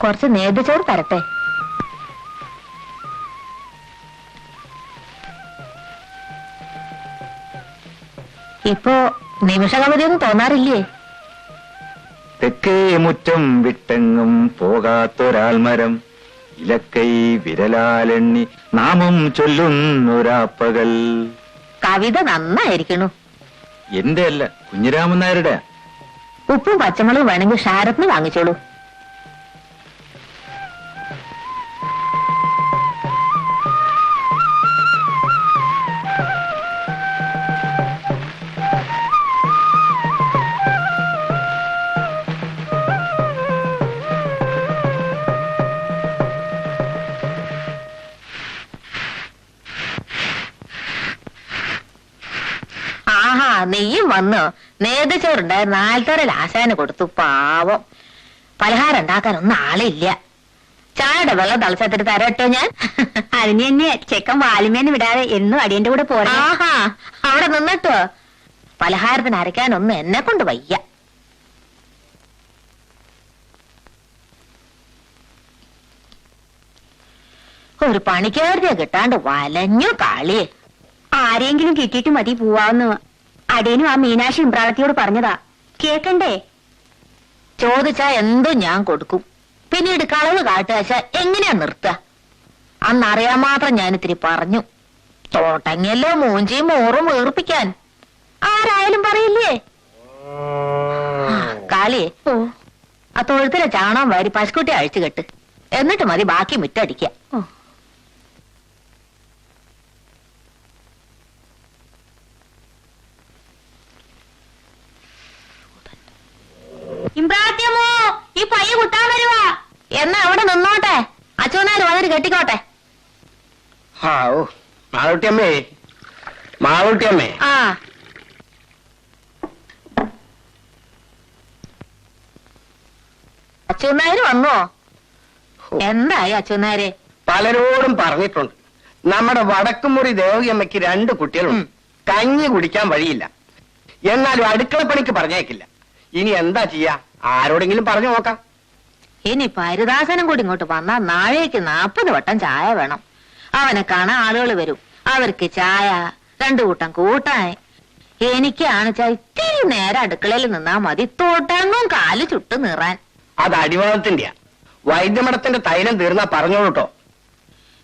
കുറച്ച് നേദ്യച്ചോറ് തരട്ടെ. ഇപ്പോ നിമിഷകവതിയൊന്നും തോന്നാറില്ലേ? തെക്കേ മുറ്റം വിട്ടെങ്ങും പോകാത്തൊരാൽമരം ഇലക്കൈ വിരലാലെണ്ണി നാമം ചൊല്ലുന്നൊരാപ്പകൽ. കവിത നന്നായിരിക്കണു. എന്റെ അല്ല, കുഞ്ഞിരാമൻ നായരുടെ. ഉപ്പും പച്ചമുളകും വേണമെങ്കിൽ ഷാരത്തിന് വാങ്ങിച്ചോളൂ. ആഹാ, നെയ്യും വന്നു. നേതച്ചോറുണ്ടായിരുന്നു. ആൽത്തറയിൽ ആശാന് കൊടുത്തു. പാവം. പലഹാരം ഉണ്ടാക്കാനൊന്നും ആളില്ല. ചായയുടെ വെള്ളം തളച്ചത്തിട്ട് തരട്ടോ ഞാൻ. അതിന് തന്നെ ചെക്കൻ വാലിമേന്ന് വിടാതെ എന്നും അടിയന്റെ കൂടെ പോരാ. ആഹാ, അവിടെ നിന്നിട്ടോ. പലഹാരത്തിന് അരയ്ക്കാനൊന്നും എന്നെ കൊണ്ട് വയ്യ. ഒരു പണിക്കാരുടെ കിട്ടാണ്ട് വലഞ്ഞു കാളിയെ. ആരെങ്കിലും കിട്ടിയിട്ട് മതി പോവാന്ന് അടിയനും ആ മീനാക്ഷി ഇമ്പ്രാളത്തിയോട് പറഞ്ഞതാ. കേക്കണ്ടേ? ചോദിച്ചാ എന്തും ഞാൻ കൊടുക്കും. പിന്നീട് കളവ് കാട്ടുകാശ എങ്ങനെയാ നിർത്തുക? അന്നറിയാൻ മാത്രം ഞാൻ ഇത്തിരി പറഞ്ഞു. തോട്ടങ്ങല്ലോ മൂഞ്ചിയും മോറും വീർപ്പിക്കാൻ ആരായാലും പറയില്ലേ? കാളിയെ, ആ തൊഴുത്തിലെ ചാണകം വാരി പശുക്കുട്ടി അഴിച്ചു കെട്ട്. എന്നിട്ട് മതി ബാക്കി മുറ്റടിക്ക. ഇമ്പ്രാളത്തിയമ്മോ, ഈ പയ്യ കുത്താൻ വരുവാ. എന്നാ അവിടെ നിന്നോട്ടെ. അച്ഛനാര് വന്നിട്ട് കെട്ടിക്കോട്ടെ. മാളൂട്ടിയമ്മേ, മാളൂട്ടിയമ്മേ. ആ, അച്ഛനാര് വന്നോ? എന്തായി അച്ഛനാരെ? പലരോടും പറഞ്ഞിട്ടുണ്ട്. നമ്മുടെ വടക്കുമുറി ദേവിയമ്മയ്ക്ക് 2 കുട്ടികളുണ്ട്. കഞ്ഞി കുടിക്കാൻ വഴിയില്ല. എന്നാലും അടുക്കളപ്പണിക്ക് പറഞ്ഞേക്കില്ല. ഇനി എന്താ ചെയ്യാ? ആരോടെങ്കിലും പറഞ്ഞു നോക്കാം. ഇനി പരിദാസനം കൂടി ഇങ്ങോട്ട് വന്നാ നാഴേക്ക് 40 വട്ടം ചായ വേണം. അവനെ കാണാൻ ആളുകൾ വരും. അവർക്ക് ചായ, 2 കൂട്ടം കൂട്ടാൻ. എനിക്കാണ് ഇത്തിരി നേരം അടുക്കളയിൽ നിന്നാ മതി. തോട്ടങ്ങും കാല് ചുട്ടു നീറാൻ. അത് അടിവാദത്തിന്റെയാ. വൈദ്യമഠത്തിന്റെ തൈലം തീർന്നാ പറഞ്ഞോളൂട്ടോ.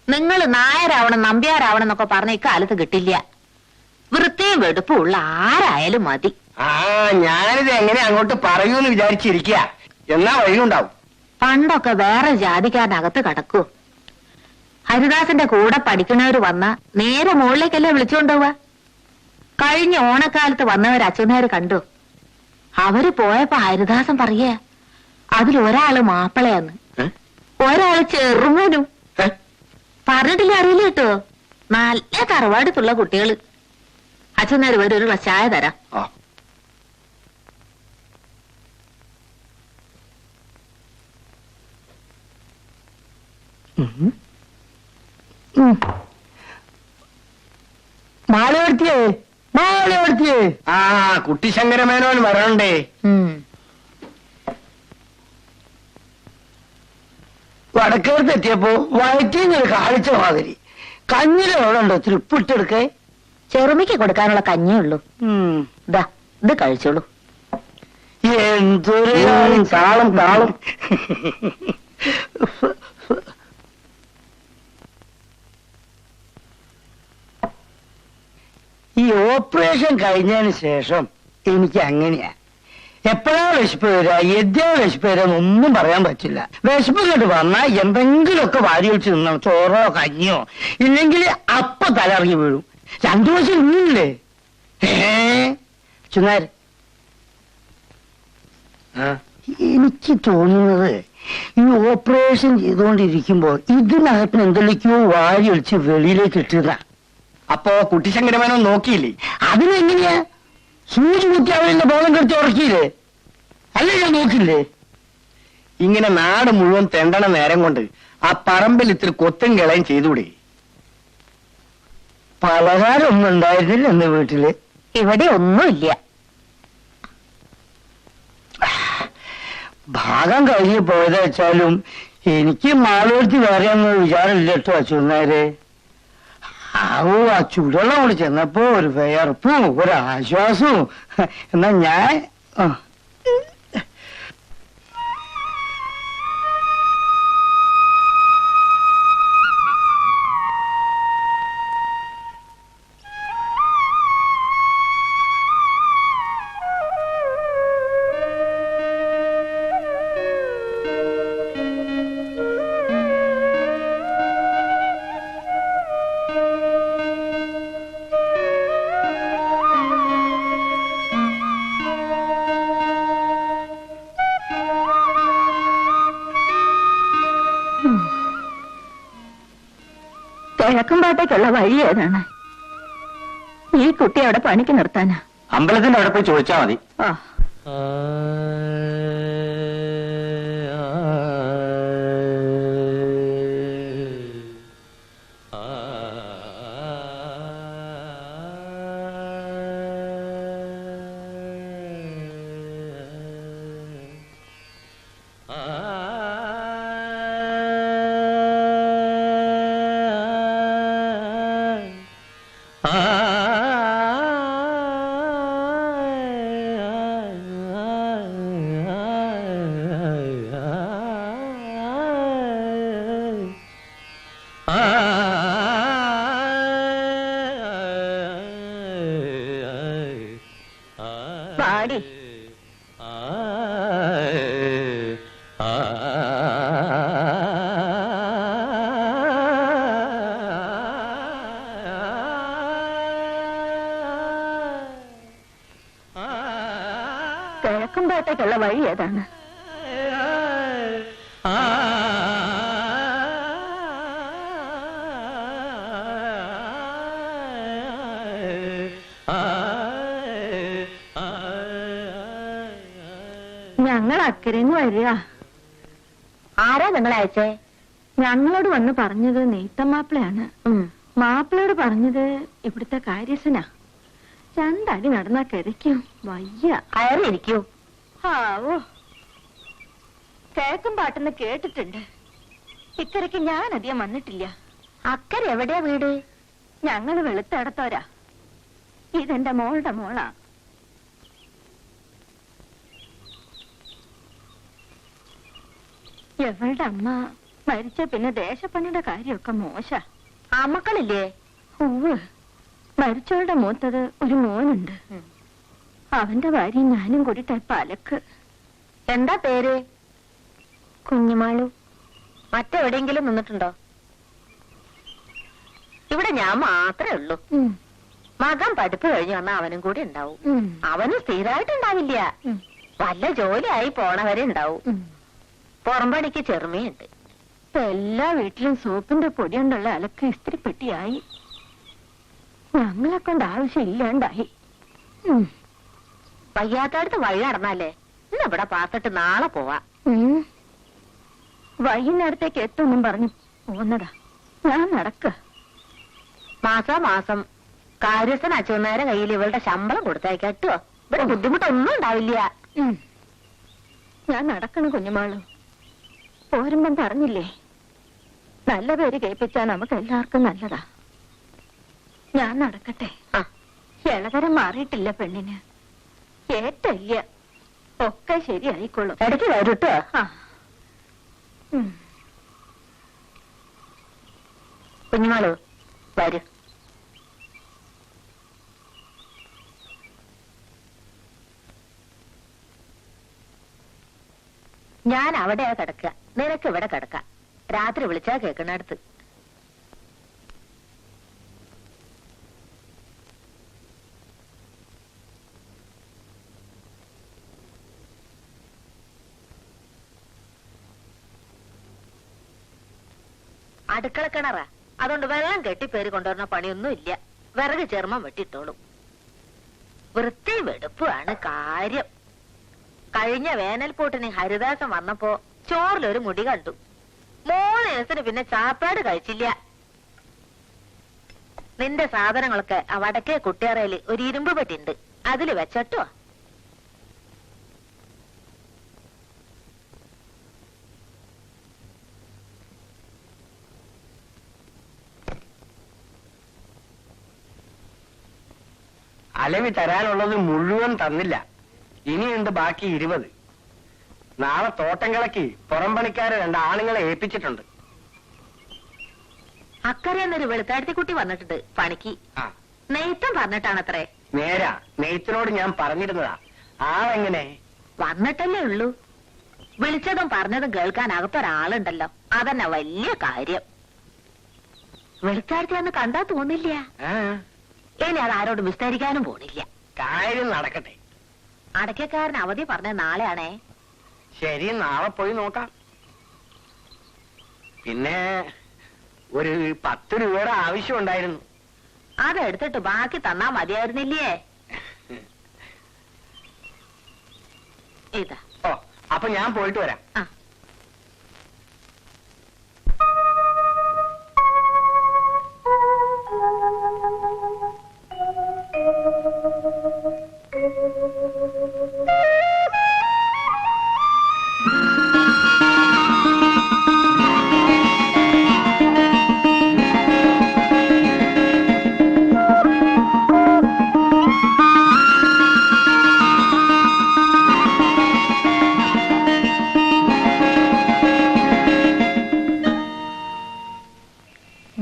നിങ്ങൾ നായരാവണം നമ്പ്യാരാവണം എന്നൊക്കെ പറഞ്ഞ ഇക്കാലത്ത് കിട്ടില്ല. വൃത്തിയും വെടുപ്പും ഉള്ള ആരായാലും മതി. ഞാനിത് എങ്ങനെ അങ്ങോട്ട് പറയൂന്ന് വിചാരിച്ചിരിക്കുക. എന്നാ വഴിയുണ്ടാവും. പണ്ടൊക്കെ വേറെ ജാതിക്കാരനകത്ത് കടക്കൂ. ഹരിദാസന്റെ കൂടെ പഠിക്കണവര് വന്ന നേരെ മുകളിലേക്കല്ലേ വിളിച്ചുകൊണ്ടുപോവാ. കഴിഞ്ഞ ഓണക്കാലത്ത് വന്നവർ അച്ഛനാര് കണ്ടു. അവര് പോയപ്പോ ഹരിദാസൻ പറയേ, അതിലൊരാള് മാപ്പിളയാന്ന്, ഒരാള് ചെറുമോനും. പറഞ്ഞിട്ടില്ല, അറിയില്ല കേട്ടോ. നല്ല തറവാടുത്തുള്ള കുട്ടികള്. അച്ഛനാര് വരും, ഒരു ഗ്ലാസ് ചായ തരാം. മാലവർത്തിയേ, മാലവർത്തിയേ. കുട്ടിശങ്കരമേനോൻ വരണ്ടേ? വടക്കേർത്ത് എത്തിയപ്പോ വയറ്റിന്നൊരു കാഴ്ച മാതിരി. കഞ്ഞിൽ എവിടെ ഉണ്ടോ? തൃപ്പിട്ടെടുക്കേ. ചെറുമിക്ക് കൊടുക്കാനുള്ള കഞ്ഞേ ഉള്ളൂ. ഇതാ, ഇത് കഴിച്ചോളൂ. എന്തൊരു താളം താളം. ഈ ഓപ്പറേഷൻ കഴിഞ്ഞതിന് ശേഷം എനിക്ക് അങ്ങനെയാ. എപ്പോഴാ വിശപ്പ് വരാ, എദ്യാ വിശപ്പ് വരാന്നൊന്നും പറയാൻ പറ്റില്ല. വിശപ്പ് കേട്ട് വന്നാ എന്തെങ്കിലുമൊക്കെ വാരി വെച്ച് നിന്നണം. ചോറോ കഞ്ഞിയോ, ഇല്ലെങ്കിൽ അപ്പ തലറിഞ്ഞു വീഴും. 2 ദിവസം ഇല്ലേ ചുനാര്? എനിക്ക് തോന്നുന്നത് ഈ ഓപ്പറേഷൻ ചെയ്തുകൊണ്ടിരിക്കുമ്പോ ഇതിനകത്തിന് എന്തെങ്കിലോ വാരി ഒളിച്ച് വെളിയിലേക്ക് ഇട്ടുക. അപ്പോ കുട്ടിശങ്കരമേനോ നോക്കിയില്ലേ? അതിനെങ്ങനെയാ? സൂചി കുത്തി അവരെന്റെ ബോധം കെടുത്തി ഉറക്കിയില്ലേ? അല്ലേ ഞാൻ നോക്കില്ലേ? ഇങ്ങനെ നാട് മുഴുവൻ തെണ്ടണ നേരം കൊണ്ട് ആ പറമ്പിൽ ഇത്തിരി കൊത്തും കിളയും ചെയ്തൂടെ? പലഹാരം ഒന്നും ഉണ്ടായിരുന്നില്ല എന്റെ വീട്ടില്. ഇവിടെ ഒന്നുമില്ല. ഭാഗം കഴിഞ്ഞ് പോയത് വെച്ചാലും എനിക്ക് മാളൂർത്തി വേറെ ഒന്നും വിചാരമില്ല കേട്ടോ അച്ഛനാരെ. ആവോ ആ ചൂടുവെള്ളം കൂടി ചെന്നപ്പോ ഒരു വിയർപ്പും ഒരു ആശ്വാസവും. എന്നാ ഞാൻ കിഴക്കുംപാട്ടേക്കുള്ള വഴി ഏതാണ്? ഈ കുട്ടി അവിടെ പണിക്ക് നിർത്താനാ? അമ്പലത്തിന്റെ അവിടെ പോയി ചോദിച്ചാ മതി. ആ പാടി. കിഴക്കുംപാട്ടേക്കുള്ള വഴി ഏതാണ്? ഞങ്ങൾ അക്കരന്ന് വരിക. ആരാ നിങ്ങളെ അയച്ചേ? ഞങ്ങളോട് വന്ന് പറഞ്ഞത് നെയ്ത്തമാപ്പിളയാണ്. മാപ്പിളയോട് പറഞ്ഞത് ഇവിടുത്തെ കാര്യസ്ഥനാ. രണ്ടടി നടന്നാ കിതയ്ക്കും, വയ്യ. അയറിയിരിക്കൂ. ആവോ, കേക്കും പാട്ടെന്ന് കേട്ടിട്ടുണ്ട്. ഇക്കരയ്ക്ക് ഞാൻ അധികം വന്നിട്ടില്ല. അക്കരെ എവിടെയാ വീട്? ഞങ്ങള് വെളുത്തടത്തോരാ. ഇതെന്റെ മോളുടെ മോളാ. എവളുടെ അമ്മ മരിച്ച പിന്നെ ദേശപ്പണിയുടെ കാര്യമൊക്കെ മോശ. ആ മക്കളില്ലേ? ഉവ്വ്, മരിച്ചവളുടെ മൂത്തത് ഒരു മോനുണ്ട്. അവന്റെ ഭാര്യ ഞാനും കൂടിയിട്ട് പലക്ക്. എന്താ പേര്? കുഞ്ഞുമാളു. മറ്റെവിടെയെങ്കിലും നിന്നിട്ടുണ്ടോ? ഇവിടെ ഞാൻ മാത്രമേ ഉള്ളൂ. മകൻ പഠിപ്പ് കഴിഞ്ഞ് വന്ന അവനും കൂടി ഉണ്ടാവും. അവനും സ്ഥിരമായിട്ടുണ്ടാവില്ല, വല്ല ജോലിയായി പോണവരെ ഉണ്ടാവും. പുറംപണിക്ക് ചെറുമയുണ്ട്. എല്ലാ വീട്ടിലും സോപ്പിന്റെ പൊടി കൊണ്ടുള്ള അലക്ക് ഇസ്തിരിപ്പെട്ടിയായി. ഞങ്ങളെ കൊണ്ട് ആവശ്യമില്ലാണ്ടായി. വയ്യാത്തടുത്ത് വഴി നടന്നാലേ ഇന്ന് ഇവിടെ പാത്തിട്ട് നാളെ പോവാ. വൈകുന്നേരത്തേക്ക് എത്തുമെന്നും പറഞ്ഞു പോന്നതാ. ഞാൻ നടക്ക. മാസം കാര്യസ്ഥൻ അച്ഛനേരം കയ്യിൽ ഇവളുടെ ശമ്പളം കൊടുത്തേക്കട്ടോ. ഇവിടെ ബുദ്ധിമുട്ടൊന്നും ഉണ്ടാവില്ല. ഞാൻ നടക്കണ കുഞ്ഞുമാളു. പോരുമ്പം പറഞ്ഞില്ലേ, നല്ല പേര് കേൾപ്പിച്ചാൽ നമുക്ക് എല്ലാവർക്കും നല്ലതാ. ഞാൻ നടക്കട്ടെ. ഇളകരം മാറിയിട്ടില്ല പെണ്ണിന്. ഏറ്റല്ല, ഒക്കെ ശരിയായിക്കോളും. ഇടയ്ക്ക് വരൂട്ടോ. കുഞ്ഞുമാളു വരൂ. ഞാൻ അവിടെയാ കിടക്കുക, നിനക്ക് ഇവിടെ കിടക്കാം. രാത്രി വിളിച്ചാ കേൾക്കണടുത്ത്. അടുക്കള കിണറാ, അതുകൊണ്ട് വെള്ളം കെട്ടിപ്പേര് കൊണ്ടുവരുന്ന പണിയൊന്നും ഇല്ല. വിറക് ചെറുമം വെട്ടിട്ടോളും. വൃത്തി വെടുപ്പാണ് കാര്യം. കഴിഞ്ഞ വേനൽപൂട്ടിന് ഹരിദാസൻ വന്നപ്പോ ചോറിലൊരു മുടി കണ്ടു. 3 ദിവസത്തിന് പിന്നെ ചാപ്പാട് കഴിച്ചില്ല. നിന്റെ സാധനങ്ങളൊക്കെ ആ വടക്കേ കുട്ടിയറയില് ഒരു ഇരുമ്പ് പെട്ടിണ്ട്, അതില് വെച്ചട്ടോ. അലവി തരാനുള്ളത് മുഴുവൻ തന്നില്ല. ഇനിയുണ്ട് ബാക്കി 20. നാളെ തോട്ടങ്ങളൊക്കെ പുറം പണിക്കാരെ 2 ആണുങ്ങളെ ഏൽപ്പിച്ചിട്ടുണ്ട്. അക്കരെന്നൊരു വെളുത്താഴ്ത്തിക്കുട്ടി വന്നിട്ടുണ്ട് പണിക്ക്. ആ നെയ്ത്തം പറഞ്ഞിട്ടാണത്രേ. നേരാ, നെയ്ത്തിനോട് ഞാൻ പറഞ്ഞിരുന്നതാ. ആളെങ്ങനെ? വന്നിട്ടല്ലേ ഉള്ളൂ. വിളിച്ചതും പറഞ്ഞതും കേൾക്കാൻ അകത്തൊരാളുണ്ടല്ലോ, അതന്നെ വലിയ കാര്യം. വെളുത്താഴ്ത്തിയാന്ന് കണ്ടാ തോന്നില്ല. ഇനി അത് ആരോടും വിസ്തരിക്കാനും പോണില്ല. കാര്യം നടക്കട്ടെ. അടയ്ക്കക്കാരൻ അവധി പറഞ്ഞ നാളെയാണേ. ശരി, നാളെ പോയി നോക്കാം. പിന്നെ ഒരു 10 രൂപയുടെ ആവശ്യം ഉണ്ടായിരുന്നു. അതെടുത്തിട്ട് ബാക്കി തന്നാ മതിയായിരുന്നില്ലേ? ഇതാ. ഓ, അപ്പൊ ഞാൻ പോയിട്ട് വരാം. ആ.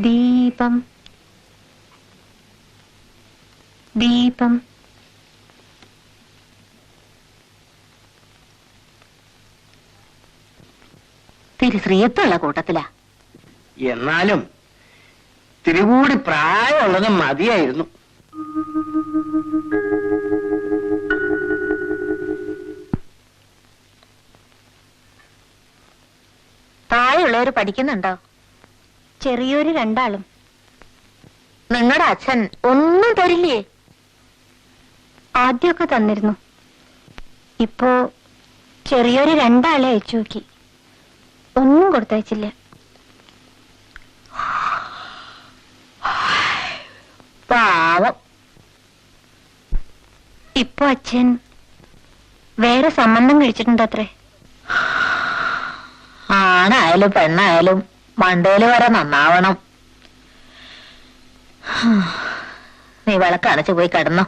ദീപം ദീപം തിരുശ്രീയത്തുള്ള കൂട്ടത്തിലാ. എന്നാലും തിരുകൂടി പ്രായമുള്ളത് മതിയായിരുന്നു. താഴെയുള്ളവര് പഠിക്കുന്നുണ്ടോ? ചെറിയൊരു 2 ആളും. നിങ്ങളുടെ അച്ഛൻ ഒന്നും തരില്ലേ? ആദ്യമൊക്കെ തന്നിരുന്നു. ഇപ്പോ ചെറിയൊരു 2 ആളെ അയച്ചു നോക്കി, ഒന്നും കൊടുത്തയച്ചില്ല. പാവം. ഇപ്പൊ അച്ഛൻ വേറെ സംബന്ധം കഴിച്ചിട്ടുണ്ടത്രേ. ആണായാലും പെണ്ണായാലും മണ്ടേല് വരെ നന്നാവണം. നീ വിളക്കടച്ചു പോയി കിടന്നോ.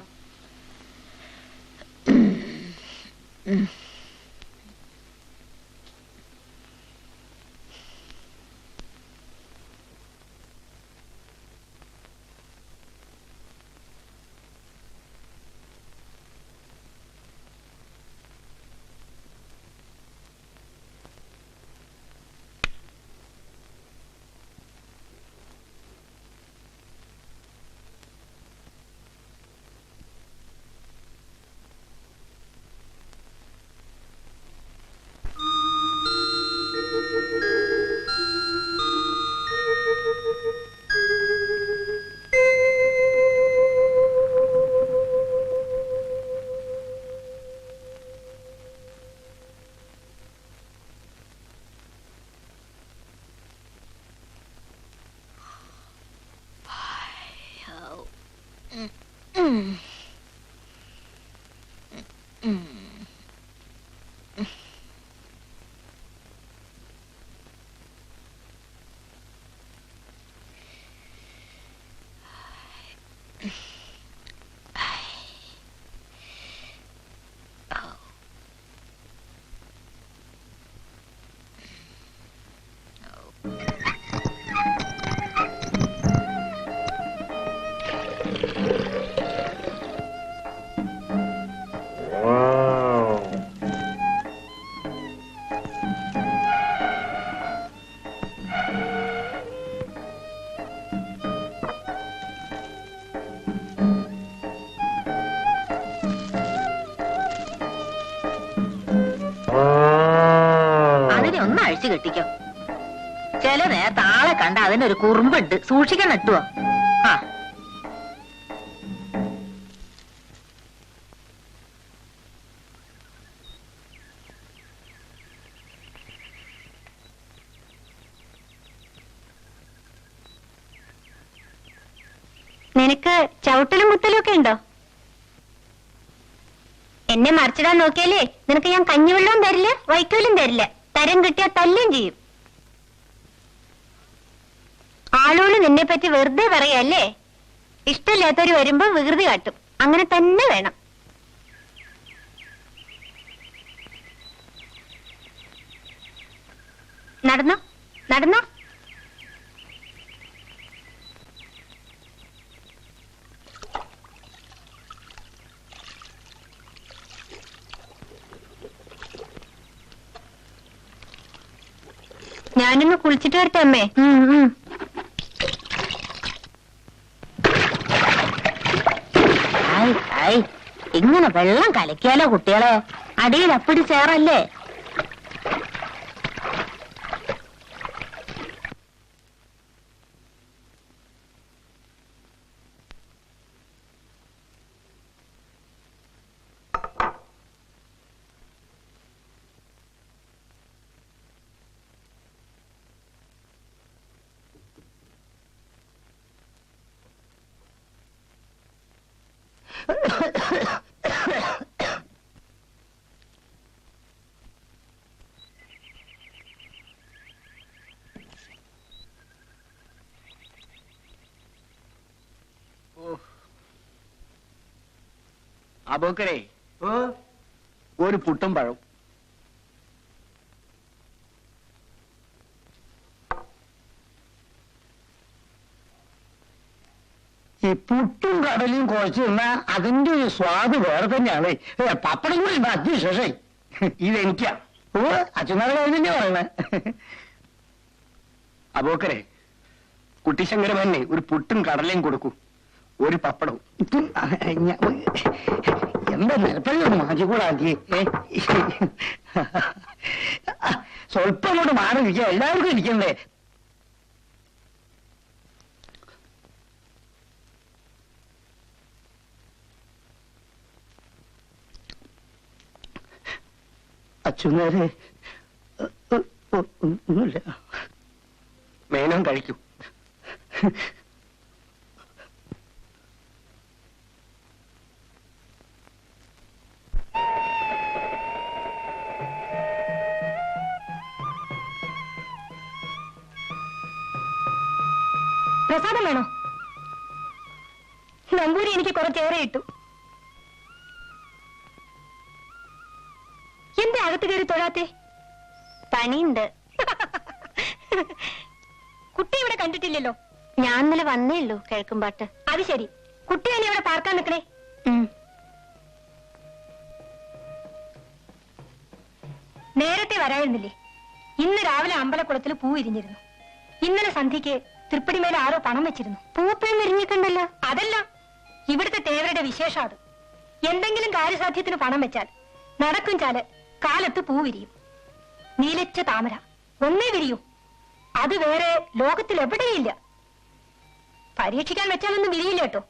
കെട്ടിക്കോ. ചില നേരത്തെ ആളെ കണ്ട അതിനൊരു കുറുമ്പുണ്ട്, സൂക്ഷിക്കാൻ നട്ടുവോ? ആ നിനക്ക് ചവിട്ടലും കുത്തലും ഒക്കെ ഉണ്ടോ? എന്നെ മറിച്ചിടാൻ നോക്കിയാലേ നിനക്ക് ഞാൻ കഞ്ഞിവെള്ളവും തരില്ല, വൈക്കോലും തരില്ല. തരം കിട്ടിയാ തല്ലും ചെയ്യും. ആളുകൾ നിന്നെ പറ്റി വെറുതെ പറയല്ലേ. ഇഷ്ടമില്ലാത്തവര് വരുമ്പോ വികൃതി കാട്ടും. അങ്ങനെ തന്നെ വേണം. നടന്നോ നടന്നോ. ഞാനൊന്ന് കുളിച്ചിട്ട് വരട്ടെ അമ്മേ. ഇങ്ങനെ വെള്ളം കലക്കിയാലോ കുട്ടികളെ, അടിയിൽ അപ്പിടി ചേറല്ലേ. അബൂക്കരേ, ഒരു പുട്ടും പഴവും. ഈ പുട്ടും കടലും കുഴച്ച് തിന്നാ അതിന്റെ ഒരു സ്വാദ് വേറെ തന്നെയാണ്. പപ്പടം കൂടി ഉണ്ട് അതിശേഷം. ഇതെനിക്കാ. അച്ഛനാളെ തന്നെ പറയണേ. അബൂക്കരേ, കുട്ടിശങ്കരമന്നെ ഒരു പുട്ടും കടലയും കൊടുക്കൂ, ഒരു പപ്പടവും. എന്താ നിലപ്പഴം മാറ്റിക്കൂടാക്കി. സ്വല്പം അങ്ങോട്ട് മാറിയിരിക്കുക, എല്ലാവർക്കും ഇരിക്കണ്ടേ. അച്ഛനേരെ ഒന്നുമില്ല. മേനോൻ കഴിക്കൂ. പ്രസാദം വേണോ? നമ്പൂരി എനിക്ക് കുറച്ചേറെ ഇട്ടു. എന്താ അകത്ത് കയറി തൊഴാത്തെ? പണിയുണ്ട്. കുട്ടി ഇവിടെ കണ്ടിട്ടില്ലല്ലോ. ഞാൻ ഇന്നലെ വന്നേ ഉള്ളൂ കിഴക്കുംപാട്ട്. അത് ശരി, കുട്ടി തന്നെ ഇവിടെ പാർക്കാൻ നിൽക്കണേ. നേരത്തെ വരായിരുന്നില്ലേ? ഇന്ന് രാവിലെ അമ്പലക്കുളത്തിൽ പൂ വിരിഞ്ഞിരുന്നു. ഇന്നലെ സന്ധ്യക്ക് തൃപ്പടിമേലെ ആരോ പണം വെച്ചിരുന്നു. പൂപ്പയും വിരിഞ്ഞിട്ടുണ്ടല്ലോ. അതല്ല, ഇവിടുത്തെ തേവരുടെ വിശേഷം അത്. എന്തെങ്കിലും കാര്യസാധ്യത്തിന് പണം വെച്ചാൽ നടക്കും ചാല് കാലത്ത് പൂ വിരിയും. നീലച്ച താമര ഒന്നേ വിരിയൂ. അത് വേറെ ലോകത്തിൽ എവിടെയില്ല. പരീക്ഷിക്കാൻ വെച്ചാലൊന്നും വിരിയില്ല കേട്ടോ.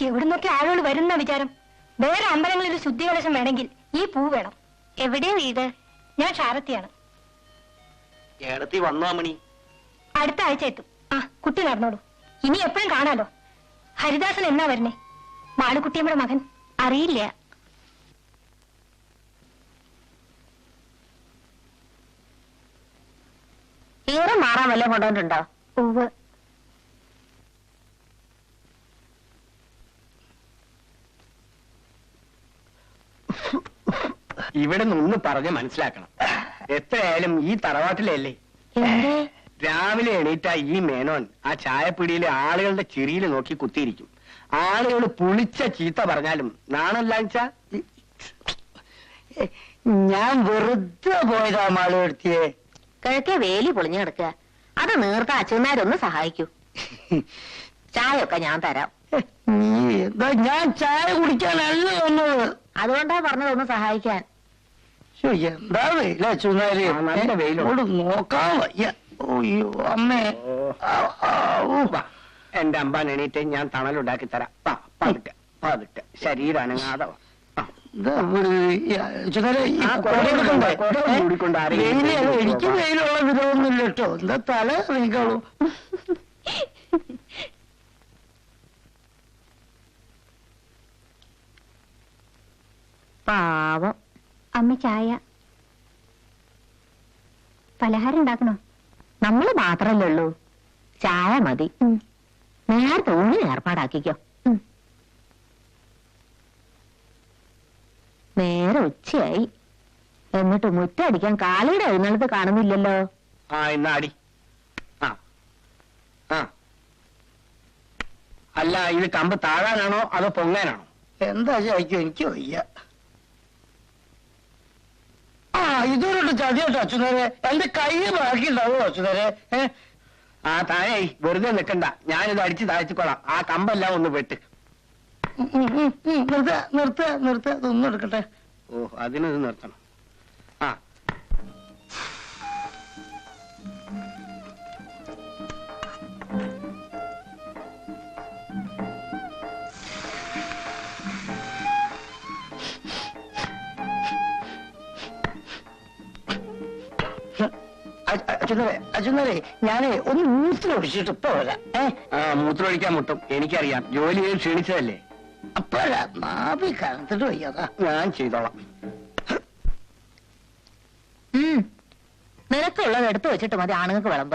എവിടുന്നൊക്കെ ആളുകൾ വരുന്ന വിചാരം. വേറെ അമ്പലങ്ങളിൽ ശുദ്ധികലശം വേണമെങ്കിൽ ഈ പൂ വേണം. എവിടെയാ വീട്? ഞാൻ ഷാരത്തിയാണ്. ഏടത്തി വന്നോ മണി? അടുത്ത ആഴ്ച എത്തും. ആ, കുട്ടി നടന്നോളൂ. ഇനി എപ്പോഴും കാണാലോ. ഹരിദാസൻ എന്നാ വരണേ? ബാലുകുട്ടിയമ്മയുടെ മകൻ. അറിയില്ല. ഈറം മാറാൻ വല്ലതും കൊണ്ടുവന്നിട്ടുണ്ടോ? ഉവ്വ്. ഇവിടെ നിന്ന് പറഞ്ഞ് മനസ്സിലാക്കണം. എത്രയായാലും ഈ തറവാട്ടിലല്ലേ. രാവിലെ എണീറ്റ ഈ മേനോൻ ആ ചായപ്പിടിയിലെ ആളുകളുടെ ചിരിയിൽ നോക്കി കുത്തിയിരിക്കും. ആളുകൾ പുളിച്ച ചീത്ത പറഞ്ഞാലും നാണല്ലാച്ച. ഞാൻ വെറുതെ പോയതാ മാളെടുത്തിയെ. കിഴക്കേ വേലി പൊളിഞ്ഞു കിടക്കുക. അത് നീർത്ത അച്ഛന്മാരൊന്ന് സഹായിക്കൂ. ചായയൊക്കെ ഞാൻ തരാം. എന്താ, ഞാൻ ചായ കുടിക്കാനല്ല വന്നത്. അതുകൊണ്ടാ പറഞ്ഞതൊന്ന് സഹായിക്കാൻ. എന്താ വെയില അച്ഛനാര്. നല്ല വെയിലോട് നോക്കാൻ വയ്യ. ഓയ്യോ അമ്മേ. എന്റെ അമ്പാൻ എണീറ്റ് ഞാൻ തണലുണ്ടാക്കി തരാം. പതുക്കെ പതുക്കെ ശരീരാനങ്ങാതെ. എനിക്ക് വെയിലുള്ള വിധമൊന്നുമില്ല കേട്ടോ. എന്താ തല നീക്കാളൂ. പാവം. അമ്മ ചായ പലഹാരം ഉണ്ടാക്കണോ? നമ്മള് മാത്രല്ലേ ഉള്ളൂ. ചായ മതി. നേരത്തെ ഊണി ഏർപ്പാടാക്കിക്കോ. നേരെ ഉച്ചയായി. എന്നിട്ട് മുറ്റടിക്കാൻ കാലിയുടെ എഴുന്നള്ളത്ത് കാണുന്നില്ലല്ലോ. ആ ഇന്ന് അടി. ആ ആ അല്ല, ഇത് കമ്പ് താഴാനാണോ അതോ പൊങ്ങാനാണോ? എന്താ ചോദിക്കും, എനിക്ക് വയ്യ. ആ ഇതൊരു ചതിയോട്ടോ അച്ഛനേരെ, എന്റെ കൈ ബാക്കിയുണ്ടാവോ അച്ഛനേരെ? ആ താഴെ വെറുതെ നിൽക്കണ്ട, ഞാനിത് അടിച്ച് താഴ്ത്തിക്കൊള്ളാം. ആ കമ്പെല്ലാം ഒന്ന് വെട്ട്. നിർത്ത ഇതൊന്നും എടുക്കട്ടെ. ഓ അതിനത് നിർത്തണം. ആ അച്ഛനേരെ ഞാനേ ഒന്ന് മൂത്രമൊഴിച്ചിട്ട് ഇപ്പൊ വരാം. മൂത്രമൊഴിക്കാൻ മുട്ടും, എനിക്കറിയാം. ജോലി ചെയ്ത് ക്ഷീണിച്ചതല്ലേ. അപ്പോഴാ നാഭി കനത്തിട്ട് വയ്യാതാ. ഞാൻ ചെയ്തോളാം. നിനക്കുള്ളത് എടുത്തു വെച്ചിട്ട് മതി ആണുങ്ങൾക്ക് വിളമ്പ.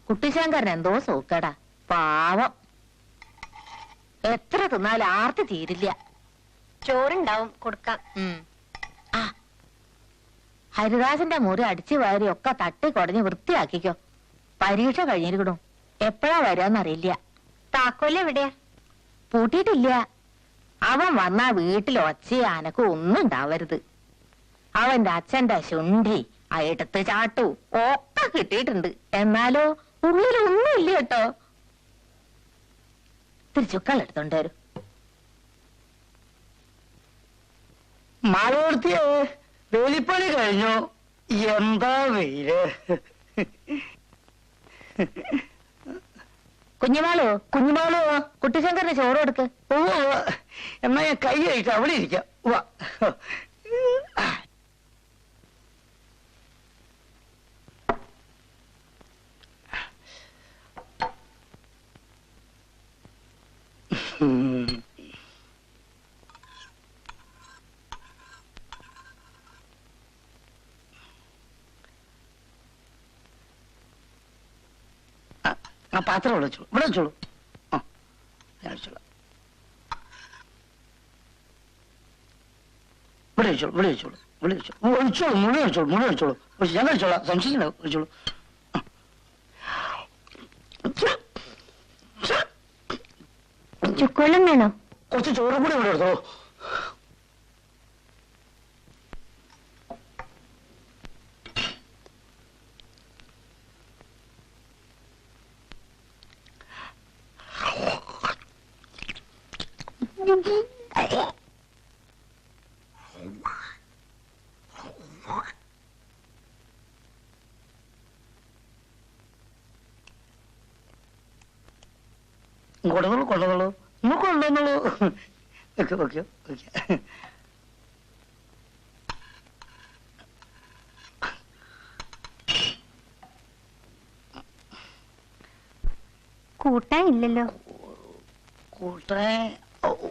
കുട്ടിശങ്കരൻ എന്തോ സൂക്കടാ, പാവം. എത്ര തിന്നാലും ആർത്തി തീരില്ല. ചോറുണ്ടാവും, കൊടുക്കാം. ആ ഹരിദാസന്റെ മുറി അടിച്ചു വാരി ഒക്കെ തട്ടി കുടഞ്ഞ് വൃത്തിയാക്കിക്കോ. പരീക്ഷ കഴിഞ്ഞിരിക്കണു, എപ്പോഴാ വരാന്നറിയില്ല. താക്കോല് എവിടെയാ? പൂട്ടിയിട്ടില്ല. അവൻ വന്നാ വീട്ടിൽ ഒച്ചയും അനക്കും ഒന്നും ഉണ്ടാവരുത്. അവന്റെ അച്ഛന്റെ ശുണ്ഠി എടുത്ത് ചാട്ടു ഒക്കെ കിട്ടിയിട്ടുണ്ട്. എന്നാലോ ഉള്ളിലൊന്നും ഇല്ല കേട്ടോ. തിരിച്ചുക്കൾ എടുത്തോണ്ട് വരും. മാളൂർത്തിയെ വേലിപ്പണി കഴിഞ്ഞു. എന്താ വെയില്. കുഞ്ഞുമാളോ കുട്ടിശങ്കറിന് ചോറ് കൊടുക്ക്. ഓ എന്നാ ഞാൻ കൈ കഴിക്കാം, അവിടെ ഇരിക്കാം. വാ. ആ പാത്രം ഇവിടെ വെച്ചോളൂ, ഇവിടെ വെച്ചോളൂ. ആ ഞാൻ വെച്ചോളാം. ഇവിടെ വെച്ചോളൂ, ഇവിടെ വെച്ചോളൂ, ഇവിടെ വെച്ചോളൂ. ഒഴിച്ചോളൂ, മുഴുവൻ വെച്ചോളൂ, മുഴുവൻ വെച്ചോളൂ. ഞാൻ കഴിച്ചോളാം, സംശയിക്കണ്ട, വെച്ചോളൂ. ചുക്കോലം വേണോ? കുറച്ച് ചോറും കൂടി ഇവിടെ എടുത്തോളൂ. കൊണ്ടുവന്നോളൂ, നമുക്ക് കൊണ്ടുവന്നോളൂ. Okay okay okay. കൂട്ടാൻ ഇല്ലല്ലോ. കൂട്ടാൻ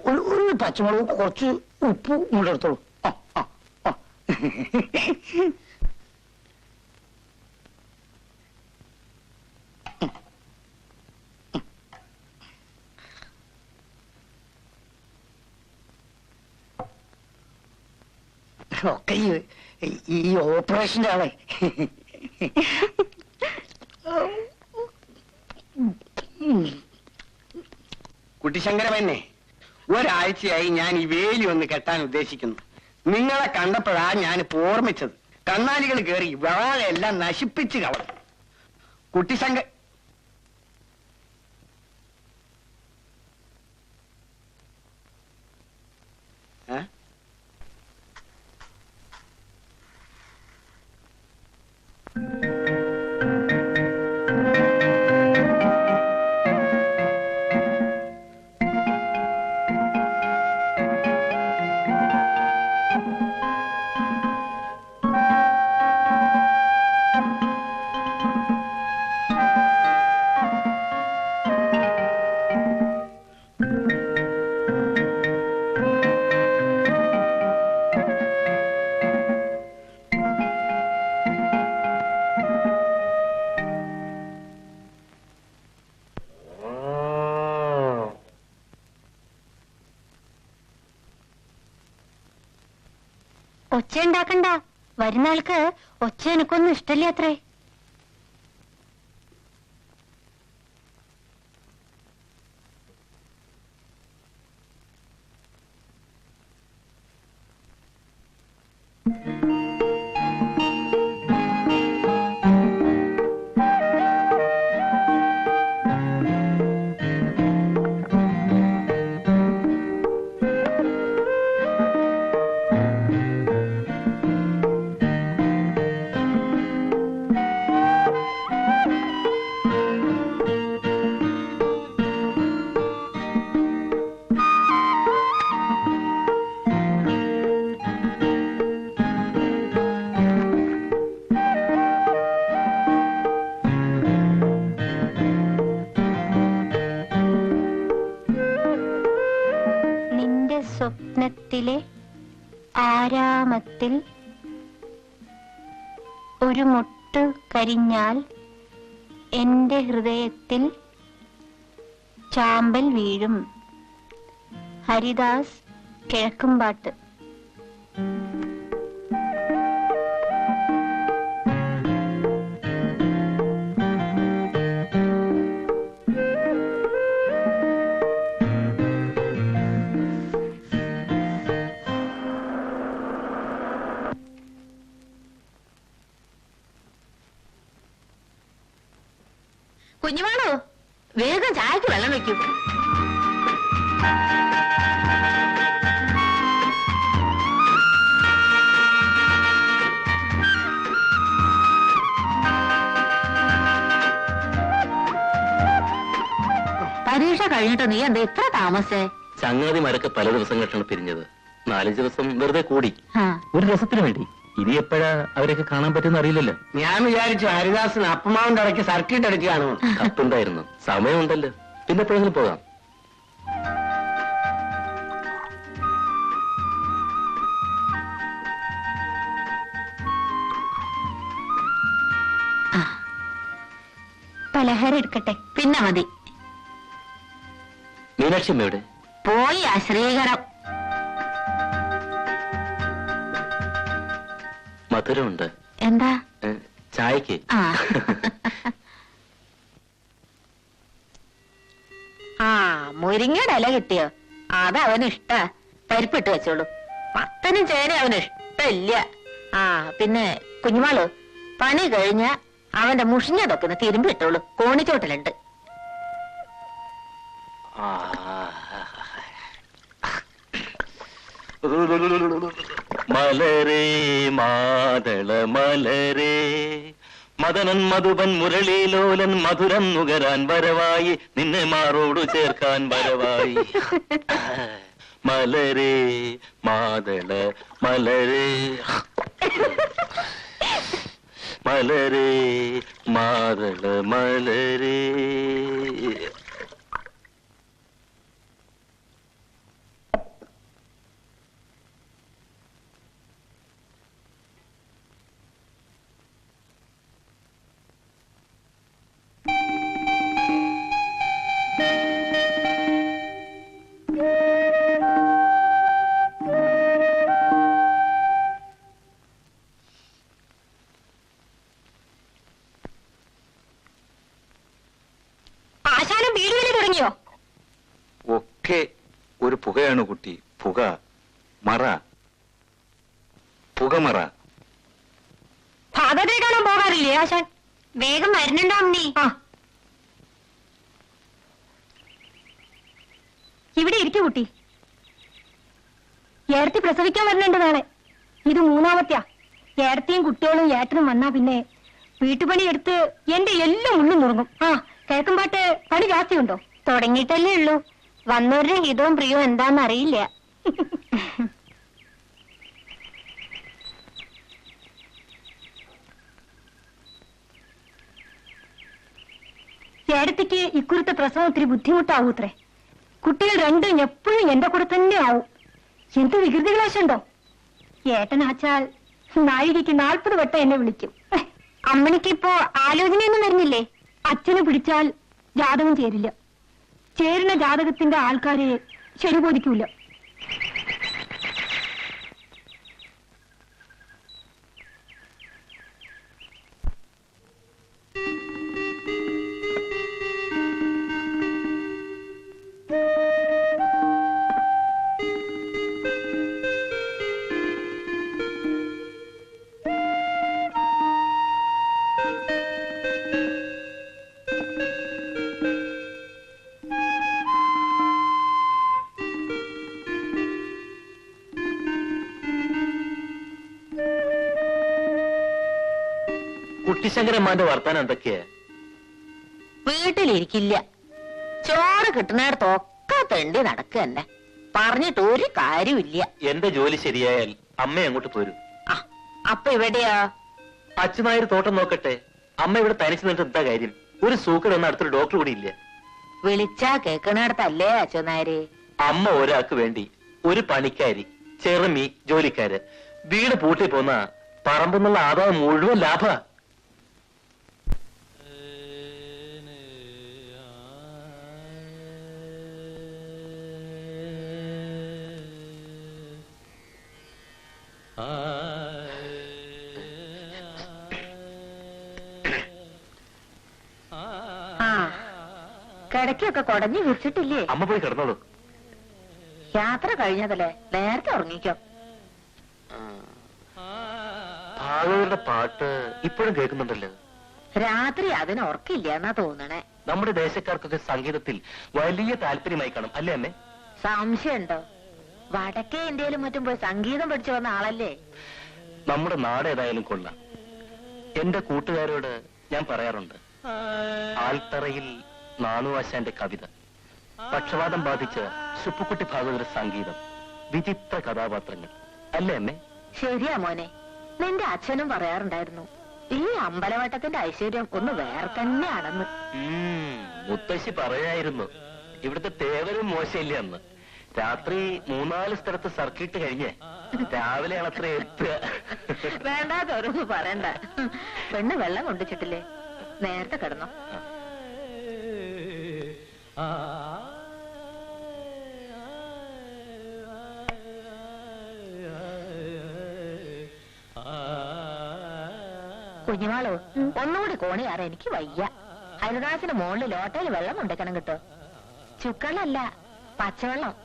ഒരു പച്ചമുളക്, കുറച്ച് ഉപ്പ് കൂടെ എടുത്തോളൂ. ആ ആ ആ ഒക്കെ ഈ ഓപ്പറേഷന്റെ ആളെ. കുട്ടിശങ്കരമന്നെ, ഒരാഴ്ചയായി ഞാൻ ഈ വേലി ഒന്ന് കെട്ടാൻ ഉദ്ദേശിക്കുന്നു. നിങ്ങളെ കണ്ടപ്പോഴാ ഞാൻ ഓർമ്മിച്ചത്. കന്നാലികൾ കയറി വാഴയെല്ലാം നശിപ്പിച്ച് കളഞ്ഞു. കുട്ടിശങ്ക ഒച്ച ഉണ്ടാക്കണ്ട. വരുന്ന ആൾക്ക് ഒച്ച എനിക്കൊന്നും ഇഷ്ടല്ലേ അത്രേ. സ്വപ്നത്തിലെ ആരാമത്തിൽ ഒരു മുട്ട് കരിഞ്ഞാൽ എന്റെ ഹൃദയത്തിൽ ചാമ്പൽ വീഴും. ഹരിദാസ്, കിഴക്കുംപാട്ട്. കുഞ്ഞുമാണോ, വേഗം ചായക്ക് വെള്ളം വെക്കൂ. പരീക്ഷ കഴിഞ്ഞിട്ട് നീ എന്താ ഇത്ര താമസേ? ചങ്ങാതിമാരൊക്കെ പല ദിവസം കേട്ടാണ് പിരിഞ്ഞത്. 4 ദിവസം വെറുതെ കൂടി, ഒരു രസത്തിന് വേണ്ടി. ഇനി എപ്പോഴാ അവരൊക്കെ കാണാൻ പറ്റുന്ന അറിയില്ലല്ലോ. ഞാൻ വിചാരിച്ചു ഹരിദാസിന് അപ്പമാവിന്റെ ഇടയ്ക്ക് സർക്കിട്ട് അടിക്കുകയാണോ. കത്തുണ്ടായിരുന്നു, സമയമുണ്ടല്ലോ, പിന്നെ എപ്പോഴെങ്കിലും പോകാം. പലഹാരം എടുക്കട്ടെ? പിന്നെ മതി. മീനാക്ഷി അമ്മയുടെ പോയി ശ്രീകരം. മധുരമുണ്ട്. എന്താ? ചായക്ക്. മുരിങ്ങയുടെ ഇല കിട്ടിയോ? അതവന് ഇഷ്ട. പരിപ്പിട്ട് വെച്ചോളൂ. മത്തനും ചേന അവന് ഇഷ്ടമില്ല. പിന്നെ കുഞ്ഞുമാള്, പണി കഴിഞ്ഞ അവന്റെ മുഷിഞ്ഞതൊക്കെ ഒന്ന് തിരുമ്പിട്ടോളൂ. കോണിച്ചോട്ടിലുണ്ട്. മലരേ മാതള മലരേ, മദനൻ മധുപൻ മുരളീലോലൻ മധുരം നുകരാൻ വരവായി, നിന്നെ മാറോടു ചേർക്കാൻ വരവായി. മലരേ മാതള മലരേ, മലരേ മാതള മലരേ. ആശാനും വീട് വിളി തുടങ്ങിയോ? ഒക്കെ ഒരു പുകയാണ് കുട്ടി. പുക മറ, പുകമറ. ഭാഗത്തെ കാണാൻ പോകാറില്ലേ ആശാൻ? വേഗം വരുന്നുണ്ടാവും നീ. ഇവിടെ ഇരിക്കു കുട്ടി. ഏടത്തി പ്രസവിക്കാൻ വരുന്നുണ്ട് നാളെ. ഇത് 3ാമത്തെയാ. ഏടത്തിയും കുട്ടികളും ഏട്ടനും വന്നാ പിന്നെ വീട്ടുപണി എടുത്ത് എന്റെ എല്ലാം ഉള്ളും നുറങ്ങും. കേൾക്കുമ്പാട്ട് പണി ജാസ്തിയുണ്ടോ? തുടങ്ങിയിട്ടല്ലേ ഉള്ളൂ. വന്നവരുടെ ഹിതവും പ്രിയവും എന്താന്ന് അറിയില്ല. ഏടത്തിക്ക് ഇക്കുറത്തെ പ്രസവം ഒത്തിരി ബുദ്ധിമുട്ടാവൂത്രേ. കുട്ടികൾ രണ്ടും എപ്പോഴും എന്റെ കൂടെ തന്നെ ആവും. എന്ത് വികൃതി ക്ലേശുണ്ടോ? ഏട്ടനാച്ചാൽ നാഴികയ്ക്ക് 40 വട്ടം എന്നെ വിളിക്കും. അമ്മണിക്കിപ്പോ ആലോചനയൊന്നും വരുന്നില്ലേ? അച്ഛനെ പിടിച്ചാൽ ജാതകം ചേരില്ല. ചേരുന്ന ജാതകത്തിന്റെ ആൾക്കാരെ ശരി ബോധിക്കൂല. കുട്ടിശങ്കരന്മാന്റെ വർത്താനം എന്തൊക്കെയാ? വീട്ടിലിരിക്കില്ല, ചോറ് കിട്ടുന്നിടത്തൊക്കെ തെണ്ടി നടക്കുക തന്നെ. പറഞ്ഞിട്ട് ഒരു കാര്യമില്ല. എന്റെ ജോലി ശരിയായാൽ അമ്മ അങ്ങോട്ട് പോരും. അപ്പൊ ഇവിടെയാ? അച്ഛനായൊരു തോട്ടം നോക്കട്ടെ. അമ്മ ഇവിടെ തനിച്ചു നിന്നിട്ട് എന്താ കാര്യം? ഒരു സൂക്കർ എന്ന അടുത്തൊരു ഡോക്ടർ കൂടി ഇല്ല. വിളിച്ചാ കേക്കണടത്തല്ലേ അച്ഛനാര്? അമ്മ ഒരാൾക്ക് വേണ്ടി ഒരു പണിക്കാരി, ചെറുമി, ജോലിക്കാര്, വീട് പൂട്ടി പോന്ന പറമ്പെന്നുള്ള ആദായം മുഴുവൻ ലാഭ. കിടക്കൊക്കെ കൊടഞ്ഞു വിരിച്ചിട്ടില്ലേ? അമ്മ പോയി കിടന്നോളൂ. യാത്ര കഴിഞ്ഞതല്ലേ, നേരത്തെ ഉറങ്ങിക്കോ. ഭാഗവതരുടെ പാട്ട് ഇപ്പോഴും കേൾക്കുന്നുണ്ടല്ലോ. രാത്രി അതിന് ഉറക്കില്ല എന്നാ തോന്നണേ. നമ്മുടെ ദേശക്കാർക്കൊക്കെ സംഗീതത്തിൽ വലിയ താല്പര്യമായി കാണും അല്ലേ അമ്മേ? സംശയമുണ്ടോ? വടക്കേ ഇന്ത്യയിലും മറ്റും പോയി സംഗീതം പഠിച്ചു വന്ന ആളല്ലേ. നമ്മുടെ നാട് ഏതായാലും കൊള്ളാം. എന്റെ കൂട്ടുകാരോട് ഞാൻ പറയാറുണ്ട്, ആൽത്തറയിൽ നാണുവാശാന്റെ കവിത, പക്ഷപാതം ബാധിച്ച സുപ്പുക്കുട്ടി ഭാഗവതരുടെ സംഗീതം, വിചിത്ര കഥാപാത്രങ്ങൾ അല്ലേ അമ്മേ? ശരിയാ മോനെ, നിന്റെ അച്ഛനും പറയാറുണ്ടായിരുന്നു ഈ അമ്പലവട്ടത്തിന്റെ ഐശ്വര്യം ഒന്ന് വേറെ തന്നെയാണെന്ന്. മുത്തശ്ശി പറയായിരുന്നു. ഇവിടുത്തെ തേവരും മോശമില്ല അന്ന്. രാത്രി 3-4 സ്ഥലത്ത് സർക്കിട്ട് കഴിഞ്ഞ് രാവിലെയാണ് അത്ര എത്തുക. വേണ്ടാത്തോരൊന്നും പറയണ്ട. പെണ്ണ് വെള്ളം കൊണ്ടുവച്ചിട്ടില്ലേ? നേരത്തെ കിടന്നോ. കുഞ്ഞുമാളോ, ഒന്നുകൂടി കോണിയാറ, എനിക്ക് വയ്യ. ഹരിദാസിന് മുകളിൽ ലോട്ടയിൽ വെള്ളം കൊണ്ടുവയ്ക്കണം കേട്ടോ. ചുക്കളല്ല, പച്ചവെള്ളം.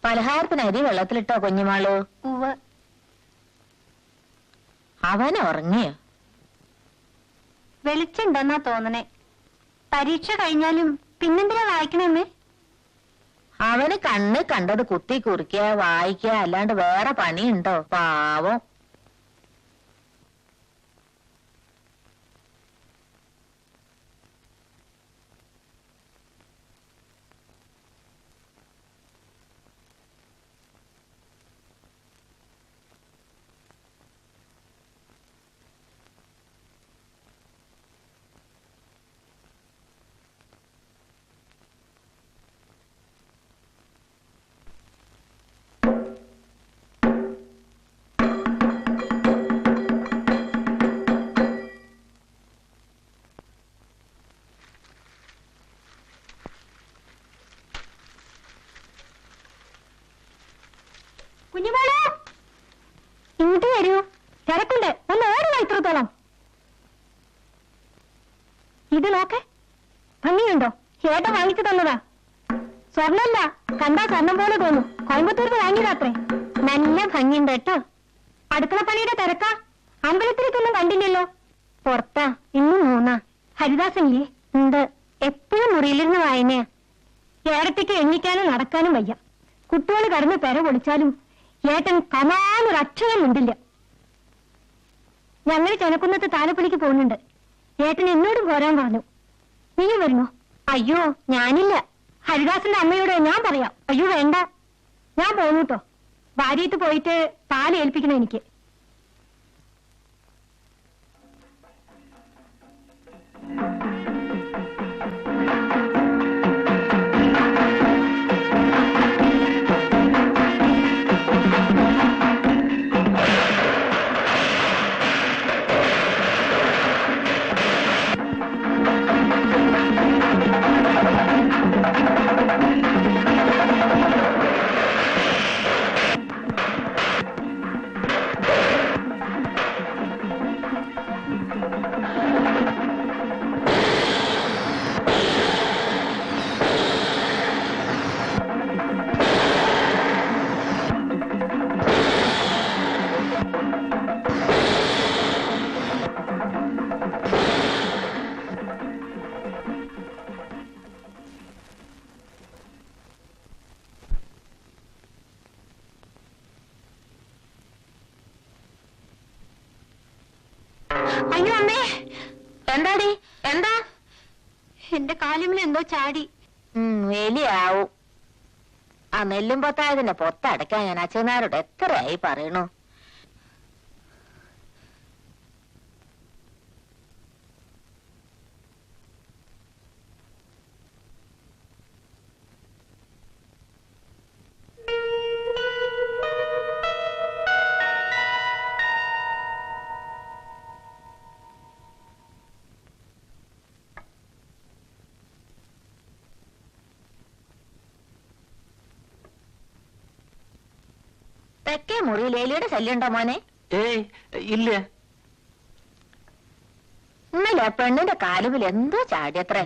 പലഹാരത്തിന് അരി വെള്ളത്തിലിട്ടോ കുഞ്ഞുമാളു? അവൻ ഉറങ്ങിയോ? വെളിച്ചുണ്ടെന്നാ തോന്നണേ. പരീക്ഷ കഴിഞ്ഞാലും പിന്നെന്തിനാ വായിക്കണേ? അവന് കണ്ണ് കണ്ടത് കുത്തി കുറിക്കുക, വായിക്കുക, അല്ലാണ്ട് വേറെ പണിയുണ്ടോ? പാവം. കുഞ്ഞുമോളെ, ഇങ്ങോട്ട് വരൂ. തിരക്കുണ്ട്, ഒന്ന് ഓടുക. ഇത്രത്തോളം ഇത് നോക്കെ, ഭംഗിയുണ്ടോ? ഏട്ട വാങ്ങിച്ചു തന്നതാ. സ്വർണ്ണല്ല, കണ്ടാ സ്വർണം പോലെ തോന്നും. കോയമ്പത്തൂരിന് വാങ്ങിയതാത്രേ. നല്ല ഭംഗിയുണ്ട് കേട്ടോ. അടുക്കളപ്പണിയുടെ തിരക്കാ. അമ്പലത്തിലേക്കൊന്നും കണ്ടില്ലല്ലോ. പുറത്താ, ഇന്ന് 3. ഹരിദാസനില്ലേ? ഉണ്ട്. എപ്പോഴും മുറിയിലിരുന്ന് വായനയാ. ഏടത്തേക്ക് എണ്ണിക്കാനും നടക്കാനും വയ്യ. കുട്ടികൾ കടന്ന് പെര പൊളിച്ചാലും ഏട്ടൻ കമാനൊരക്ഷരം ഉണ്ടില്ല. ഞങ്ങൾ ചെനക്കുന്നത്ത് താലപ്പൊലിക്ക് പോകുന്നുണ്ട്. ഏട്ടൻ എന്നോടും പോരാൻ പറഞ്ഞു. നീയും വരുന്നോ? അയ്യോ, ഞാനില്ല. ഹരിദാസന്റെ അമ്മയോട് ഞാൻ പറയാം. അയ്യോ വേണ്ട, ഞാൻ പോന്നു കേട്ടോ. ഭാര്യത്ത് പോയിട്ട് താലി ഏൽപ്പിക്കണം എനിക്ക്. അയ്യോ അമ്മേ, എന്താടി? എന്താ? എന്റെ കാലുമിൽ എന്തോ ചാടി. വലിയാവും. ആ നെല്ലും പൊത്തായതിന്റെ പൊത്തടയ്ക്കാൻ ഞാൻ അച്ഛനാരോട് എത്രയായി പറയണു. തെക്കേ മുറിയിൽ എലിയുടെ ശല്യമുണ്ടോ മോനെ? ഏയ് ഇല്ല. ഇന്നലെ പെണ്ണിന്റെ കാലുമിൽ എന്തോ ചാടിയത്രേ.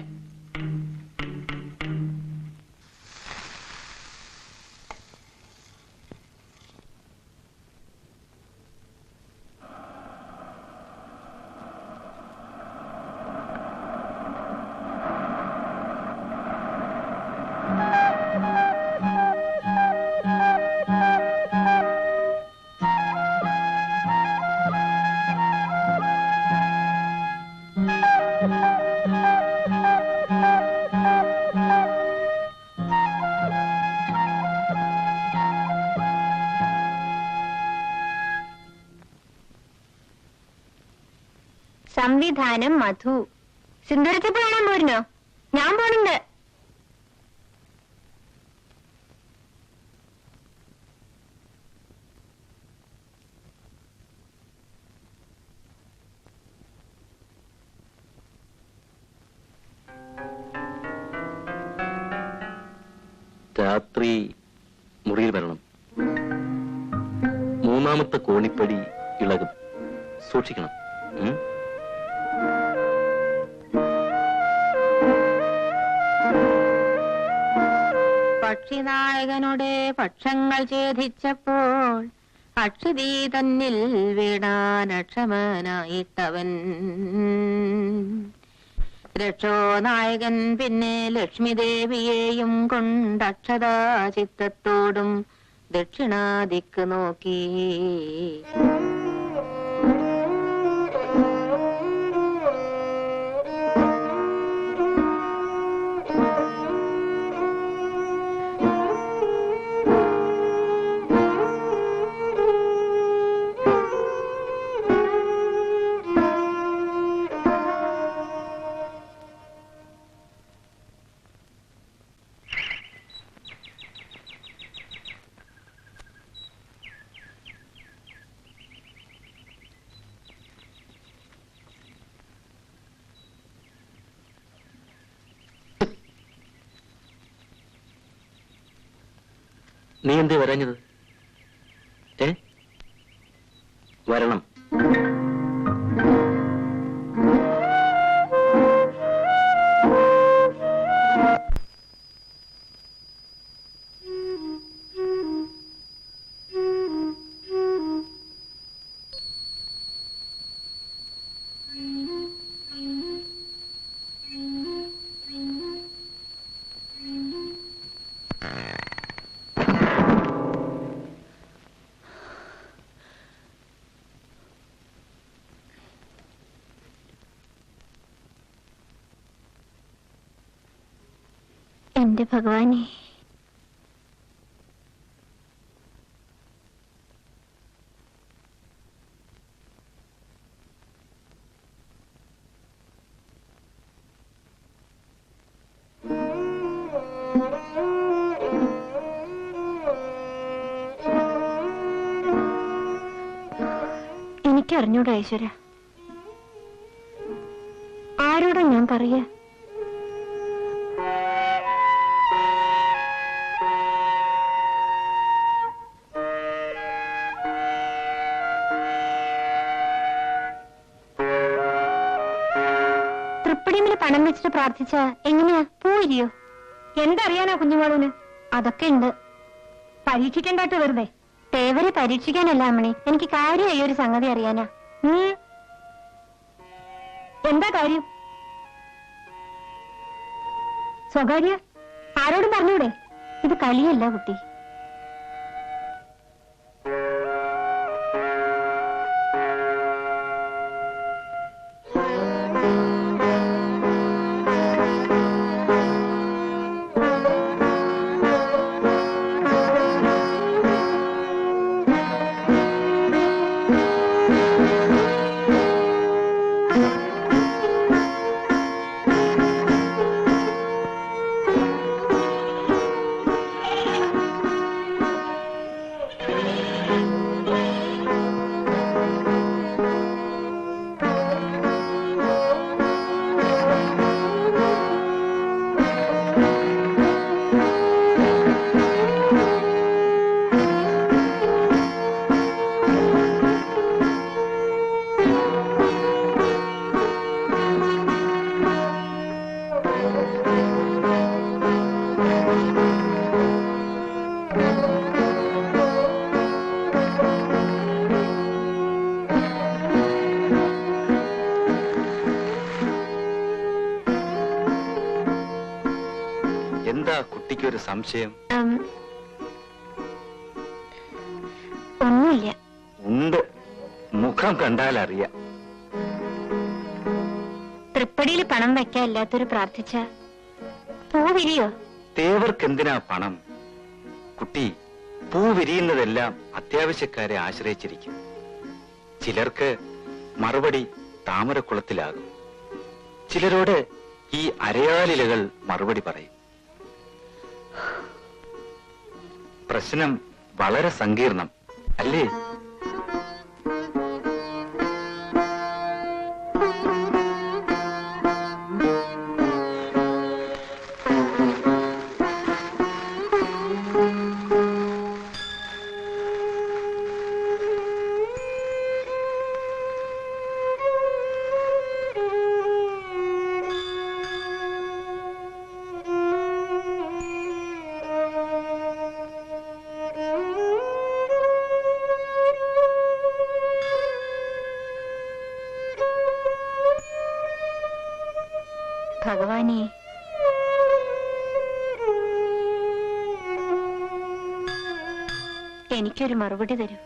സംവിധാനം മധു. സിന്ദൂരത്തിൽ പോയാണോ പോരുന്നോ? ഞാൻ പോണുണ്ട്. രാത്രി മുറിയിൽ വരണം. മൂന്നാമത്തെ കോണിപ്പടി ഇളകും, സൂക്ഷിക്കണം. പക്ഷിനായകനുടെ പക്ഷങ്ങൾ ഛേദിച്ചപ്പോൾ അക്ഷതി തന്നിൽ വീണാനക്ഷമനായിട്ടവൻ. രക്ഷോനായകൻ പിന്നെ ലക്ഷ്മിദേവിയെയും കൊണ്ടക്ഷതാ ചിത്തത്തോടും ദക്ഷിണാദിക്ക് നോക്കി. നീ എന്തേ വരാഞ്ഞത്? വരണം. എന്റെ ഭഗവാനെ, എനിക്കറിഞ്ഞൂടാ ഈശ്വര. ആരോടാ ഞാൻ പറയാ? തൃപ്പടിമില് പണം വെച്ചിട്ട് പ്രാർത്ഥിച്ച എങ്ങനെയാ പോയില്ലയോ? എന്തറിയാനാ കുഞ്ഞുമോളൂന്? അതൊക്കെ ഉണ്ട്. പരീക്ഷിക്കണ്ടാട്ട് വെറുതെ. തേവരെ പരീക്ഷിക്കാനല്ല അമ്മണി, എനിക്ക് കാര്യമായി ഒരു സംഗതി അറിയാനാ. എന്താ കാര്യം? സ്വകാര്യ ആരോടും പറഞ്ഞൂടെ? ഇത് കളിയല്ല കുട്ടി. എന്താ കുട്ടിക്കൊരു സംശയം? ഒന്നുമില്ല. ഉണ്ട്, മുഖം കണ്ടാൽ അറിയാം. തൃപ്പടിയിൽ പണം വെക്കാല്ലാത്തൊരു പ്രാർത്ഥിച്ച പൂ വിരിയോ? തേവർക്ക് എന്തിനാ പണം? കുട്ടി, പൂ വിരിയുന്നതെല്ലാം അത്യാവശ്യക്കാരെ ആശ്രയിച്ചിരിക്കും. ചിലർക്ക് മറുപടി താമരക്കുളത്തിലാകും. ചിലരോട് ഈ അരയാലിലകൾ മറുപടി പറയും. പ്രശ്നം വളരെ സങ്കീർണം അല്ലേ? ഭഗവാനെ, എനിക്കൊരു മറുപടി തരൂ.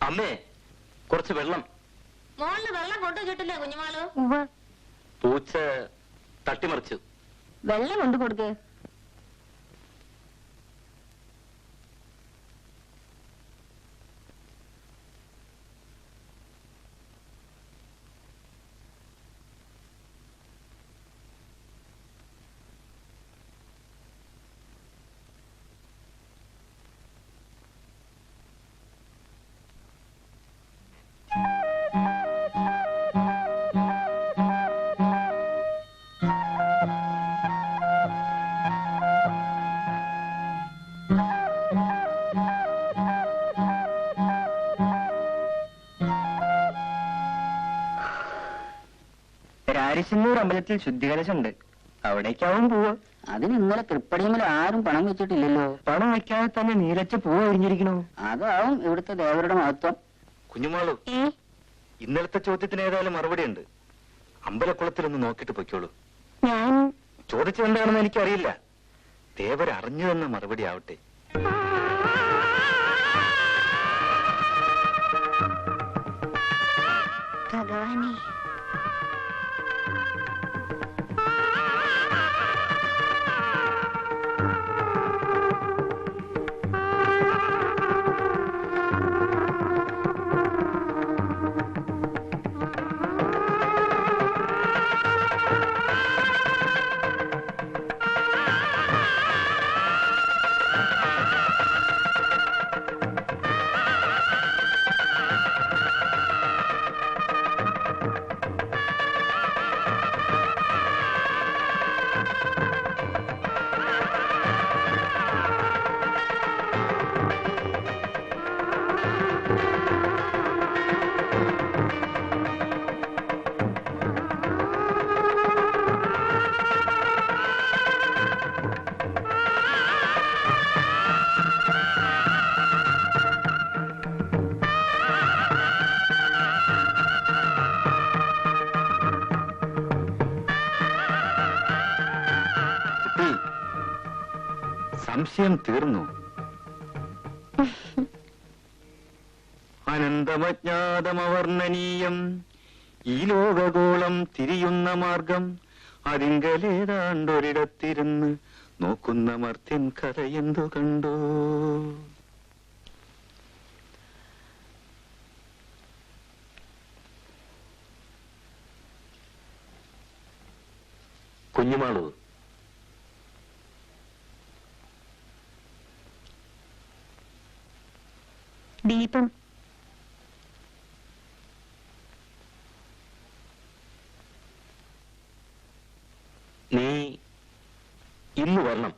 അമ്മേ, കുറച്ച് വെള്ളം. മോളില് വെള്ളം കൊണ്ടുവച്ചിട്ടില്ലേ കുഞ്ഞുമാളു? പൂച്ച തട്ടിമറിച്ചു. വെള്ളം കൊണ്ടു കൊടുക്കേ. രാരിശന്നൂർ അമ്പലത്തിൽ ശുദ്ധികലശുണ്ട്, അവിടേക്കാവും പോവ്. അതിന് ഇന്നലെ തൃപ്പടിമേൽ ആരും പണം വെച്ചിട്ടില്ലല്ലോ. പണം വെക്കാതെ തന്നെ നീലച്ച പൂവ് ഒഴിഞ്ഞിരിക്കണോ? അതാവും ഇവിടുത്തെ ദേവരുടെ മഹത്വം. കുഞ്ഞുമാളു, ഇന്നലത്തെ ചോദ്യത്തിന് ഏതായാലും മറുപടി ഉണ്ട്. അമ്പലക്കുളത്തിലൊന്ന് നോക്കിട്ട് പൊയ്ക്കോളൂ. ഞാൻ ചോദിച്ചെന്താണെന്ന് എനിക്കറിയില്ല. ദേവർ അറിഞ്ഞു തന്ന മറുപടി ആവട്ടെ. ഭഗവാനെ, സംശയം തീർന്നു. അനന്തമജ്ഞാതമവർണ്ണനീയം ഈ ലോകഗോളം തിരിയുന്ന മാർഗം അതിങ്കലേതാണ്ടൊരിടത്തിരുന്ന് നോക്കുന്ന മർത്യൻ കഥ എന്തു കണ്ടോ? കുഞ്ഞുമാളു, ദീപം നീ ഇന്ന് വരണം.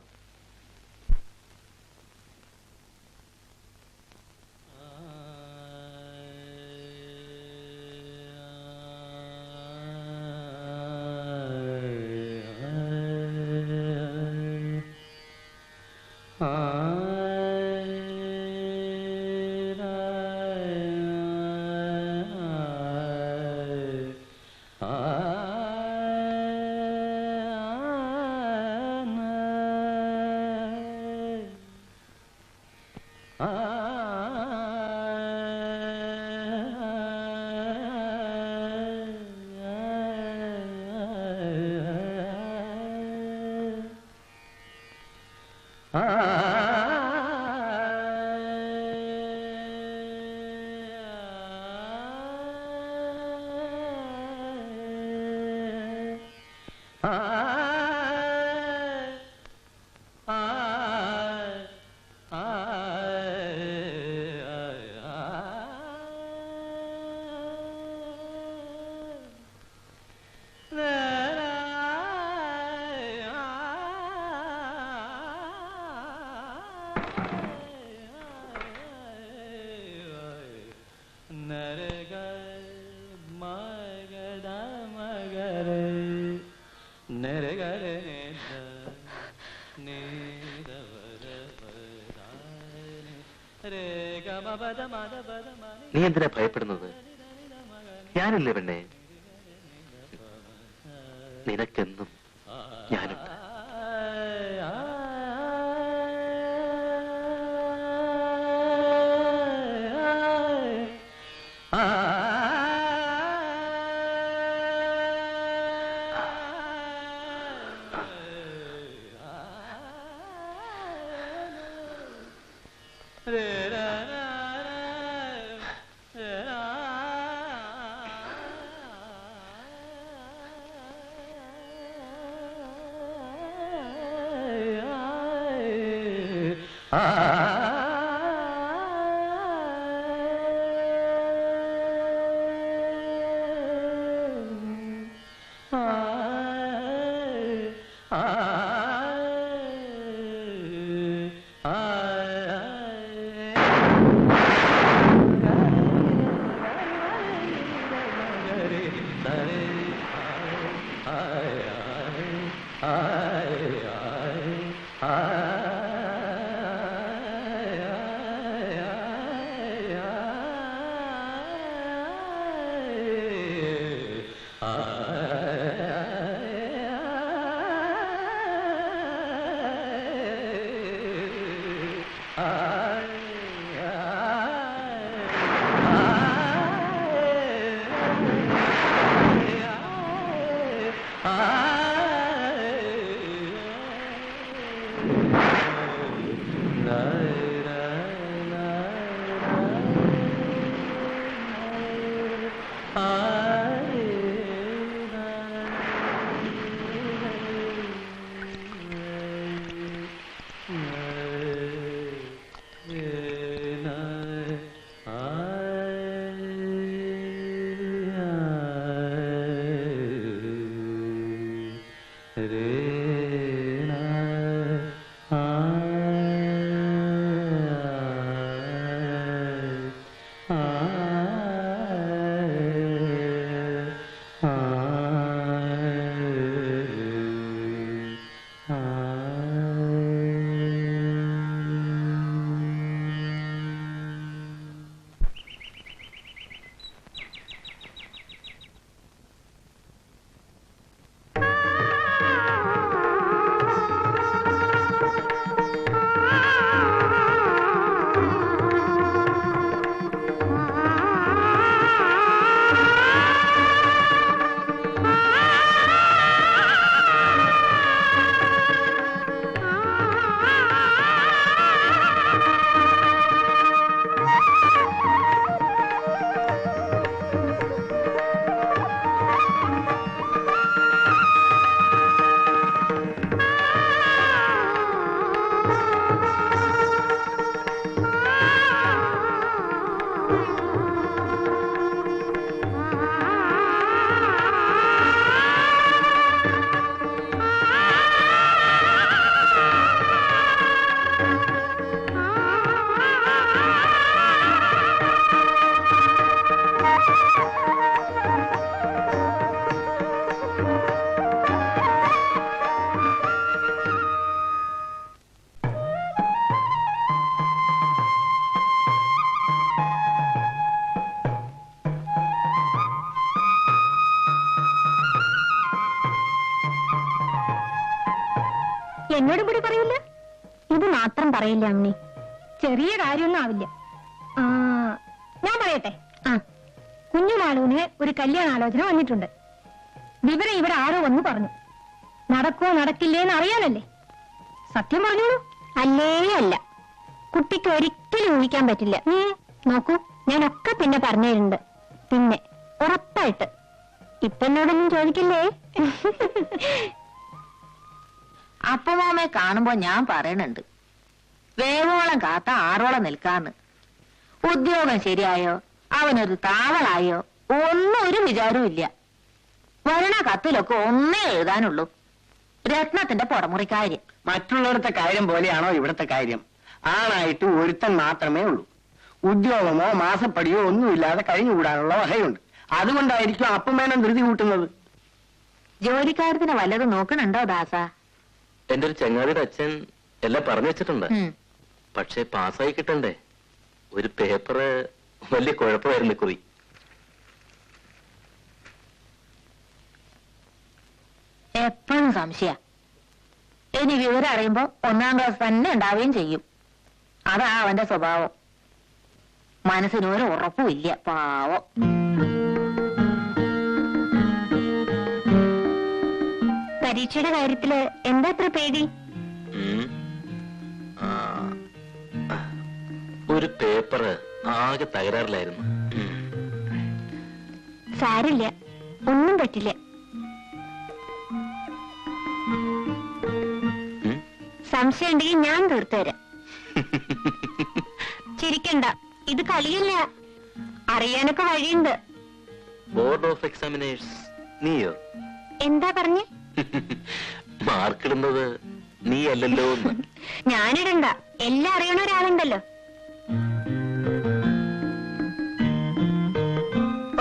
നീ എന്തിനാ ഭയപ്പെടുന്നത്? ഞാനില്ലേ പെണ്ണെ, നിനക്കെന്നും ഞാനുണ്ട്. എന്നോടും കൂടി പറയില്ല? ഇത് മാത്രം പറയില്ല അമ്മി. ചെറിയ കാര്യമൊന്നും ആവില്ല. ഞാൻ പറയട്ടെ. കുഞ്ഞുമാളൂന് ഒരു കല്യാണാലോചന വന്നിട്ടുണ്ട്. വിവരം ഇവിടെ ആരോ വന്നു പറഞ്ഞു. നടക്കോ നടക്കില്ലേന്ന് അറിയാനല്ലേ? സത്യം പറഞ്ഞോളൂ. അല്ലേ അല്ല, കുട്ടിക്ക് ഒരിക്കലും ഊഹിക്കാൻ പറ്റില്ല. നോക്കൂ, ഞാനൊക്കെ പിന്നെ പറഞ്ഞിട്ടുണ്ട്. പിന്നെ ഉറപ്പായിട്ട് ഇപ്പൊ എന്നോടൊന്നും ചോദിക്കില്ലേ? അപ്പമാമയെ കാണുമ്പോ ഞാൻ പറയണുണ്ട്, വേവോളം കാത്ത ആറോളം നിൽക്കാന്ന്. ഉദ്യോഗം ശരിയായോ, അവനൊരു താവളായോ ഒന്നും ഒരു വിചാരവും ഇല്ല. വരണ കത്തിലൊക്കെ ഒന്നേ എഴുതാനുള്ളൂ, രത്നത്തിന്റെ പുറമുറിക്കാര്യം. മറ്റുള്ളവരുടെ കാര്യം പോലെയാണോ ഇവിടുത്തെ കാര്യം? ആണായിട്ട് ഒരുത്തൻ മാത്രമേ ഉള്ളൂ. ഉദ്യോഗമോ മാസപ്പടിയോ ഒന്നുമില്ലാതെ കഴിഞ്ഞുകൂടാനുള്ള വകയുണ്ട്. അതുകൊണ്ടായിരിക്കും അപ്പമേനം ധൃതി കൂട്ടുന്നത്. ജോലിക്കാരത്തിന് വല്ലതും നോക്കണുണ്ടോ ദാസ? എന്റെ ഒരു ചങ്ങാതിയുടെ അച്ഛൻ എല്ലാം പറഞ്ഞു വെച്ചിട്ടുണ്ട്. പക്ഷെ പാസ്സായി കിട്ടണ്ടേ? ഒരു പേപ്പറ് വലിയ കുഴപ്പമായിരുന്നു കുറി. എപ്പോഴും സംശയ. ഇനി വിവരം അറിയുമ്പോ 1ാം ക്ലാസ് തന്നെ ഉണ്ടാവുകയും ചെയ്യും. അതാ അവന്റെ സ്വഭാവം. മനസ്സിനൊരു ഉറപ്പും ഇല്ല, പാവം. പരീക്ഷയുടെ കാര്യത്തില് എന്താ അത്ര പേടി? ഒരു പേപ്പറ് ആകെ തകരാറിലായിരുന്നു. സാരില്ല, ഒന്നും പറ്റില്ല. സംശയം ഉണ്ടെങ്കിൽ ഞാൻ തീർത്തു തരാം. ചിരിക്കണ്ട, ഇത് കളിയല്ല. അറിയാനൊക്കെ വഴിയുണ്ട്. ബോർഡ് ഓഫ് എക്സാമിനേഴ്സ് നീയോ? എന്താ പറഞ്ഞേ? മാർക്കിടുന്നത് നീ അല്ലല്ലോ. ഞാനിടണ്ട, എല്ലാം അറിയണ ഒരാളുണ്ടല്ലോ.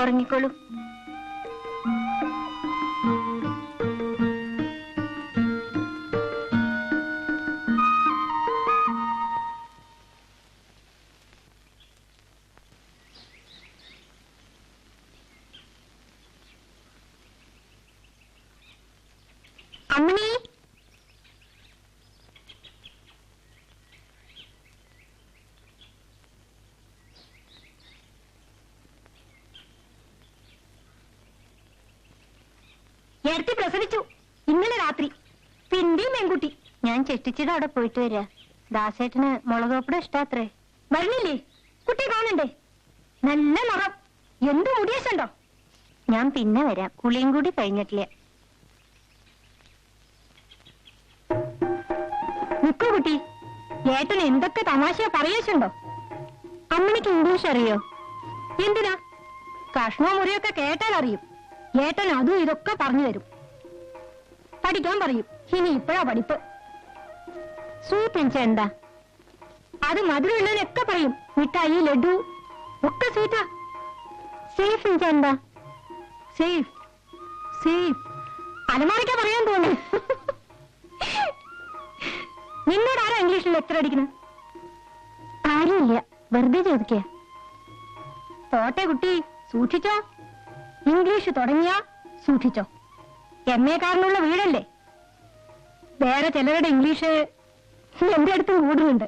ഉറങ്ങിക്കോളൂ. അമ്മണി, എടുത്തി പ്രസവിച്ചു ഇന്നലെ രാത്രി. പിന്നെയും പെൺകുട്ടി. ഞാൻ ചെട്ടിച്ചിടെ അവിടെ പോയിട്ട് വരാ. ദാസേട്ടന് മുളകോപ്പട ഇഷ്ടാത്രേ. വരണില്ലേ? കുട്ടി കാണണ്ടേ? നല്ല നിറം, എന്ത് മുടിയസുണ്ടോ? ഞാൻ പിന്നെ വരാം, കുളിയും കൂടി കഴിഞ്ഞിട്ടില്ല. നിക്കൂ കുട്ടി, ഏട്ടൻ എന്തൊക്കെ തമാശ പറയേച്ചുണ്ടോ? അമ്മണിക്ക് ഇംഗ്ലീഷ് അറിയോ? എന്തിനാ? കഷ്ണോ മുറിയൊക്കെ കേട്ടാൽ അറിയും. ഏട്ടൻ അതും ഇതൊക്കെ പറഞ്ഞു തരും. പഠിക്കാൻ പറയും. ഇനി ഇപ്പോഴാ പഠിപ്പ്. സ്വീറ്റ് എൻച്ച എന്താ? അത് മധുരമുള്ളതിനൊക്കെ പറയും. മിഠായി, ലഡു ഒക്കെ സ്വീറ്റാ. സേഫ് എൻച്ച എന്താ? സേഫ് സേഫ് അലമാരിക്കാ പറയാൻ തോന്നി. നിന്നോട് ആരാ ഇംഗ്ലീഷിൽ ലെക്ചർ അടിക്കണ? ആരുമില്ല, വെറുതെ ചോദിക്ക. പോട്ടെ കുട്ടി, സൂക്ഷിച്ചോ. ഇംഗ്ലീഷ് തുടങ്ങിയാ സൂക്ഷിച്ചോ. MA കാരനുള്ള വീടല്ലേ. വേറെ ചിലരുടെ ഇംഗ്ലീഷ് എന്റെ അടുത്തും കൂടുന്നുണ്ട്.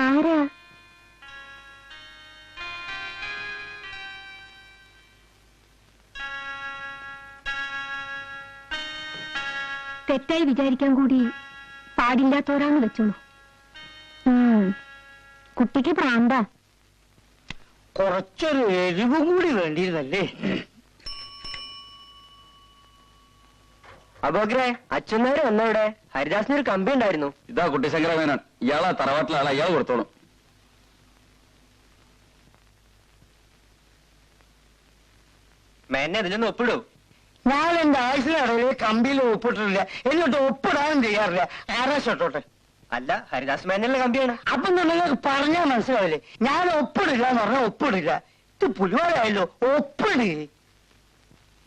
ആരാ? തെറ്റായി വിചാരിക്കാൻ കൂടി പാടില്ലാത്തവരാന്ന് വെച്ചോളൂ. കുട്ടിക്ക് പ്രാന്താ. കുറച്ചൊരു എരിവും കൂടി വേണ്ടിയിരുന്നല്ലേ? അബോഗ്രെ, അച്ഛനേരെ വന്നവിടെ. ഹരിദാസിനൊരു കമ്പി ഉണ്ടായിരുന്നു. ഇതാ കുട്ടി ശങ്കരമേനോൻ. ഇയാളാ തറവാട്ടിലെ ആളാ, ഇയാൾ കൊടുത്തോളും. മേനെ ഇതിലൊന്ന് ഒപ്പിടൂ. ഞാൻ എന്റെ ആയുസിനിടയിൽ കമ്പിയിൽ ഒപ്പിട്ടിട്ടില്ല, എന്നിട്ട് ഒപ്പിടാനും ചെയ്യാറില്ല. ആരാ ഷോട്ടോട്ടെ? അല്ല, ഹരിദാസ് മേനല്ലേ കമ്പിയാണ്. അപ്പം നിങ്ങൾക്ക് പറഞ്ഞാൽ മനസ്സിലാവില്ലേ? ഞാൻ ഒപ്പിടില്ല എന്ന് പറഞ്ഞാൽ ഒപ്പിടില്ല. ഇത് പുലിവാലായല്ലോ. ഒപ്പിട്.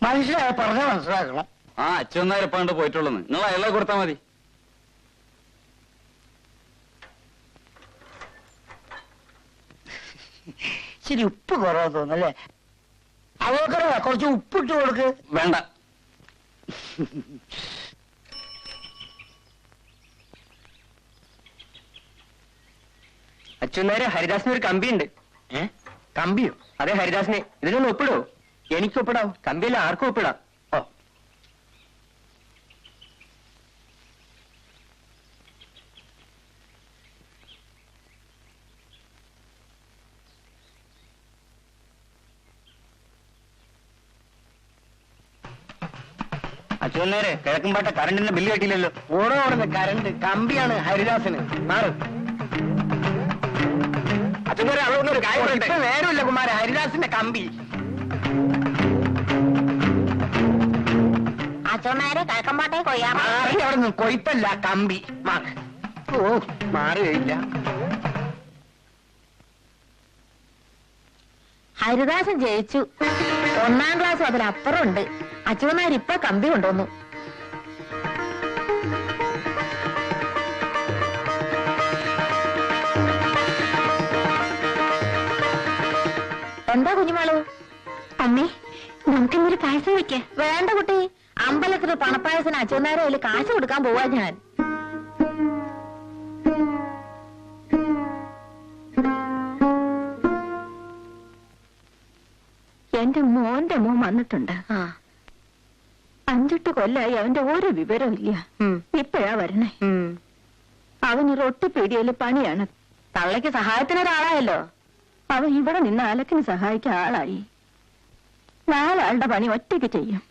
മനുഷ്യരായ പറഞ്ഞാൽ മനസ്സിലാക്കണം. ആ അച്ഛനാർ എപ്പാണ്ട് പോയിട്ടുള്ളന്ന് നിങ്ങൾ അയാളെ കൊടുത്താൽ മതി. ശരി, ഉപ്പ് കുറവാന്ന് തോന്നല്ലേ? അവക്കറ കുറച്ച് ഉപ്പിട്ട് കൊടുക്ക്. വേണ്ട. അച്ഛനേരെ ഹരിദാസിന് ഒരു കമ്പിയുണ്ട്. കമ്പിയോ? അതെ, ഹരിദാസിനെ. ഇതിനൊന്ന് ഒപ്പിടോ? എനിക്ക് ഒപ്പിടാവും. കമ്പിയല്ല, ആർക്കും ഒപ്പിടാം. ഓ, അച്ഛനേരെ കിഴക്കുംപാട്ട കറണ്ടിന്റെ ബില്ല് കെട്ടിയില്ലല്ലോ. ഓടോ ഓടുന്ന കറണ്ട് കമ്പിയാണ് ഹരിദാസിന്. മാറും. നേരമില്ല കുമാര, ഹരിദാസിന്റെ കമ്പി. അച്ഛന്മാരെ കിഴക്കമ്പാട്ടെ കൊയ്യാറ. അവിടെ നിന്ന് കൊയ്ത്തല്ല, കമ്പി. ഓ, മാറുകയില്ല. ഹരിദാസൻ ജയിച്ചു. 1ാം ക്ലാസ് അതിലപ്പുറം ഉണ്ട്. അച്ഛന്മാരിപ്പൊ കമ്പി കൊണ്ടുവന്നു. എന്താ കുഞ്ഞുമാളു? അമ്മേ, നമുക്കിന്നൊരു പായസം വെക്ക. വേണ്ട കുട്ടി, അമ്പലത്തിന് പണപ്പായസത്തിന് അച്ഛനേരെ അതിൽ കാശ് കൊടുക്കാൻ പോവാ ഞാൻ. എന്റെ മോന്റെ മോൻ വന്നിട്ടുണ്ട്. 5-8 കൊല്ലായി അവന്റെ ഒരു വിവരവും ഇല്ല. ഇപ്പഴാ വരണേ. അവന് റൊട്ടിപ്പീടിയയില് പണിയാണ്. തള്ളയ്ക്ക് സഹായത്തിനൊരാളായല്ലോ. അവൻ ഇവിടെ നിന്ന് അലക്കിന് സഹായിക്കാൻ ആളായി. 4 ആളുടെ പണി ഒറ്റയ്ക്ക് ചെയ്യും.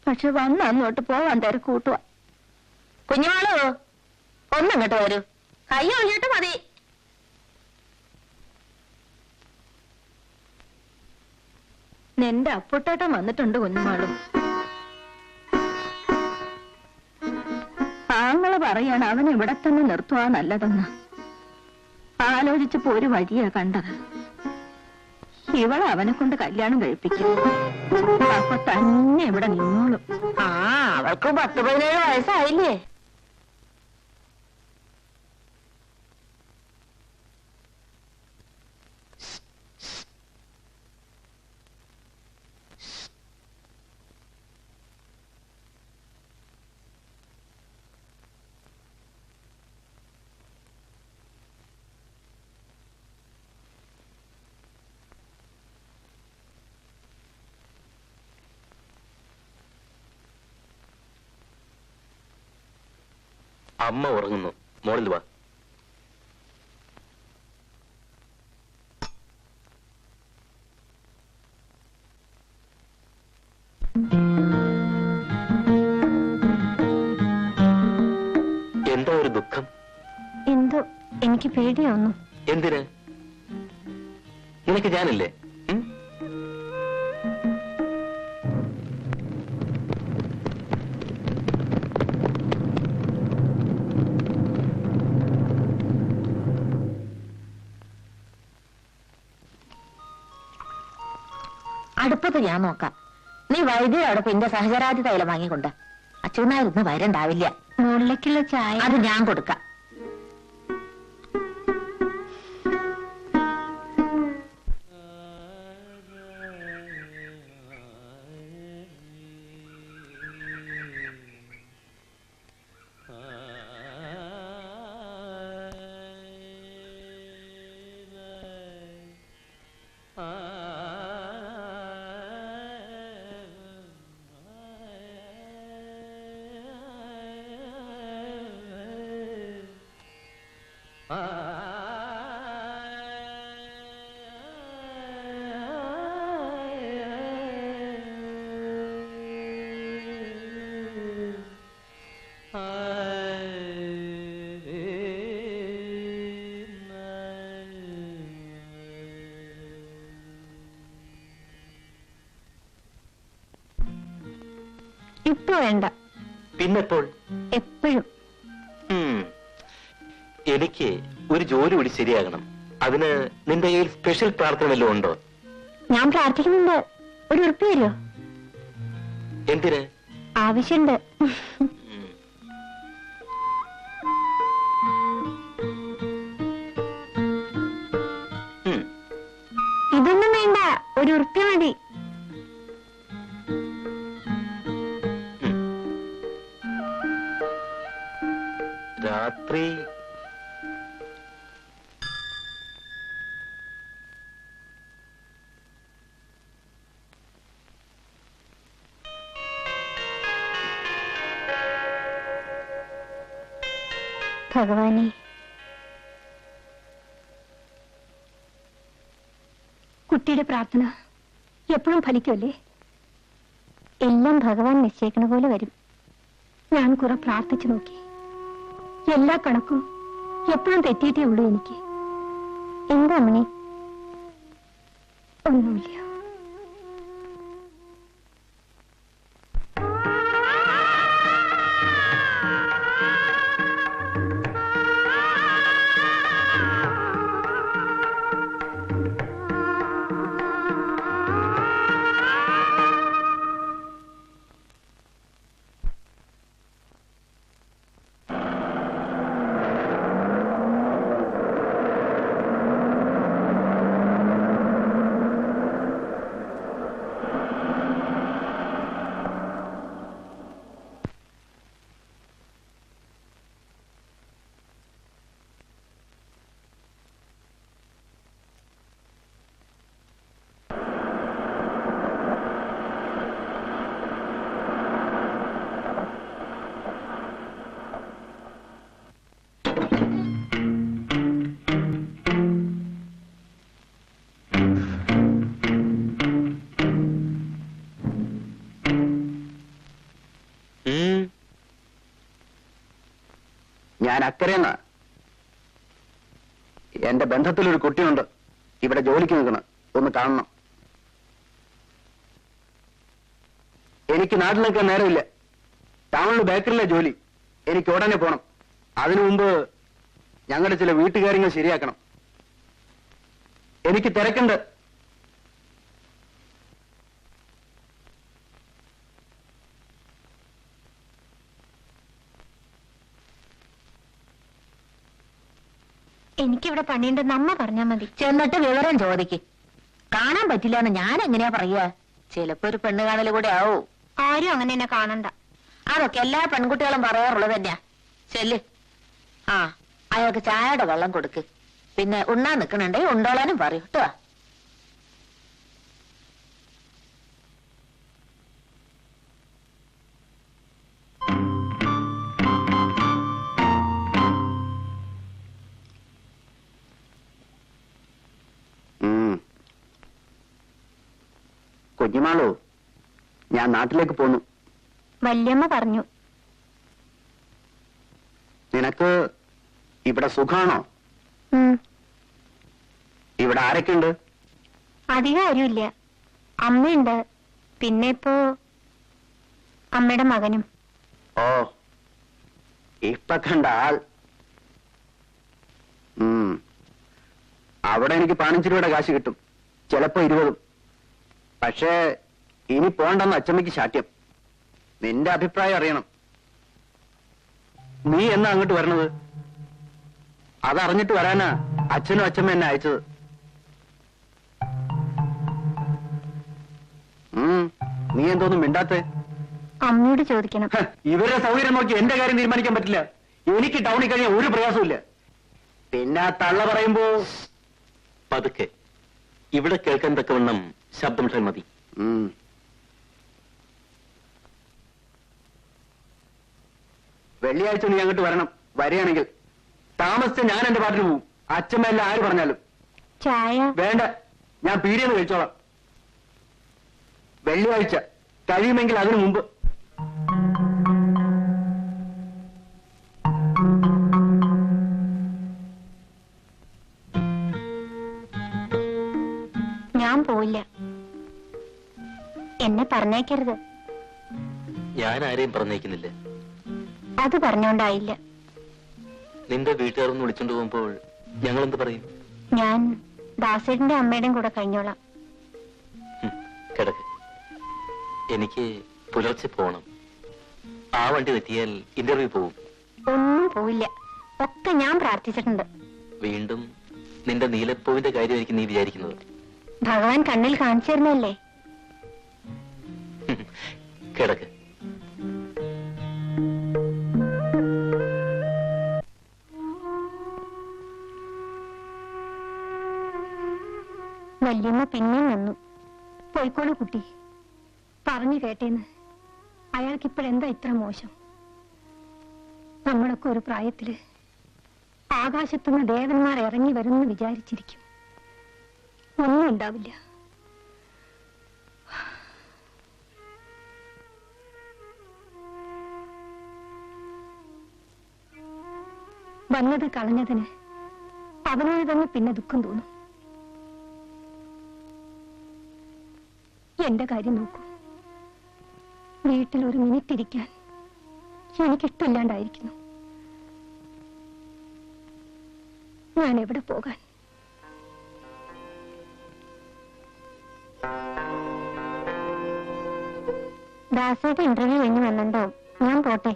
പക്ഷെ വന്ന് അങ്ങോട്ട് പോവാൻ തിരക്കൂട്ടുക. കുഞ്ഞുമാളു, ഒന്നിങ്ങോട്ട് വരൂ. കൈ ഒഴിഞ്ഞിട്ട് മതി. നിന്റെ അപ്പുട്ടേട്ടൻ വന്നിട്ടുണ്ട് കുഞ്ഞുമാളും. ആങ്ങള് പറയാണ് അവൻ ഇവിടെ തന്നെ നിർത്തുവാ നല്ലതെന്ന്. ആലോചിച്ചപ്പോ ഒരു വഴിയാ കണ്ടത്. ഇവളെ അവനെ കൊണ്ട് കല്യാണം കഴിപ്പിക്കും. അപ്പൊ തന്നെ ഇവിടെ നിന്നോളും. അവൾക്ക് 10-17 വയസ്സായില്ലേ? അമ്മ ഉറങ്ങുന്നു. മോളിൽ വാ. എന്താ ഒരു ദുഃഖം? എന്തോ എനിക്ക് പേടിയാവുന്നു. എന്തിന്? നിനക്ക് ഞാനില്ലേ? അടുപ്പത്ത് ഞാൻ നോക്കാം. നീ വൈദ്യുതി എന്റെ സഹചരാതി തൈലം വാങ്ങിക്കൊണ്ട്. അച്ഛനായിരുന്നു വരണ്ടാവില്ല. മുകളിലേക്കുള്ള ചായ അത് ഞാൻ കൊടുക്കാം. ഇപ്പൊ വേണ്ട. പിന്നെപ്പോൾ? എപ്പോഴും. എനിക്ക് ഒരു ജോലി കൂടി ശരിയാകണം. അതിന് നിന്റെ കയ്യിൽ സ്പെഷ്യൽ പ്രാർത്ഥന വല്ലതും ഉണ്ടോ? ഞാൻ പ്രാർത്ഥിക്കുന്നുണ്ട്. ഒരു ഉറുപ്പ് തരുമോ? എന്തിന്? ആവശ്യമുണ്ട്. ഇതൊന്നും വേണ്ട, ഒരു ഉറുപ്പ്യ മതി. രാത്രി ഭഗവാനെ, കുട്ടിയുടെ പ്രാർത്ഥന എപ്പോഴും ഫലിക്കുമല്ലേ? എല്ലാം ഭഗവാൻ നിശ്ചയിക്കണ പോലെ വരും. ഞാൻ കുറെ പ്രാർത്ഥിച്ചു നോക്കി. എല്ലാ കണക്കും എപ്പോഴും തെറ്റിയിട്ടേ ഉള്ളൂ എനിക്ക്. എന്താ അമ്മണി? ഒന്നുമില്ല. ഞാൻ അക്കരയെന്ന എന്റെ ബന്ധത്തിലൊരു കുട്ടിയുണ്ട് ഇവിടെ ജോലിക്ക് നിൽക്കണം. ഒന്ന് കാണണം. എനിക്ക് നാട്ടിൽ നിൽക്കാൻ നേരമില്ല. ടൗണിൽ ബേക്കറിലെ ജോലി. എനിക്ക് ഉടനെ പോണം. അതിനു മുമ്പ് ഞങ്ങളുടെ ചില വീട്ടുകാര്യങ്ങൾ ശരിയാക്കണം. എനിക്ക് തിരക്കുണ്ട്. എനിക്കിവിടെ പണിയുണ്ടെന്ന് അമ്മ പറഞ്ഞാ മതി. ചെന്നിട്ട് വിവരം ചോദിക്ക്. കാണാൻ പറ്റില്ല എന്ന് ഞാൻ എങ്ങനെയാ പറയാ? ചിലപ്പോ ഒരു പെണ്ണ് കാണല് കൂടെ ആവൂ. ആരും അങ്ങനെ എന്നെ കാണണ്ട. അതൊക്കെ എല്ലാ പെൺകുട്ടികളും പറയാറുള്ളത് തന്നെയാ. ചെല്ല്. ആ, അയാൾക്ക് ചായയുടെ വെള്ളം കൊടുക്ക്. പിന്നെ ഉണ്ണാൻ നിക്കണുണ്ടേ ഉണ്ടോളാനും പറയൂ കേട്ടോ. കുഞ്ഞുമാളോ, ഞാൻ നാട്ടിലേക്ക് പോന്നു. വല്യമ്മ പറഞ്ഞു. നിനക്ക് ഇവിടെ സുഖാണോ? ഇവിടെ ആരൊക്കെയുണ്ട്? അധികം ആരുമില്ല. അമ്മയുണ്ട്. പിന്നെ ഇപ്പോ അമ്മയുടെ മകനും. ഓ, ഇപ്പൊ കണ്ട ആൾ. അവിടെ എനിക്ക് 15 രൂപയുടെ കാശ് കിട്ടും, ചിലപ്പോ 20. പക്ഷേ ഇനി പോണ്ടെന്ന് അച്ചമ്മയ്ക്ക് ശാഠ്യം. നിന്റെ അഭിപ്രായം അറിയണം. നീ എന്നാ അങ്ങോട്ട് വരണത്? അതറിഞ്ഞിട്ട് വരാനാ അച്ഛനും അച്ഛമ്മ എന്നെ അയച്ചത്. നീ എന്തോന്നും മിണ്ടാത്തേ? അമ്മയോട് ചോദിക്കണം. ഇവരുടെ സൗകര്യം നോക്കി എന്റെ കാര്യം തീരുമാനിക്കാൻ പറ്റില്ല. എനിക്ക് ടൗണിൽ കഴിഞ്ഞാൽ ഒരു പ്രയാസമില്ല. പിന്നെ ആ തള്ള പറയുമ്പോ പതുക്കെ ഇവിടെ കേൾക്കാൻ തക്കവണ്ണം ശബ്ദം മതി. വെള്ളിയാഴ്ച നീ അങ്ങോട്ട് വരണം. വരികയാണെങ്കിൽ താമസിച്ച് ഞാൻ എന്റെ പാട്ടിന് പോവും. അച്ഛമ്മ എല്ലാം ആര് പറഞ്ഞാലും. ചായ വേണ്ട, ഞാൻ പീടിയെന്ന് കഴിച്ചോളാം. വെള്ളിയാഴ്ച കഴിയുമെങ്കിൽ അതിനു മുമ്പ്. ഞാൻ പോയില്ല. എന്നെ പറഞ്ഞേക്കരുത്. ഞാൻ ആരെയും പറഞ്ഞേക്കുന്നില്ല. അത് പറഞ്ഞോണ്ടായില്ല. നിന്റെ വീട്ടുകാരൊന്ന് വിളിച്ചോണ്ട് പോകുമ്പോൾ ഞങ്ങൾ എന്ത് പറയും? ഞാൻ ദാസേട്ടന്റെ അമ്മയുടെയും കൂടെ കഴിഞ്ഞോളാം. കിടക്ക്. എനിക്ക് പുലർച്ചെ പോണം. ആ വണ്ടി തെറ്റിയാൽ ഇന്റർവ്യൂ പോവും. ഒന്നും പോയില്ല. ഒക്കെ ഞാൻ പ്രാർത്ഥിച്ചിട്ടുണ്ട്. വീണ്ടും നിന്റെ നീലപ്പൂവിന്റെ കാര്യമായിരിക്കും നീ വിചാരിക്കുന്നത്. ഭഗവാൻ കണ്ണിൽ കാണിച്ചു തരുന്നല്ലേ. കിടക്ക്. വല്യമ്മ പിന്നെയും വന്നു. പോയിക്കോളൂ കുട്ടി, പറഞ്ഞു കേട്ടേന്ന്. അയാൾക്കിപ്പോഴെന്താ ഇത്ര മോശം? നമ്മളൊക്കെ ഒരു പ്രായത്തില് ആകാശത്തുനിന്ന് ദേവന്മാർ ഇറങ്ങി വരുമെന്ന് വിചാരിച്ചിരിക്കും. ഒന്നും ഉണ്ടാവില്ല. വന്നത് കളഞ്ഞതിന് അവനോട് തന്നെ പിന്നെ ദുഃഖം തോന്നും. എന്റെ കാര്യം നോക്കൂ. വീട്ടിൽ ഒരു മിനിറ്റ് ഇരിക്കാൻ എനിക്കിഷ്ടമില്ലാണ്ടായിരിക്കുന്നു. ഞാൻ എവിടെ പോകാൻ? ദാസേട്ട ഇന്റർവ്യൂ കഴിഞ്ഞ് വന്നിട്ടുണ്ടാവും. ഞാൻ പോട്ടെ.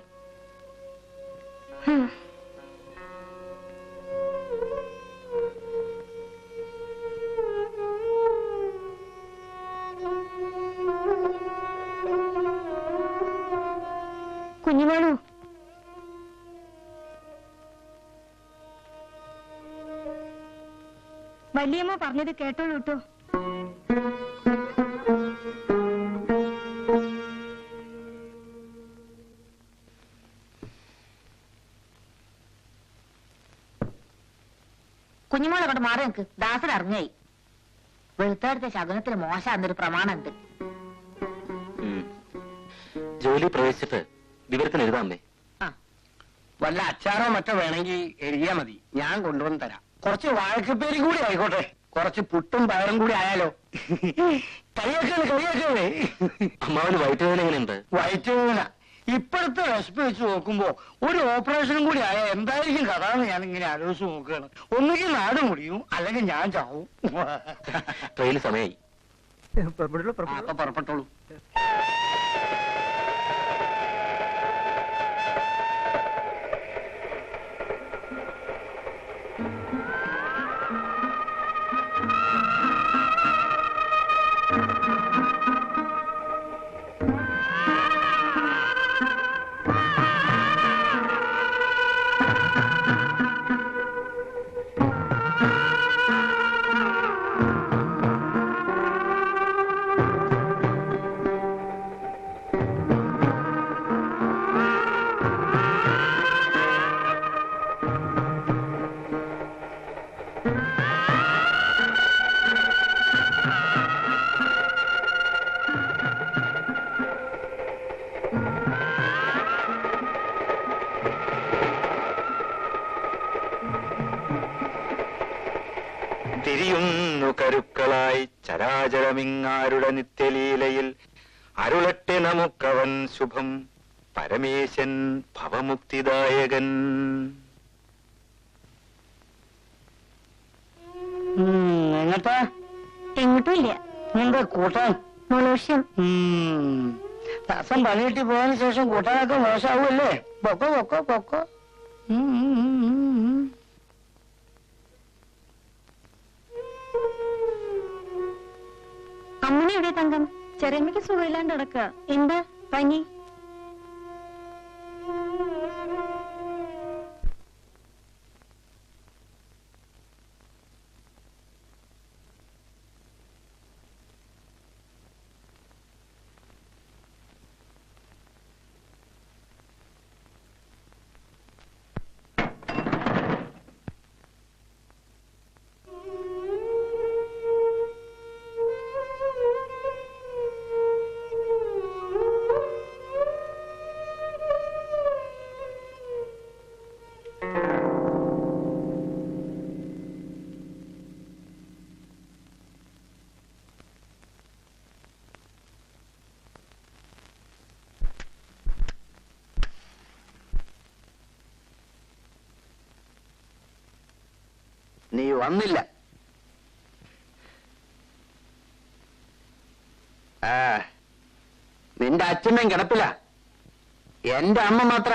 കുഞ്ഞുമോളൂ, വല്യമ്മ പറഞ്ഞത് കേട്ടോളൂ കേട്ടോ. കുഞ്ഞുമോളെ കൊണ്ട് മാറി നിൽക്ക്. ദാസൻ അറിഞ്ഞായി. വെളുത്തെടുത്ത ശകുനത്തിന് മോശമാണെന്നൊരു പ്രമാണമുണ്ട്. ജോലി പ്രവേശിച്ചിട്ട് വിവരത്തിന് എഴുതാമേ. വല്ല അച്ചാറോ മറ്റോ വേണമെങ്കിൽ എഴുതിയാ മതി, ഞാൻ കൊണ്ടുവന്ന് തരാം. കുറച്ച് വാഴക്കപ്പേരി കൂടി ആയിക്കോട്ടെ, കുറച്ച് പുട്ടും പയറും കൂടി ആയാലോ? കളിയാക്കേ. അമ്മാവന് വയറ്റുവേദന എങ്ങനെയുണ്ട്? വയറ്റുവേദന ഇപ്പോഴത്തെ വിശപ്പ് വെച്ച് നോക്കുമ്പോ ഒരു ഓപ്പറേഷനും കൂടി ആയ എന്തായിരിക്കും കഥ എന്ന് ഞാൻ ഇങ്ങനെ ആലോചിച്ച് നോക്കുകയാണ്. ഒന്നുകിൽ നാട് മുടിയും, അല്ലെങ്കിൽ ഞാൻ ചാവും. ട്രെയിൻ സമയമായി. അപ്പൊ പുറപ്പെട്ടോളൂ. തിരിയുന്നു കരുക്കളായി ചരാചരമിങ്ങാരുടെ നിത്യലീലയിൽ അരുളട്ടെ നമുക്കവൻ ശുഭം പരമേശൻ ഭവമുക്തിദായകൻ. എങ്ങട്ടാ? എങ്ങോട്ടും ഇല്ല. എന്താ കൂട്ടാൻ? മോളോഷ്യം. ദാസം പണി കിട്ടി പോയതിനു ശേഷം കൂട്ടാനൊക്കെ മോശമാവുമല്ലേ? പൊക്കോ പൊക്കോ പൊക്കോ. അമ്മനെ എവിടെ തങ്കം? ചെറിയമ്മയ്ക്ക് സുഖമില്ലാണ്ട് നടക്കുക. എന്താ പനി? നീ വന്നില്ല. നിന്റെ അച്ഛമ്മയും കിടപ്പില്ല. എന്റെ അമ്മ മാത്ര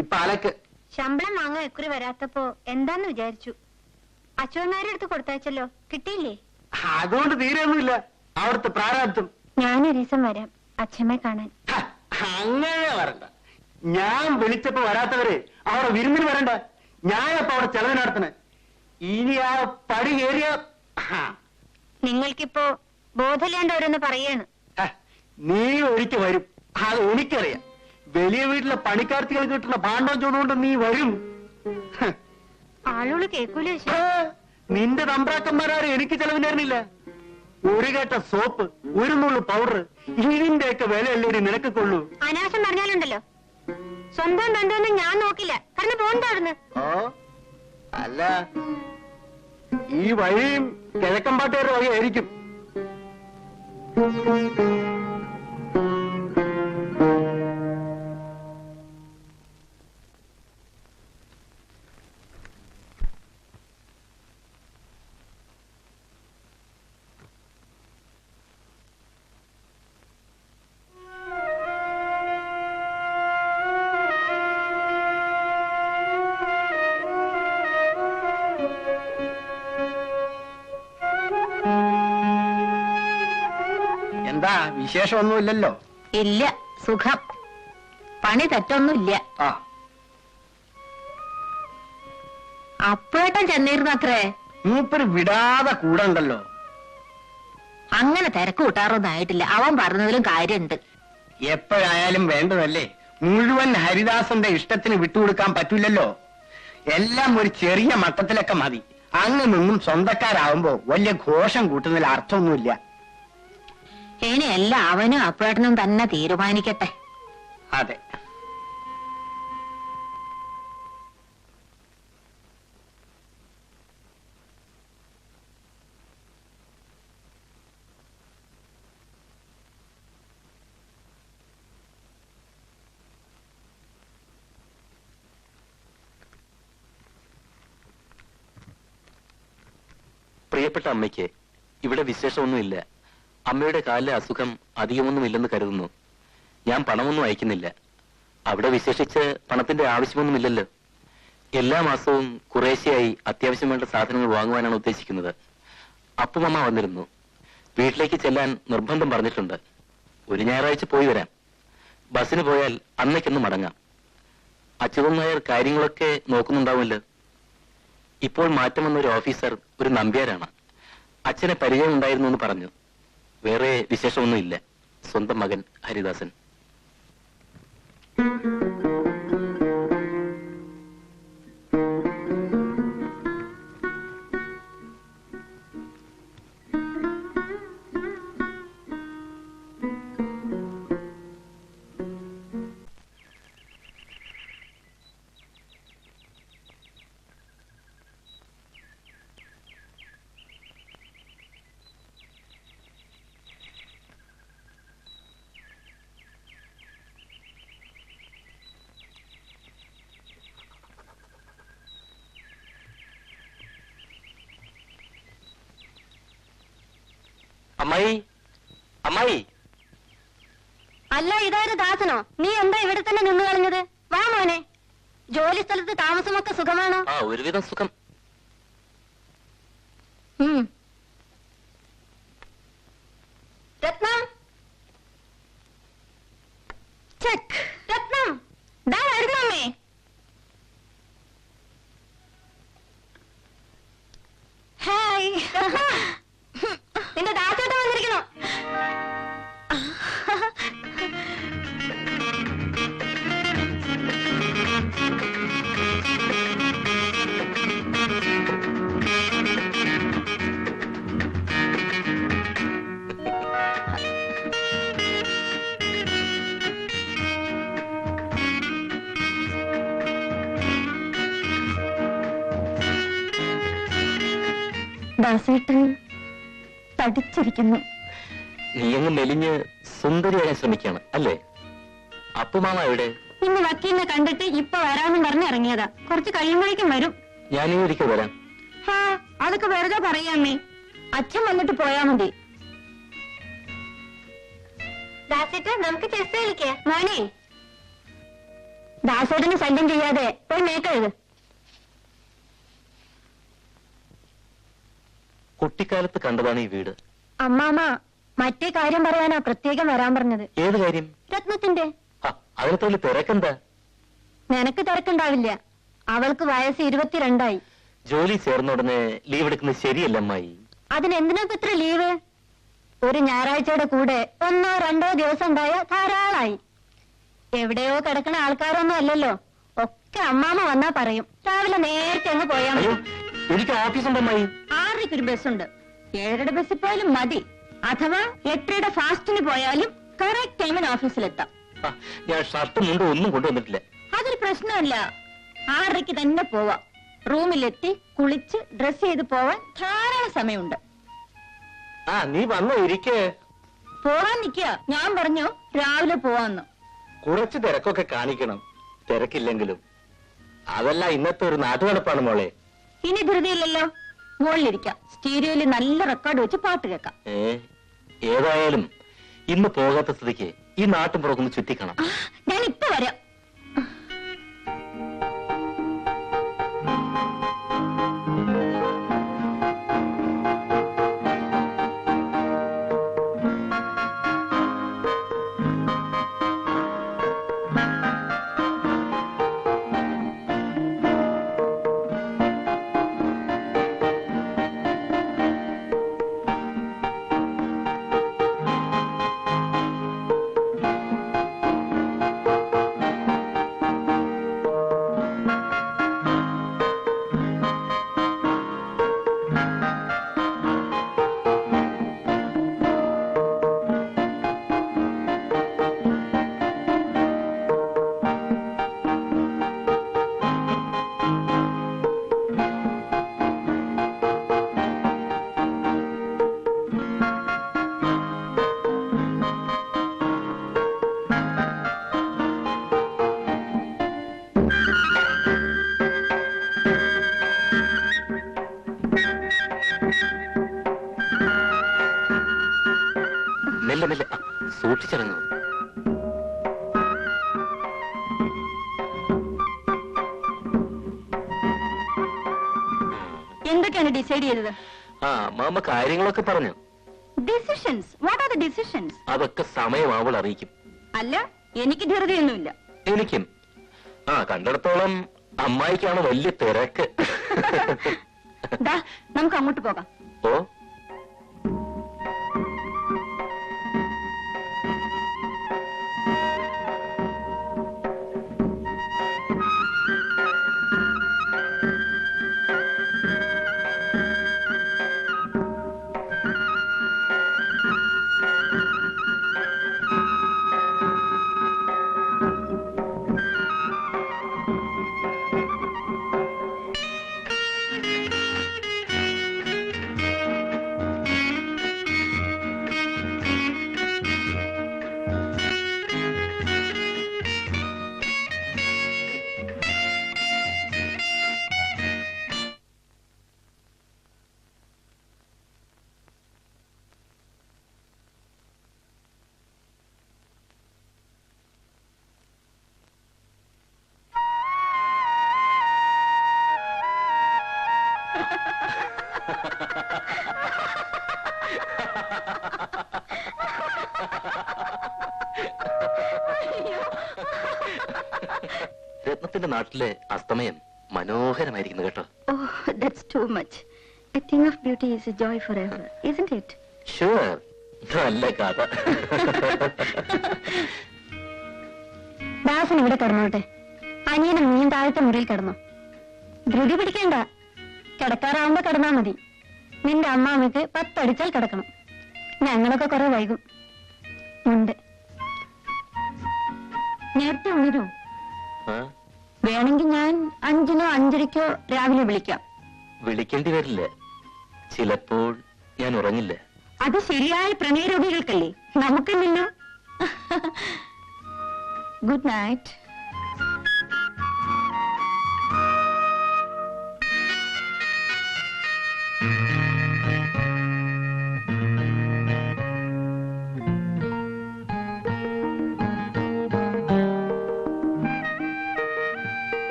ഇപ്പൊ അലക്ക്. ശമ്പളം വാങ്ങാൻ എക്കുറി വരാത്തപ്പോ എന്താന്ന് വിചാരിച്ചു. അച്ഛനാരുടെ അടുത്ത് കൊടുത്തയച്ചല്ലോ, കിട്ടിയില്ലേ? അതുകൊണ്ട് തീരെയൊന്നുമില്ല അവിടുത്തെ പ്രാരാബ്ദം. ഞാനൊരു ദിവസം വരാം അച്ഛമ്മയെ കാണാൻ. അങ്ങനെ വരണ്ട. ഞാൻ വിളിച്ചപ്പോ വരാത്തവര് അവിടെ വിരുന്നിന് വരണ്ട. ഞാനപ്പോ അവിടെ ചെലവ് നടത്തണേ. ഇനി ആ പടി കയറിയ നിങ്ങൾക്കിപ്പോ ബോധമില്ലാണ്ട് ഓരോന്ന് പറയാണ്. നീ ഒരിക്കൽ വരും, അത് എനിക്കറിയാം. വലിയ വീട്ടിലെ പണിക്കാർത്തികൾ കിട്ടുന്ന പാണ്ഡവം ചൂടുകൊണ്ട് നീ വരും. ആളുകൾ കേൾക്കൂല. നിന്റെ തമ്പ്രാക്കന്മാരാരും എനിക്ക് ചെലവിനായിരുന്നില്ല. ഒരു കേട്ട സോപ്പ്, ഒരു നുള്ളു പൗഡർ, ഇതിന്റെയൊക്കെ വിലയല്ലേ നിനക്ക് കൊള്ളൂ. അനാശം പറഞ്ഞാലുണ്ടല്ലോ, സ്വന്തം ബന്ധമൊന്നും ഞാൻ നോക്കില്ല. കാരണം പോണ്ടായിരുന്നു. അല്ല, ഈ വഴിയും കിഴക്കമ്പാട്ടുകാരുടെ വഴിയായിരിക്കും. എന്താ വിശേഷമൊന്നുമില്ലല്ലോ? ഇല്ല, സുഖം. പണി തെറ്റൊന്നുമില്ല. അപ്പേട്ടൻ ചെന്നിരുന്നത്രേ. മൂപ്പര് വിടാതെ കൂടെ ഉണ്ടല്ലോ. അങ്ങനെ തിരക്ക് കൂട്ടാറൊന്നും ആയിട്ടില്ല. അവൻ പറഞ്ഞതിലും കാര്യമുണ്ട്. എപ്പോഴായാലും വേണ്ടതല്ലേ. മുഴുവൻ ഹരിദാസന്റെ ഇഷ്ടത്തിന് വിട്ടുകൊടുക്കാൻ പറ്റൂലല്ലോ. എല്ലാം ഒരു ചെറിയ മട്ടത്തിലൊക്കെ മതി. അങ്ങ് നിന്നും സ്വന്തക്കാരാവുമ്പോ വലിയ ഘോഷം കൂട്ടുന്നതിൽ അർത്ഥമൊന്നുമില്ല. ഇനി എല്ലാം അവനും അപ്പേട്ടനും തന്നെ തീരുമാനിക്കട്ടെ. അതെ. പ്രിയപ്പെട്ട അമ്മയ്ക്ക് ഇവിടെ വിശേഷമൊന്നുമില്ല. അമ്മയുടെ കാലിലെ അസുഖം അധികമൊന്നുമില്ലെന്ന് കരുതുന്നു. ഞാൻ പണമൊന്നും അയക്കുന്നില്ല. അവിടെ വിശേഷിച്ച് പണത്തിന്റെ ആവശ്യമൊന്നുമില്ലല്ലോ. എല്ലാ മാസവും കുറേശ്ശെയായി അത്യാവശ്യം വേണ്ട സാധനങ്ങൾ വാങ്ങുവാനാണ് ഉദ്ദേശിക്കുന്നത്. അപ്പുമമ്മ വന്നിരുന്നു. വീട്ടിലേക്ക് ചെല്ലാൻ നിർബന്ധം പറഞ്ഞിട്ടുണ്ട്. ഒരു ഞായറാഴ്ച പോയി വരാം. ബസ്സിന് പോയാൽ അന്നേക്കൊന്ന് മടങ്ങാം. അച്യുതൻ നായർ കാര്യങ്ങളൊക്കെ നോക്കുന്നുണ്ടാവുമല്ലോ. ഇപ്പോൾ മാറ്റം വന്ന ഒരു ഓഫീസർ ഒരു നമ്പ്യാരാണ്. അച്ഛനെ പരിചയം ഉണ്ടായിരുന്നു എന്ന് പറഞ്ഞു. വേറെ വിശേഷമൊന്നുമില്ല. സ്വന്തം മകൻ ഹരിദാസൻ. അമ്മായി, അമ്മായി. അല്ല, ഇതായത് ദാസനോ? നീ എന്താ ഇവിടെ തന്നെ നിന്ന് കളഞ്ഞത്? വാ മോനെ. ജോലി സ്ഥലത്ത് താമസമൊക്കെ സുഖമാണോ? ആ, ഒരുവിധം സുഖം. രത്നം, ചെക്ക്. രത്നം, ദാ വരുന്നു അമ്മേ. ഹായ്. നിന്റെ ദാസേട്ടൻ വന്നിരിക്കണോ? ദാസേട്ടൻ തടിച്ചിരിക്കുന്നു. നീ അങ്ങ് മെലിഞ്ഞ് സുന്ദരിയാകാൻ ശ്രമിക്കാണ് അല്ലേ? അപ്പുമാമ എവിടെ? ഇന്ന് വക്കീലിനെ കണ്ടിട്ട് ഇപ്പൊ വരാമെന്ന് പറഞ്ഞ് ഇറങ്ങിയതാ. കുറച്ച് കഴിയുമ്പോഴേക്കും വരും. ഞാനീ ഒരിക്കൽ വരാം. അതൊക്കെ വെറുതെ പറയാമേ. അച്ഛൻ വന്നിട്ട് പോയാ മതി. ദാസേട്ടൻ, നമുക്ക് ചെസ് കളിക്കാം. മോനെ, ദാസേട്ടന് ശല്യം ചെയ്യാതെ പോയി മേക്കരുത്. കുട്ടിക്കാലത്ത് കണ്ടതാണ് ഈ വീട്. അമ്മാമ മറ്റേ കാര്യം പറയാനാ പ്രത്യേകം വരാൻ പറഞ്ഞത്. ഏത് കാര്യം? രത്നത്തിന്റെ. അതിനകത്ത് വലിയ തിരക്കെന്താ? നിനക്ക് തിരക്കുണ്ടാവില്ല. അവൾക്ക് വയസ്സ് 22 ജോലി ചേർന്ന ഉടനെ ലീവ് എടുക്കുന്നത് ശരിയല്ല അമ്മായി. അതിനെന്തിനാ ഇത്ര ലീവ്? ഒരു ഞായറാഴ്ചയുടെ കൂടെ 1 or 2 ദിവസം ഉണ്ടായ ധാരാളായി. എവിടെയോ കിടക്കണ ആൾക്കാരൊന്നും അല്ലല്ലോ. ഒക്കെ അമ്മാമ്മ വന്നാ പറയും. രാവിലെ നേരത്തെ അങ്ങ് പോയാ മതി. എനിക്ക് ഓഫീസുണ്ടമ്മായി. 6:30 ഒരു ബസ്സുണ്ട്. 7:30 ബസ്സിൽ പോയാലും മതി. അഥവാ 8:30 ഫാസ്റ്റിന് പോയാലും കറക്റ്റ് ടൈമിന് ഓഫീസിലെത്താം. ഞാൻ ഷർട്ടും മുണ്ടും ഒന്നും കൊണ്ടുവന്നിട്ടില്ല. അതൊരു പ്രശ്നമല്ല. 6:30 തന്നെ പോവാം. റൂമിലെത്തി കുളിച്ച് ഡ്രസ് ചെയ്ത് പോവാൻ ധാരാളം സമയമുണ്ട്. നീ വന്നോ? ഇരിക്കേ. പോവാൻ നിൽക്കുക. ഞാൻ പറഞ്ഞു രാവിലെ പോവാന്ന്. കുറച്ച് തിരക്കൊക്കെ കാണിക്കണം. തിരക്കില്ലെങ്കിലും അതല്ല ഇന്നത്തെ ഒരു നാട്ടുനടപ്പാണ് മോളെ. ഇനി ധൃതിയില്ലല്ലോ. മുകളിലിരിക്കാം. സ്റ്റീരിയോയില് നല്ല റെക്കോർഡ് വെച്ച് പാട്ട് കേൾക്കാം. ഏതായാലും ഇന്ന് പോകാത്ത സ്ഥിതിക്ക് ഈ നാട്ടും പുറക്കൊന്ന് ചുറ്റിക്കണം. ഞാൻ ഇപ്പൊ വരാം. മെല്ലെ മെല്ലെ സൂക്ഷിച്ചിറങ്ങും. എന്തൊക്കെയാണ് ഡിസൈഡ് ചെയ്തത്? മാമ കാര്യങ്ങളൊക്കെ പറഞ്ഞു. Decisions? What are the decisions? അതൊക്കെ സമയമാവൾ അറിയിക്കും. അല്ല, എനിക്ക് ധൃതിയൊന്നുമില്ല. എനിക്കും. കണ്ടിടത്തോളം അമ്മായിക്കാണ് വലിയ തിരക്ക്. നമുക്ക് അങ്ങോട്ട് പോകാം. ഓ, രത്നത്തിന്റെ നാട്ടിലെ അസ്തമയം മനോഹരമായിരിക്കുന്നു കേട്ടോ. Oh, that's too much. A thing of beauty is a joy forever, isn't it? Sure. നല്ല കഥ. ദാസൻ ഇവിടെ കിടന്നോട്ടെ. അനിയനും നീയും താഴത്തെ മുറിയിൽ കിടന്നോ. ധൃതി പിടിക്കണ്ട. കിടക്കാറാവുമ്പോ കിടന്നാ മതി. നിന്റെ അമ്മാമ്മക്ക് 10 അടിച്ചാൽ കിടക്കണം. ഞങ്ങളൊക്കെ കുറെ വൈകും. ഉണ്ട്. നേരത്തെ ഉണരൂ. വേണമെങ്കിൽ ഞാൻ 5-നോ 5:30-ക്കോ രാവിലെ വിളിക്കാം. വിളിക്കേണ്ടി വരില്ല. ചിലപ്പോൾ ഞാൻ ഉറങ്ങില്ല. അത് ശരിയായ പ്രണയരോഗികൾക്കല്ലേ, നമുക്കില്ലല്ലോ. Good night.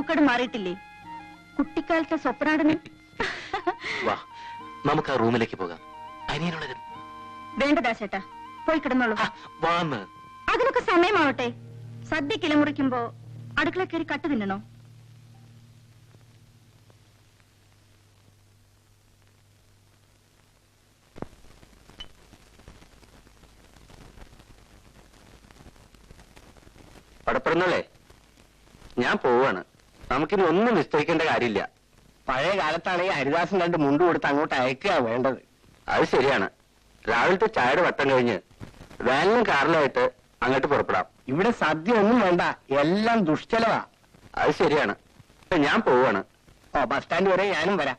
സൂക്കട് മാറിയിട്ടില്ലേ? കുട്ടിക്കാലത്തെ സ്വപ്നാടന്. വാ, നമുക്ക് ആ റൂമിലേക്ക് പോകാം. അനിയനുള്ളത് വേണ്ട ദാസേട്ടാ, പോയി കിടന്നോളൂ. വാന്ന്. അതിനൊക്കെ സമയമാവട്ടെ. സദ്യ കിളമുറിക്കുമ്പോ അടുക്കള കയറി കട്ട് തിന്നണോ? പടപ്പെടുന്നല്ലേ, ഞാൻ പോവാണ്. നമുക്കിനി ഒന്നും നിശ്ചയിക്കേണ്ട കാര്യമില്ല. പഴയ കാലത്താണെങ്കിൽ ഹരിദാസൻ 2 മുണ്ട് കൊടുത്ത് അങ്ങോട്ട് അയക്കുക വേണ്ടത്. അത് ശരിയാണ്. രാവിലത്തെ ചായയുടെ വട്ടം കഴിഞ്ഞ് വാനിലും കാറിലായിട്ട് അങ്ങോട്ട് പുറപ്പെടാം. ഇവിടെ സദ്യ ഒന്നും വേണ്ട, എല്ലാം ദുഷ്ചലവാ. അത് ശരിയാണ്. ഞാൻ പോവാണ്. ബസ് സ്റ്റാൻഡ് വരെ ഞാനും വരാം.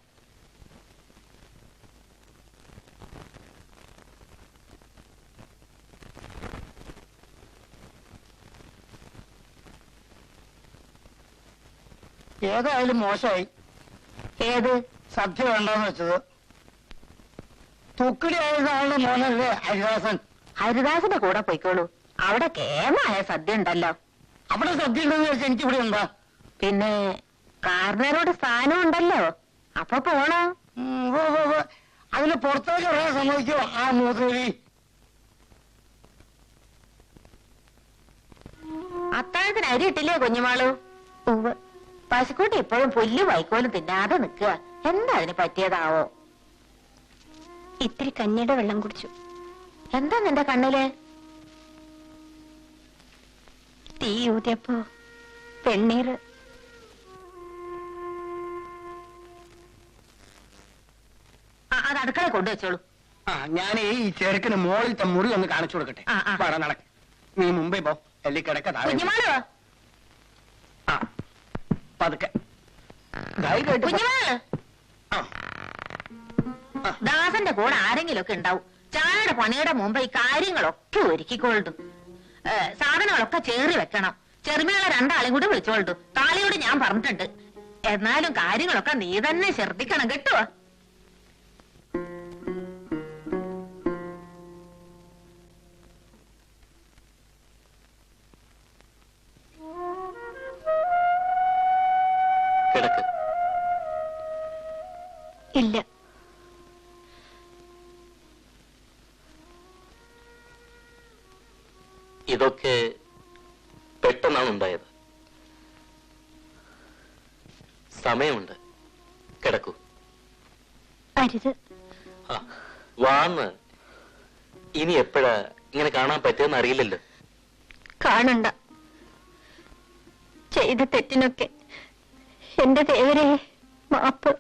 ഏതായാലും മോശമായി. ഏത് സദ്യ വേണ്ടെന്ന് വെച്ചത്. തുക്കിടി ആയതാണ് മോനല്ലേ ഹരിദാസൻ. ഹരിദാസിന്റെ കൂടെ പോയിക്കോളൂ. അവിടെ കേമായ സദ്യ ഉണ്ടല്ലോ. അവിടെ സദ്യ ഉണ്ടെന്ന് വെച്ചാൽ എനിക്കിവിടെ എന്താ? പിന്നെ കാർന്നരോട് സ്ഥാനം ഉണ്ടല്ലോ, അപ്പൊ പോണോ? അതിന് പുറത്തേക്ക് വരാൻ സമ്മതിക്കോ ആ മൂത്രവി? അത്താഴത്തിന് അരി ഇട്ടില്ലേ കുഞ്ഞുമാളു? പശുക്കൂട്ടി ഇപ്പോഴും പുല്ല് വൈക്കോലും തിന്നാതെ നിൽക്കുക. എന്താ അതിന് പറ്റിയതാവോ? ഇത്തിരി കഞ്ഞിയുടെ വെള്ളം കുടിച്ചു. എന്താ നിന്റെ കണ്ണില്? തീ ഊതിയപ്പോ പെണ്ണീര്. അത് അടുക്കള കൊണ്ടുവച്ചോളൂ. ഞാൻ ഈ ചെറുക്കിന് മോളിലത്തെ മുറി ഒന്ന് കാണിച്ചു കൊടുക്കട്ടെ. പറ നടക്ക. നീ മുമ്പേ പോ. എല്ലി കിടക്ക. കുഞ്ഞുമാളു, പതുക്കെ കുഞ്ഞുമാള്, ദാസന്റെ കൂടെ ആരെങ്കിലും ഒക്കെ ഉണ്ടാവും. ചായയുടെ പണിയുടെ മുമ്പ് ഈ കാര്യങ്ങളൊക്കെ ഒരുക്കിക്കൊള്ളു. സാധനങ്ങളൊക്കെ ചേറി വെക്കണം. ചെറുമേള 2 ആളെയും കൂടി വിളിച്ചോളൂ. താളിയോട് ഞാൻ പറഞ്ഞിട്ടുണ്ട്. എന്നാലും കാര്യങ്ങളൊക്കെ നീ തന്നെ ശ്രദ്ധിക്കണം കേട്ടോ. കിടക്ക്. ഇല്ല, ഇതൊക്കെ പെട്ടെന്നാണ് ഉണ്ടായത്. സമയമുണ്ട്. കിടക്കൂ. അരുത്. വാന്ന്. ഇനി എപ്പോഴാ ഇങ്ങനെ കാണാൻ പറ്റുമെന്ന് അറിയില്ലല്ലോ. കാണണ്ട. ചെയ്ത തെറ്റിനൊക്കെ എന്റെ ദേവരെ മാപ്പ്.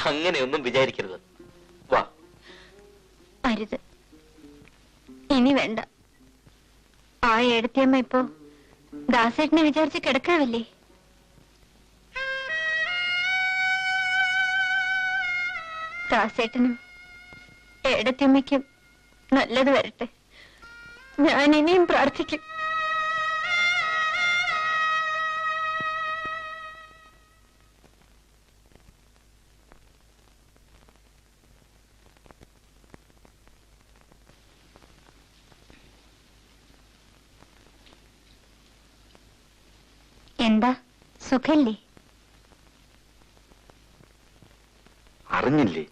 അങ്ങനെയൊന്നും വിചാരിക്കരുത്. വാ. അരുത്, ഇനി വേണ്ട. ആ എഴുത്തിയമ്മ ഇപ്പോ ദാസേട്ടനെ വിചാരിച്ച് കിടക്കാവില്ലേ? ദാസേട്ടനും ഏടത്തിയമ്മയ്ക്കും നല്ലത് വരട്ടെ. ഞാൻ ഇനിയും പ്രാർത്ഥിക്കും. എന്താ, സുഖല്ലേ? അറിഞ്ഞില്ലേ,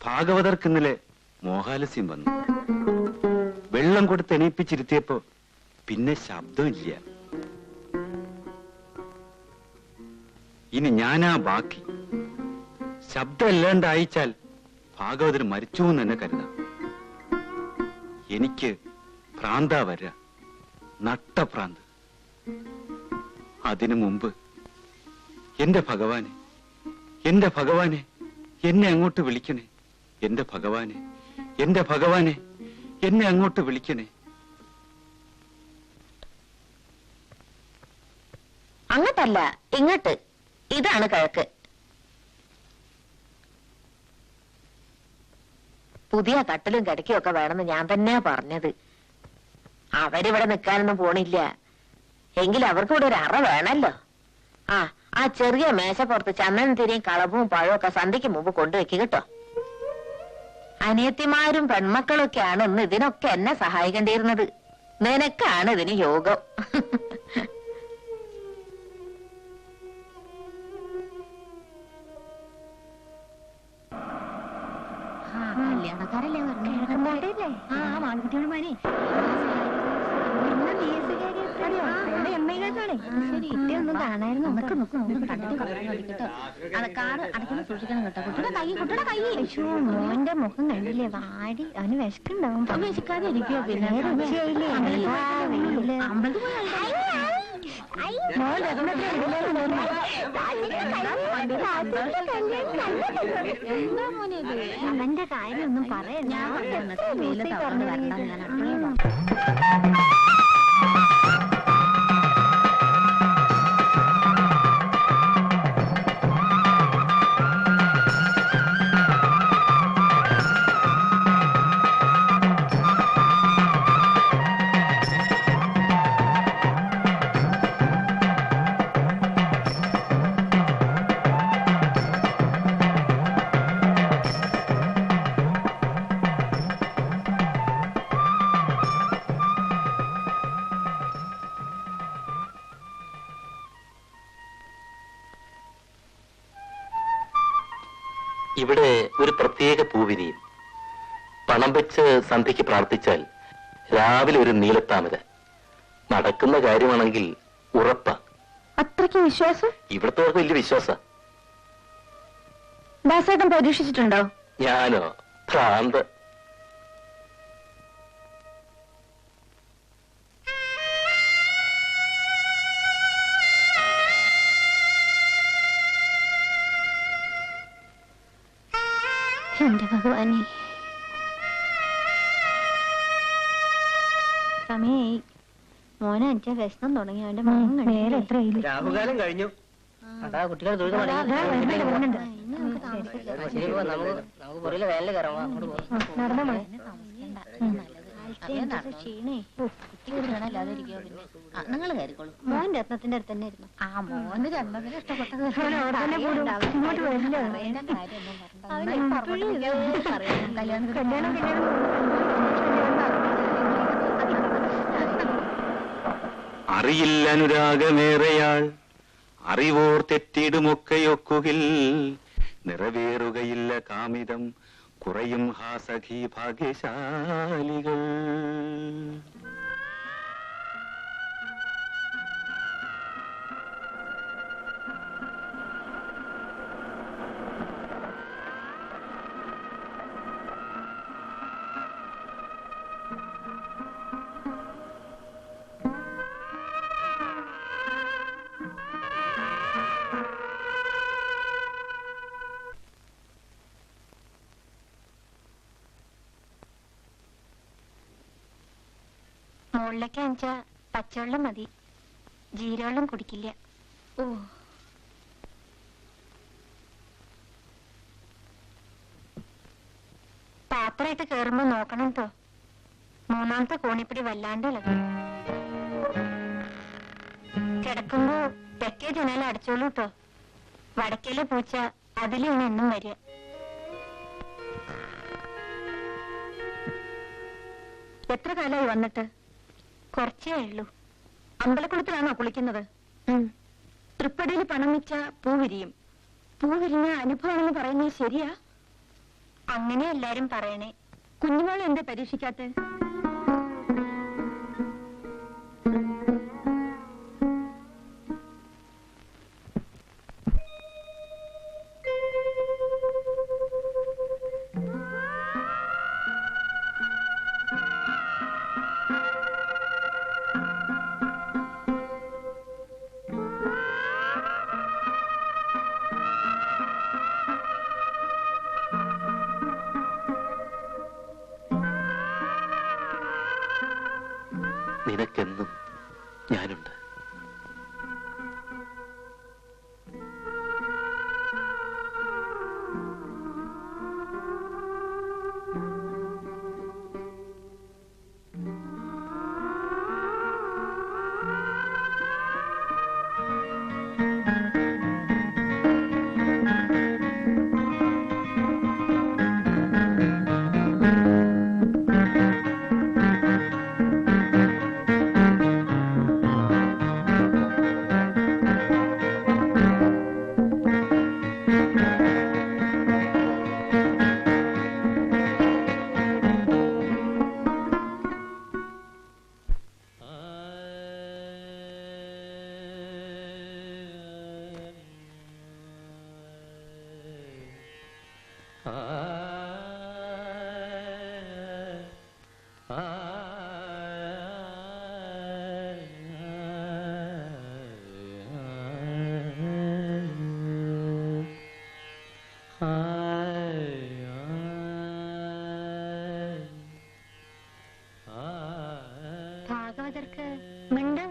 ഭാഗവതർക്ക് ഇന്നലെ മോഹാലസ്യം വന്നു. വെള്ളം കൊടുത്ത് എണീപ്പിച്ചിരുത്തിയപ്പോ പിന്നെ ശബ്ദമില്ല. ഇനി ഞാനാ ബാക്കി. ശബ്ദം ഇല്ലാണ്ടായിച്ചാൽ ഭാഗവതർ മരിച്ചു എന്ന് തന്നെ കരുതാം. എനിക്ക് ഭ്രാന്താ വരാ, നട്ടഭ്രാന്ത്. അതിനു മുമ്പ് എന്റെ ഭഗവാനെ, എന്റെ ഭഗവാനെ, എന്നെ അങ്ങോട്ട് വിളിക്കണേ. എന്റെ ഭഗവാനെ, എന്റെ ഭഗവാനെ, എന്നെ അങ്ങോട്ട് വിളിക്കണേ. അങ്ങോട്ടല്ല, ഇങ്ങോട്ട്. ഇതാണ് കിഴക്ക്. പുതിയ കട്ടിലും കിടക്കയും ഒക്കെ വേണമെന്ന് ഞാൻ തന്നെയാ പറഞ്ഞത്. അവരിവിടെ നിൽക്കാനൊന്നും പോണില്ല. എങ്കിൽ അവർക്ക് ഇവിടെ ഒരു അറ വേണല്ലോ. ആ ചെറിയ മേശപ്പുറത്ത് ചന്ദനം തിരിയും കളവും പഴവും ഒക്കെ സന്ധ്യയ്ക്ക് മുമ്പ് കൊണ്ടുവയ്ക്കുക കേട്ടോ. അനിയത്തിമാരും പെൺമക്കളൊക്കെയാണ് ഇന്ന് ഇതിനൊക്കെ എന്നെ സഹായിക്കേണ്ടിയിരുന്നത്. നിനക്കാണ് ഇതിന് യോഗം. ആൾക്കാരല്ലേ കിഴക്കമ്പാട്ടല്ലേ ആ മാൺകുട്ടികളുമാരെ ഒന്നും കാണായിരുന്നു കാറ് അടയ്ക്കുന്ന സൂക്ഷിക്കണം കേട്ടോ. കുട്ടിയുടെ കൈ മോന്റെ മുഖം കണ്ടില്ലേ വാടി അവന് വിശക്കുണ്ടാവും. വിശക്കാതെ ഇരിക്കോ പിന്നെ അവന്റെ കാര്യം ഒന്നും പറയാ. ഞാൻ വെയിലത്ത് അവിടെ വരണ്ട. ഞാൻ അപ്പോഴേ ഇവിടെ ഒരു പ്രത്യേക പൂവിരിയും. പണം വെച്ച് സന്ധ്യയ്ക്ക് പ്രാർത്ഥിച്ചാൽ രാവിലെ ഒരു നീലത്താമര. നടക്കുന്ന കാര്യമാണെങ്കിൽ ഉറപ്പാ. അത്രയ്ക്ക് വിശ്വാസം? ഇവിടത്തെ വലിയ വിശ്വാസ. ദാസേട്ടൻ പരീക്ഷിച്ചിട്ടുണ്ടോ? ഞാനോ? ഭ്രാന്ത്. എന്റെ ഭഗവാനെ, സമയായി. മോനെ അഞ്ചാ വിശനം തുടങ്ങി. അവന്റെ മോൻ നേരെ എത്ര രാഹുകാലം കഴിഞ്ഞു. അതാ കുട്ടികൾ തൊഴുത് മടങ്ങി. നമുക്ക് പുറയിലെ വേനൽ കയറാം. നടന്നോ? നിങ്ങൾ കയറിക്കോളൂ. മോൻ രത്നത്തിന്റെ അടുത്ത് തന്നെ ഇരുന്നു. ആ മോന് ജന്മത്തിന് ഇഷ്ടപ്പെട്ടത് ഇങ്ങോട്ട് വരില്ല. കല്യാണം അറിയില്ല അനുരാഗമേറെയാൾ അറിവോർ തെറ്റിടുമൊക്കെയൊക്കുകിൽ നിറവേറുകയില്ല കാമിതം കുറയും ഹാസഖി ഭാഗ്യശാലികൾ. മുകളിലേക്ക് അഞ്ചാ പച്ചവെള്ളം മതി. ജീരവെള്ളം കുടിക്കില്ല. ഓ, പാത്രമായിട്ട് കേറുമ്പോ നോക്കണം കേട്ടോ. മൂന്നാമത്തെ കോണിപ്പിടി വല്ലാണ്ട് ഇളകും. കിടക്കുമ്പോ തെക്കേ ജനൽ അടച്ചോളൂ കേട്ടോ. വടക്കേലെ പൂച്ച അതിലാണ് എന്നും വരിക. എത്ര കാലമായി വന്നിട്ട്? കുറച്ചേ ഉള്ളൂ. അമ്പലക്കുളത്തിലാണോ കുളിക്കുന്നത്? തൃപ്പടിയിൽ പണം വെച്ച പൂവിരിയും. പൂവിരിഞ്ഞ അനുഭവമാണെന്ന് പറയുന്നത് ശരിയാ? അങ്ങനെ എല്ലാരും പറയണേ. കുഞ്ഞുമോൾ എന്താ പരീക്ഷിക്കാത്ത?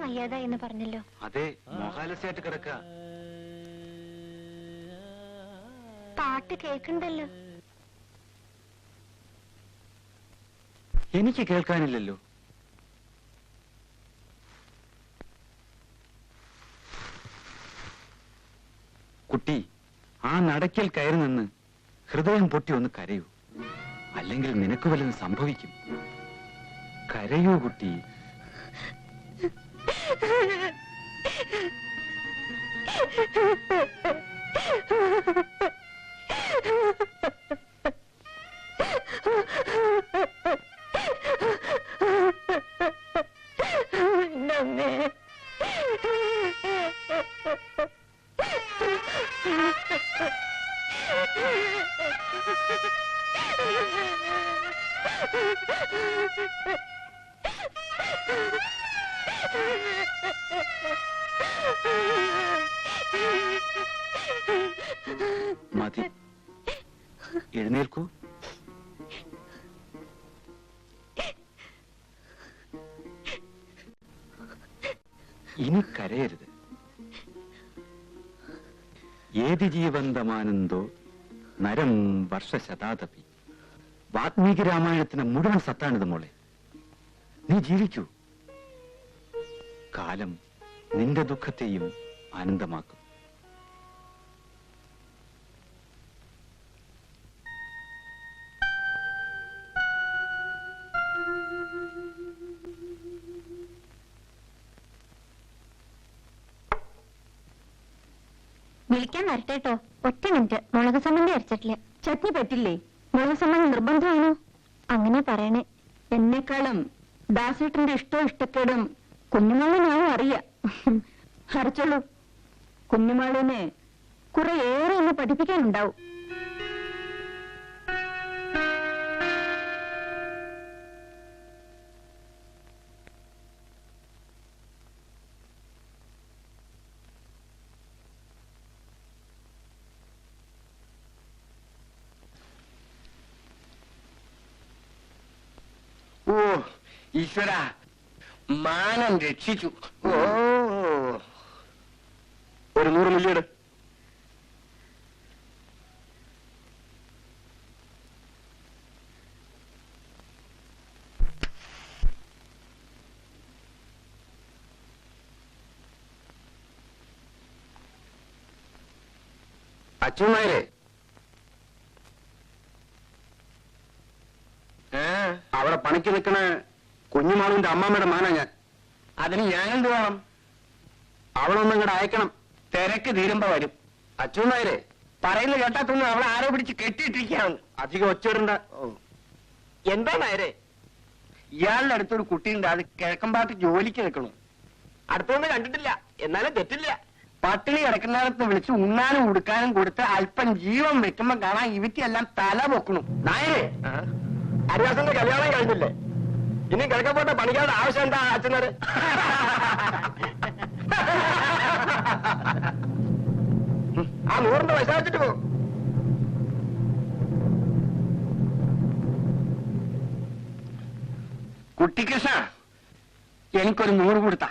വയ്യാതാ എന്ന് പറഞ്ഞല്ലോ. അതെ, മോഹാലസ്യായിട്ട് കിടക്ക. പാട്ട് കേൾക്കണ്ടല്ലോ. എനിക്ക് കേൾക്കാനില്ലല്ലോ. കുട്ടി, ആ നടക്കൽ കയറി നിന്ന് ഹൃദയം പൊട്ടി ഒന്ന് കരയൂ. അല്ലെങ്കിൽ നിനക്ക് വല്ലതും സംഭവിക്കും. കരയൂ കുട്ടി. മതി, എഴുന്നേൽക്കൂ. ഇനി കരയരുത്. ഏതി ജീവന്തമാനന്ദോ നരം വർഷശതാതപി. വാത്മീകി രാമായണത്തിന് മുഴുവൻ സത്താണിത് മോളെ. നീ ജീവിക്കൂ. കാലം നിന്റെ ദുഃഖത്തെയും ആനന്ദമാക്കും. വിളിക്കാൻ വരട്ടെട്ടോ. ഒറ്റ മിനിറ്റ്. മുളക് സംബന്ധി അരച്ചിട്ടില്ല. ചട്നി പറ്റില്ലേ? മുളക് സംബന്ധി നിർബന്ധമാണോ? അങ്ങനെ പറയണേ. എന്നെക്കാളും ദാസേട്ടന്റെ ഇഷ്ടക്കേടും കുഞ്ഞുമാളിനാവും അറിയാം. അരച്ചോളൂ. കുഞ്ഞുമാളിനെ കുറെ ഏറെ ഒന്ന് പഠിപ്പിക്കാനുണ്ടാവും. ഓ ഈശ്വര, മാനം രക്ഷിച്ചു. ഓ, ഒരു 100 മില്ലിയുടെ. അച്ഛന്മാരെ, അവിടെ പണിക്ക് നിൽക്കണ കുഞ്ഞുമാളുവിന്റെ അമ്മാമ്മയുടെ മാനാ ഞാൻ. അതിന് ഞാനെന്ത് വേണം? അവളൊന്നും ഇങ്ങോട്ട് അയക്കണം. തിരക്ക് തീരുമ്പോ വരും. അച്ഛന്മാരെ, പറയുന്നത് കേട്ടാത്തൊന്നും അവളെ ആരോ പിടിച്ച് കെട്ടിയിട്ടിരിക്കുകയാണ്. അധികം ഒച്ചിടണ്ട. എന്താ നേരെ? ഇയാളുടെ അടുത്തൊരു കുട്ടിയുണ്ട്. അത് കിഴക്കമ്പാട്ട് ജോലിക്ക് നിൽക്കണു. അടുത്തൊന്നും കണ്ടിട്ടില്ല, എന്നാലും തെറ്റില്ല. പട്ടിണി കിടക്കുന്നിടത്ത് വിളിച്ച് ഉണ്ണാനും ഉടുക്കാനും കൊടുത്ത് അല്പം ജീവൻ വെക്കുമ്പോ കാണാൻ ഇവറ്റെല്ലാം തല പൊക്കണു. നായരെ, അരിയാസന്റെ കല്യാണം കഴിഞ്ഞില്ലേ? ഇനി കിഴക്കപ്പോട്ടെ പണിക്കാരുടെ ആവശ്യം എന്താ അച്ഛനര്? ആ 100 പൈസ വെച്ചിട്ട് പോകും. കുട്ടിക്കൃഷ്ണ, എനിക്കൊരു 100 കൊടുത്താ.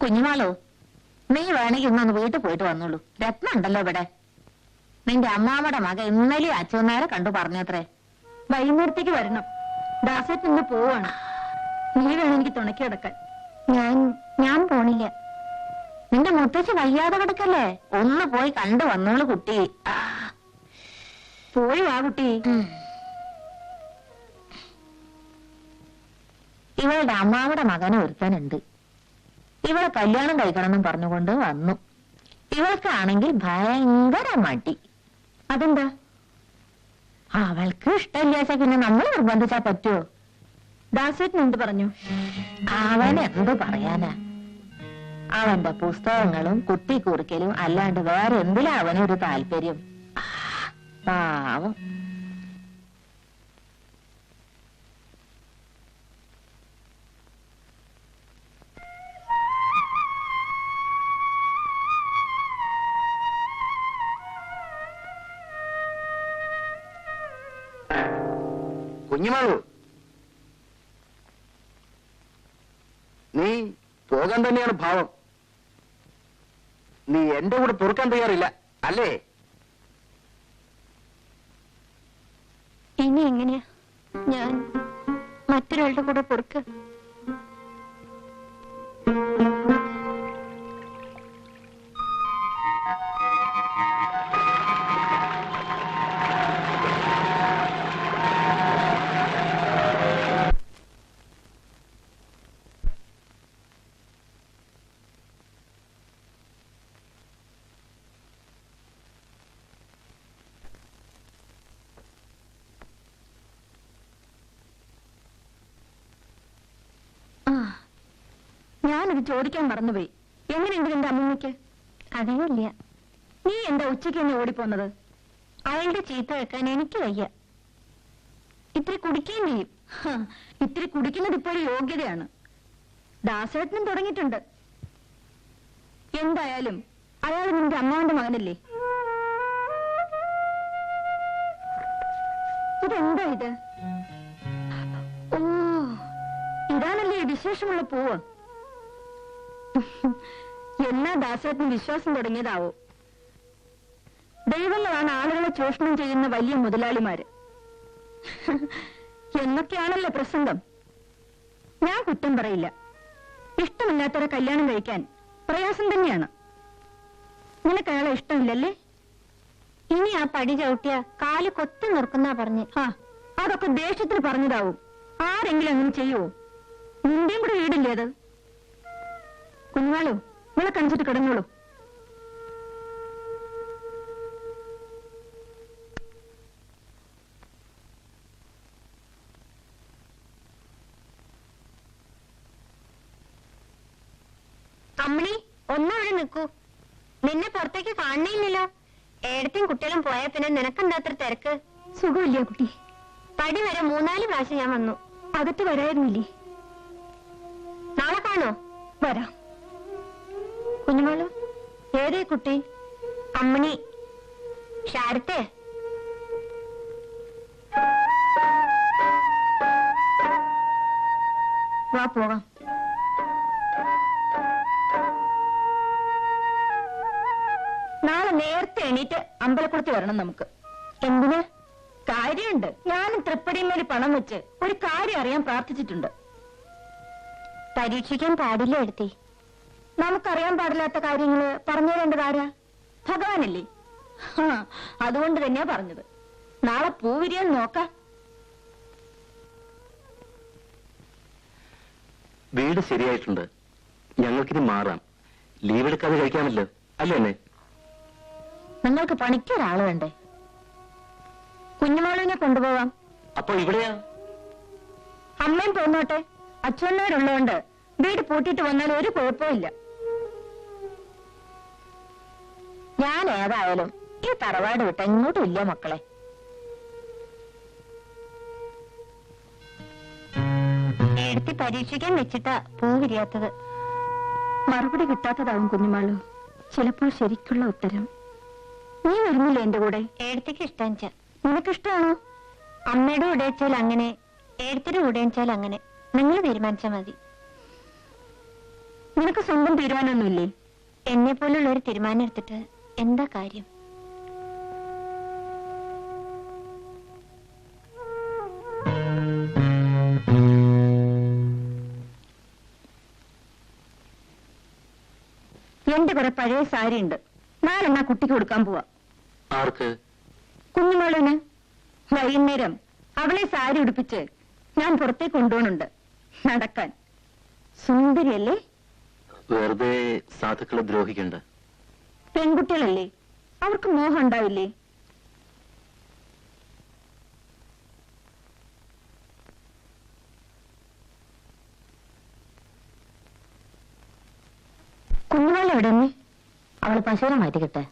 കുഞ്ഞുമാളോ, നീ വേണമെങ്കിൽ ഇന്നൊന്ന് വീട്ടിൽ പോയിട്ട് വന്നോളൂ. രത്നം ഉണ്ടല്ലോ ഇവിടെ. നിന്റെ അമ്മാമ്മയുടെ മക ഇന്നലെ അച്ഛനേരെ കണ്ടു പറഞ്ഞത്രേ. വൈകുന്നേരത്തേക്ക് വരണം. ദാസേട്ടൻ ഇന്ന് പോവാണ്. നീ വേണം എനിക്ക് തുണക്കി കിടക്കാൻ. ഞാൻ പോണില്ല. നിന്റെ മുത്തശ്ശി വയ്യാതെ കിടക്കല്ലേ? ഒന്ന് പോയി കണ്ടു വന്നോളൂ കുട്ടി. പോയി വാ കുട്ടി. ഇവളുടെ അമ്മാവിടെ മകന് ഒരുത്തനുണ്ട്. ഇവളെ കല്യാണം കഴിക്കണമെന്നും പറഞ്ഞുകൊണ്ട് വന്നു. ഇവൾക്കാണെങ്കിൽ ഭയങ്കര മടി. അതെന്താ? അവൾക്ക് ഇഷ്ടമില്ലാച്ച പിന്നെ നമ്മൾ നിർബന്ധിച്ചാ പറ്റുമോ? ദാസേട്ടൻ എന്ത് പറഞ്ഞു? അവൻ എന്ത് പറയാനാ? അവന്റെ പുസ്തകങ്ങളും കുട്ടി കുറിക്കലും അല്ലാണ്ട് വേറെ എന്തിലാ അവനൊരു താല്പര്യം? പാവം. കുഞ്ഞുമാളു, നീ പോകാൻ തന്നെയാണ് ഭാവം. നീ എന്റെ കൂടെ പൊറുക്കാൻ തയ്യാറില്ല അല്ലേ? ഇനി എങ്ങനെയാ ഞാൻ മറ്റൊരാളുടെ കൂടെ പൊറുക്ക? ഞാനത് ചോദിക്കാൻ മറന്നുപോയി. എങ്ങനെയുണ്ട് നിന്റെ അമ്മൂമ്മയ്ക്ക്? അറിയില്ല. നീ എന്താ ഉച്ചയ്ക്ക് തന്നെ ഓടിപ്പോന്നത്? അവളുടെ ചീത്ത വെക്കാൻ എനിക്ക് വയ്യ. ഇത്തിരി കുടിക്കുകയും ചെയ്യും. ഇത്തിരി കുടിക്കുന്നത് ഇപ്പോഴും യോഗ്യതയാണ്. ദാസേട്ടനും തുടങ്ങിയിട്ടുണ്ട്. എന്തായാലും അയാൾ നിന്റെ അമ്മാവന്റെ മകനല്ലേ? ഇതെന്താ ഇത്? ഓ, ഇതാണല്ലേ വിശേഷമുള്ള പൂവ്. എല്ലാ ദാസേട്ടനും വിശ്വാസം തുടങ്ങിയതാവോ? ദൈവങ്ങളാണ് ആളുകളെ ചൂഷണം ചെയ്യുന്ന വലിയ മുതലാളിമാര് എന്നൊക്കെയാണല്ലോ പ്രസംഗം. ഞാൻ കുറ്റം പറയില്ല. ഇഷ്ടമില്ലാത്തവരെ കല്യാണം കഴിക്കാൻ പ്രയാസം തന്നെയാണ്. നിനക്ക് അയാളെ ഇഷ്ടമില്ലല്ലേ? ഇനി ആ പടി ചവിട്ടിയ കാല് കൊത്തി നിർക്കുന്ന പറഞ്ഞ്. അതൊക്കെ ദേഷ്യത്തിന് പറഞ്ഞതാവും. ആരെങ്കിലും അങ്ങനെ ചെയ്യുവോ? നിന്റെയും കൂടെ വീടില്ലേ അത്? കുഞ്ഞാളോ, നിങ്ങളെ കണിച്ചിട്ട് കിടന്നോളൂ. അമ്മണി, ഒന്നവിടെ നിൽക്കൂ. നിന്നെ പുറത്തേക്ക് കാണണേയില്ലല്ലോ. ഏടത്തും കുട്ടികളും പോയാ പിന്നെ നിനക്കെന്താ അത്ര തിരക്ക്? സുഖമില്ല കുട്ടി. പടി വരെ 3-4 പ്രാവശ്യം ഞാൻ വന്നു. അകത്ത് വരായിരുന്നില്ലേ? നാളെ കാണോ? വരാം. കുഞ്ഞുമോള്, ഏതേ കുട്ടി? അമ്മണി. ശാരത്തെ? വാ പോകാം. നാളെ നേരത്തെ എണീറ്റ് അമ്പലക്കുളത്ത് വരണം നമുക്ക്. എന്തിന്? കാര്യമുണ്ട്. ഞാനും തൃപ്പടിമേൽ പണം വെച്ച് ഒരു കാര്യം അറിയാൻ പ്രാർത്ഥിച്ചിട്ടുണ്ട്. പരീക്ഷിക്കാൻ പാടില്ല എടുത്തേ. നമുക്കറിയാൻ പാടില്ലാത്ത കാര്യങ്ങള് പറഞ്ഞു തരേണ്ടത് ആരാ? ഭഗവാനല്ലേ? അതുകൊണ്ട് തന്നെയാ പറഞ്ഞത്. നാളെ പൂവിരിയാൻ നോക്കാം. വീട് ശരിയായിട്ടുണ്ട്. ഞങ്ങൾക്കിത് മാറാം. ലീവ് എടുക്കാതെ കഴിക്കാമല്ലോ, അല്ലേ അമ്മേ? നിങ്ങൾക്ക് പണിക്കൊരാള് വേണ്ടേ? കുഞ്ഞുമോളിനെ കൊണ്ടുപോവാം. അപ്പൊ ഇവിടെയാ? അമ്മയും പോന്നോട്ടെ. അച്ഛനോരുള്ളതുകൊണ്ട് വീട് പൂട്ടിയിട്ട് വന്നാൽ ഒരു കുഴപ്പമില്ല. ഞാൻ ഏതായാലും ഈ തറവാട് വിട്ട് എങ്ങോട്ടും ഇല്ല മക്കളെ. എടുത്തി പരീക്ഷിക്കാൻ വെച്ചിട്ടാ പൂ വിരിയാത്തത്. മറുപടി കിട്ടാത്തതാവും കുഞ്ഞുമാളു. ചിലപ്പോൾ ശരിക്കുള്ള ഉത്തരം. നീ വരുന്നില്ല എന്റെ കൂടെ? ഏടത്തേക്ക് ഇഷ്ടം. നിനക്കിഷ്ടമാണോ? അമ്മയുടെ കൂടെ വെച്ചാൽ അങ്ങനെ, ഏടത്തിന്റെ കൂടെ വെച്ചാൽ അങ്ങനെ. നിങ്ങൾ തീരുമാനിച്ചാൽ മതി. നിനക്ക് സ്വന്തം തീരുമാനമൊന്നുമില്ലേ? എന്നെ പോലുള്ള ഒരു തീരുമാനം എടുത്തിട്ട് എന്താ കാര്യം? എന്റെ കുറെ പഴയ സാരി ഉണ്ട്. 4 കുട്ടിക്ക് കൊടുക്കാൻ പോവാ. ആർക്ക്? കുഞ്ഞുമോളിന്. വൈകുന്നേരം അവളെ സാരി ഉടുപ്പിച്ച് ഞാൻ പുറത്തേക്ക് കൊണ്ടുപോകുന്നുണ്ട് നടക്കാൻ. സുന്ദരിയല്ലേ? വെറുതെ സാധുക്കളെ ദ്രോഹിക്കണ്ട. പെൺകുട്ടികളല്ലേ, അവർക്ക് മോഹം ഉണ്ടാവില്ലേ? കുഞ്ഞുമോൾ എവിടെ? അവള് പശുവിനെ മാറ്റിക്കിട്ടെ.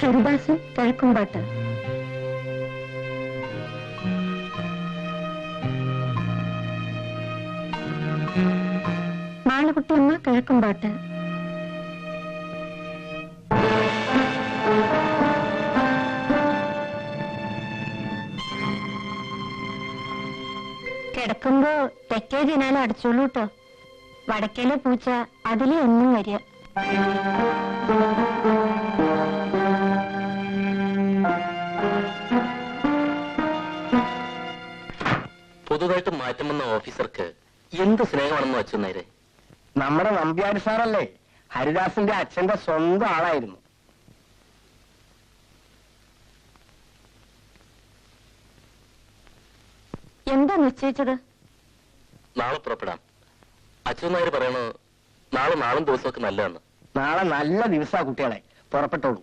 ഹരിദാസ് കിഴക്കുംപാട്ട്. മാളകുട്ടിയമ്മ കിഴക്കുംപാട്ട്. കിടക്കുമ്പോ തെക്കേ ജനാല അടച്ചോളൂ കേട്ടോ. വടക്കേലെ പൂച്ച അതിലെ ഒന്നും വരിക. പുതുതായിട്ട് മാറ്റം വന്ന ഓഫീസർക്ക് എന്ത് സ്നേഹമാണെന്ന് വെച്ചു നേരെ. നമ്മുടെ നമ്പ്യാരി സാറല്ലേ, ഹരിദാസിന്റെ അച്ഛന്റെ സ്വന്തം ആളായിരുന്നു. എന്താ നിശ്ചയിച്ചത്? നാളെ പുറപ്പെടാം. അച്ഛൻ നായർ പറയണു നാളും ദിവസമൊക്കെ നല്ലതാണ്. നാളെ നല്ല ദിവസാ കുട്ടികളെ, പുറപ്പെട്ടോളൂ.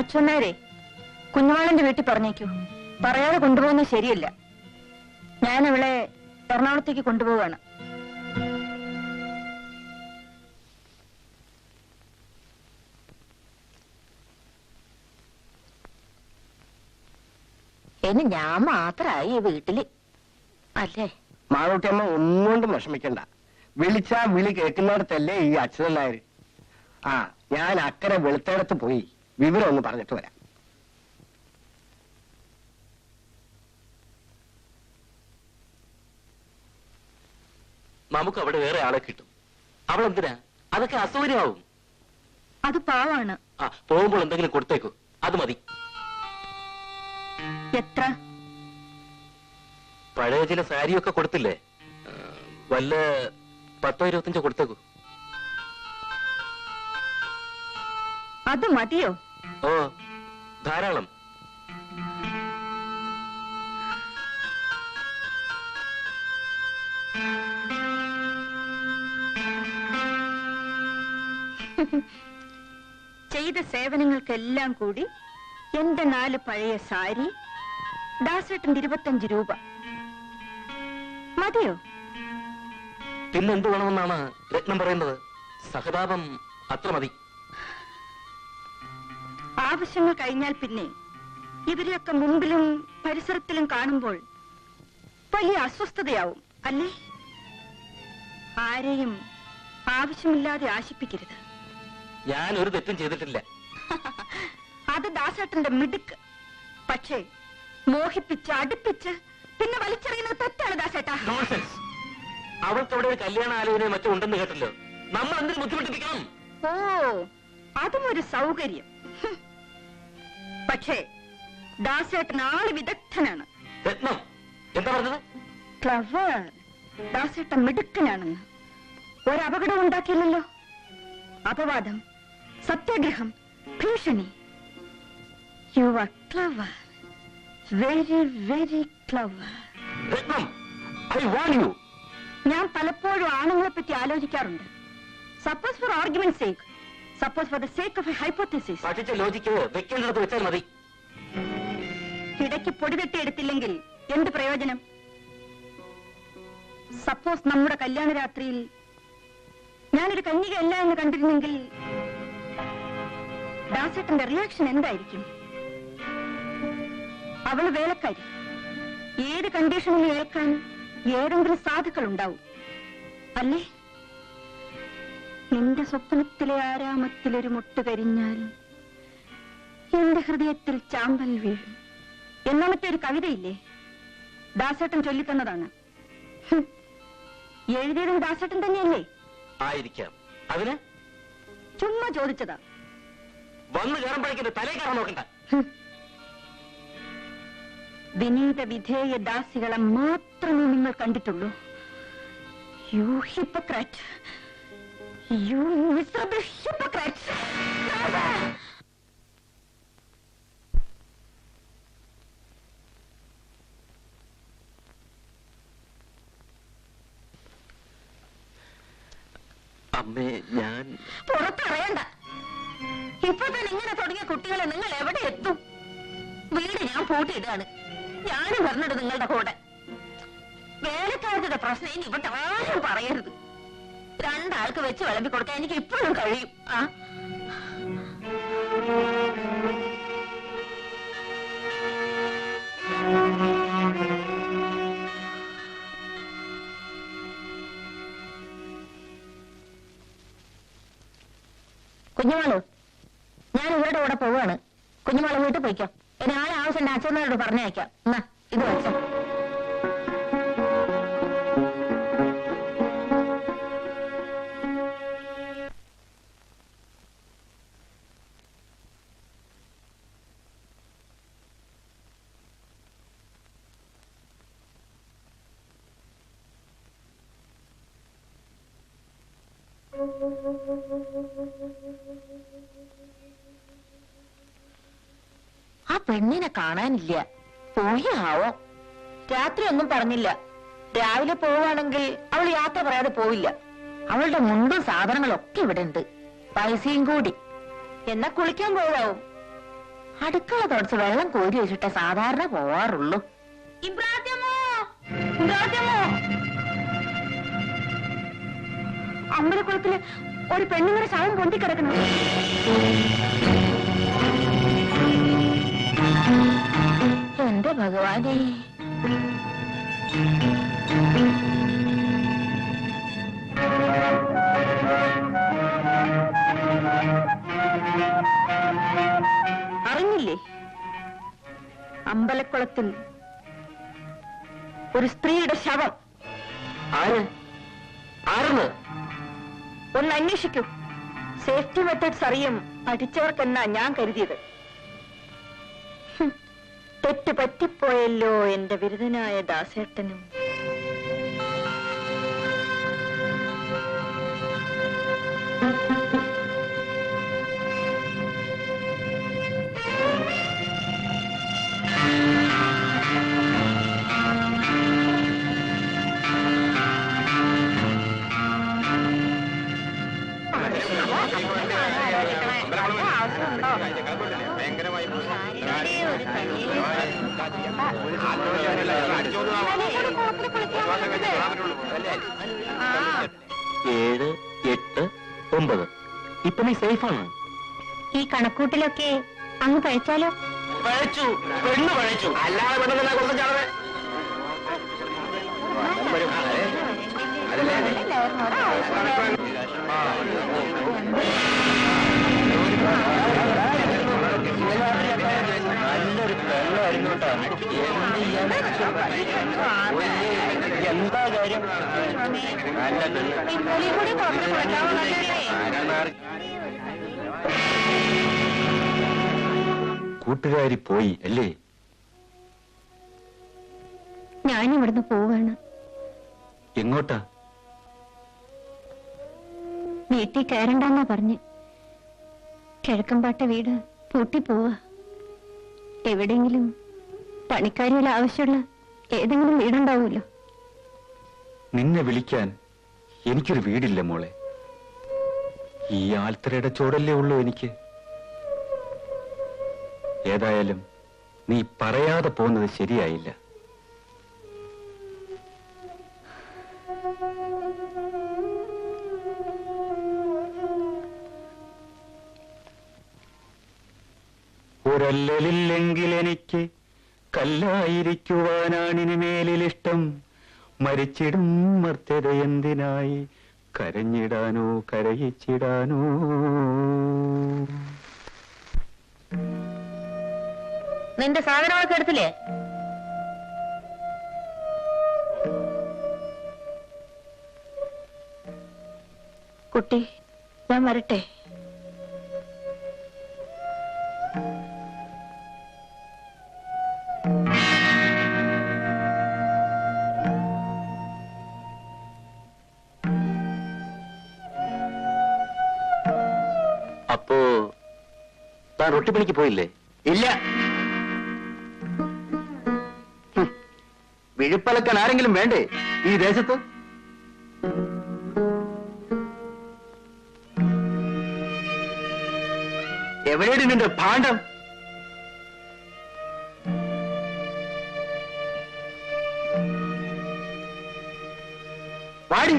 അച്ഛനാരെ, കുഞ്ഞുവാളന്റെ വീട്ടിൽ പറഞ്ഞേക്കൂ. പറയാതെ കൊണ്ടുപോകുന്നത് ശരിയല്ല. ഞാൻ അവളെ എറണാകുളത്തേക്ക് കൊണ്ടുപോവാണ്. ഇനി ഞാൻ മാത്രമായി ഈ വീട്ടില് അല്ലേ? മാളൂട്ടിയമ്മ ഒന്നുകൊണ്ടും വിഷമിക്കണ്ട. വിളിച്ചാ വിളി കേൾക്കുന്നിടത്തല്ലേ ഈ അച്യുതൻ നായർ. ആ, ഞാൻ അക്കരെ വെളുത്തേടത്ത് പോയി വിവരം ഒന്ന് പറഞ്ഞിട്ട് വരാം. നമുക്ക് അവിടെ വേറെ ആളെ കിട്ടും. അവളെന്തിനാ? അതൊക്കെ അസൗകര്യമാവും. അത് പാവാണ്. ആ, പോകുമ്പോൾ എന്തെങ്കിലും കൊടുത്തേക്കൂ, അത് മതി. എത്ര? പഴയ ചില സാരിയൊക്കെ കൊടുത്തില്ലേ, വല്ല 10-25 കൊടുത്തേക്കൂ. അത് മതിയോ? ഓ, ധാരാളം. ചെയ്ത സേവനങ്ങൾക്കെല്ലാം കൂടി എന്റെ 4 പഴയ സാരി, ദാസേട്ടന്റെ 25 രൂപ മതിയോ? പിന്നെന്ത് വേണമെന്നാണ് രത്നം പറയുന്നത്? സഹതാപം അത്ര മതി. ആവശ്യങ്ങൾ കഴിഞ്ഞാൽ പിന്നെ ഇവരെയൊക്കെ മുമ്പിലും പരിസരത്തിലും കാണുമ്പോൾ വലിയ അസ്വസ്ഥതയാവും അല്ലേ? ആരെയും ആവശ്യമില്ലാതെ ആശിപ്പിക്കരുത്. ഞാൻ ഒരു തെറ്റും ചെയ്തിട്ടില്ല. അത് ദാസേട്ടന്റെ മിടുക്ക്. പക്ഷേ മോഹിപ്പിച്ച് അടുപ്പിച്ച് പിന്നെ വലിച്ചെറിയുന്നത് തെറ്റാണ് ദാസേട്ടാ. നോൺസെൻസ്. അവൾക്ക് അവിടെ ഒരു കല്യാണ ആലോചനയോ മറ്റോ ഉണ്ടെന്ന് കേട്ടല്ലോ. നമ്മൾ എന്തിനു ബുദ്ധിമുട്ടിപ്പിക്കണം? ഓ, അതും ഒരു സൗകര്യം. പക്ഷേ ദാസേട്ടൻ ആള് വിദഗ്ധനാണ്. രത്നം എന്താ പറഞ്ഞത്? ക്ലവർ. ദാസേട്ടൻ മിടുക്കനാണെന്ന്. ഒരപകടം ഉണ്ടാക്കിയില്ലല്ലോ. അപവാദം, സത്യാഗ്രഹം, ഭീഷണി. You are clever, very very clever. രത്നം, ഐ വാൺ യു. ഞാൻ പലപ്പോഴും ആണുങ്ങളെ പറ്റി ആലോചിക്കാറുണ്ട്. Suppose for argument sake, suppose for the sake of a hypothesis. പഠിച്ച ലോജിക്ക് വെക്കേണ്ടത് വെച്ചാൽ മതി. ഇടയ്ക്ക് പൊടി തട്ടി എടുത്തില്ലെങ്കിൽ എന്ത് പ്രയോജനം? സപ്പോസ് നമ്മുടെ കല്യാണ രാത്രിയിൽ ഞാനൊരു കന്യകയല്ല എന്ന് കണ്ടിരുന്നെങ്കിൽ ദാസേട്ടന്റെ റിയാക്ഷൻ എന്തായിരിക്കും? അവള് വേലക്കാരി. ഏത് കണ്ടീഷനിൽ ഏൽക്കാൻ ഏതെങ്കിലും സാധുക്കൾ ഉണ്ടാവും അല്ലേ? എന്റെ സ്വപ്നത്തിലെ ആരാമത്തിലൊരു മുട്ട് കരിഞ്ഞാൽ എന്റെ ഹൃദയത്തിൽ ചാമ്പൽ വീഴും എന്ന മറ്റൊരു കവിതയില്ലേ? ദാസേട്ടൻ ചൊല്ലിത്തന്നതാണ്. എഴുതിയതും ദാസേട്ടൻ തന്നെയല്ലേ? ആയിരിക്കാം. അതിന് ചുമ്മാ ചോദിച്ചതാ. വന്നു കയറുമ്പോഴേക്കും തലേ കയറാൻ നോക്കണ്ട. വിനീത വിധേയ ദാസികളെ മാത്രമേ നിങ്ങൾ കണ്ടിട്ടുള്ളൂ. You hypocrite, you miserable hypocrite. അമ്മേ, ഞാൻ പുറത്തറിയണ്ട. ഇപ്പൊ തന്നെ ഇങ്ങനെ തുടങ്ങിയ കുട്ടികളെ നിങ്ങൾ എവിടെ എത്തും? വീട് ഞാൻ പൂട്ടിയിടാണ്. ഞാനും പറഞ്ഞിട്ട് നിങ്ങളുടെ കൂടെ. വേലക്കാരുടെ പ്രശ്നം ഇനി ഇവിടെ ആരും പറയരുത്. 2 ആൾക്ക് വെച്ച് വിളമ്പി കൊടുക്കാൻ എനിക്ക് ഇപ്പോഴും കഴിയും. ആ, കുഞ്ഞുമോള്, ഞാൻ ഇവരുടെ കൂടെ പോവാണ്. കുഞ്ഞുമോള് വീട്ടിൽ പോയിക്കോ. ഇനി ആവശ്യം അച്ഛനോട് പറഞ്ഞയക്കാം. എന്നാ ഇത് വെച്ചോ. ആ പെണ്ണിനെ കാണാനില്ല. പോയാവോ? രാത്രി ഒന്നും പറഞ്ഞില്ല. രാവിലെ പോവുകയാണെങ്കിൽ അവൾ യാത്ര പറയാതെ പോവില്ല. അവളുടെ മുണ്ടും സാധനങ്ങളൊക്കെ ഇവിടെ ഉണ്ട്, പൈസയും കൂടി. എന്നാ കുളിക്കാൻ പോകാവും. അടുക്കള തുടച്ച് വെള്ളം കോരി വെച്ചിട്ടേ സാധാരണ പോവാറുള്ളൂ. അമ്പലക്കുളത്തില് ഒരു പെണ്ണുങ്ങളുടെ ശവം പൊന്തിക്കിടക്കണം. എന്റെ ഭഗവാനെ, അറിഞ്ഞില്ലേ? അമ്പലക്കുളത്തിൽ ഒരു സ്ത്രീയുടെ ശവം. ഒന്ന് അന്വേഷിക്കൂ. സേഫ്റ്റി മെത്തേഡ്സ് അറിയും പഠിച്ചവർക്കെന്നാ ഞാൻ കരുതിയത്. തെറ്റ് പറ്റിപ്പോയല്ലോ എന്റെ ബിരുദനായ ദാസേട്ടനും. ഏഴ്, 8, 9. ഇപ്പൊ നീ സേഫാണ്. ഈ കണക്കൂട്ടിലൊക്കെ അങ്ങ് പഴിച്ചാലോ? പെണ്ണ് പഴച്ചു. അല്ലാതെ പെണ്ണെന്നാ കൊടുത്ത ചാളവേ. നല്ലൊരു പെണ്ണായിരുന്നു കേട്ടോ. എന്താ കാര്യം? നല്ല കൂട്ടുകാരി പോയി അല്ലേ? ഞാനിവിടുന്ന് പോവാണ്. എങ്ങോട്ടാ? വീട്ടിൽ കയറണ്ടെന്നാ പറഞ്ഞ്. കിഴക്കമ്പാട്ട വീട് പൂട്ടി പോവാ. എവിടെയെങ്കിലും പണിക്കാരികൾ ആവശ്യമുള്ള ഏതെങ്കിലും വീടുണ്ടാവുമല്ലോ. നിന്നെ വിളിക്കാൻ എനിക്കൊരു വീടില്ല മോളെ. ഈ ആൽത്തറയുടെ ചോടല്ലേ ഉള്ളൂ എനിക്ക്. ഏതായാലും നീ പറയാതെ പോകുന്നത് ശരിയായില്ല. ഒരല്ലലില്ലെങ്കിൽ എനിക്ക് കല്ലായിരിക്കുവാനാണിനിമേലിഷ്ടം. മരിച്ചിടും മർത്യത എന്തിനായി, കരഞ്ഞിടാനോ കരയിച്ചിടാനോ. നിന്റെ സാധനങ്ങളൊക്കെ എടുത്തില്ലേ? കുട്ടി, ഞാൻ വരട്ടെ. അപ്പോ താൻ റൊട്ടിപ്പണിക്ക് പോയില്ലേ? ഇല്ല. വിഴുപ്പലക്കാൻ ആരെങ്കിലും വേണ്ടേ ഈ ദേശത്ത്? എവിടെയാണ് നിന്റെ ഭാണ്ഡം? വാടി.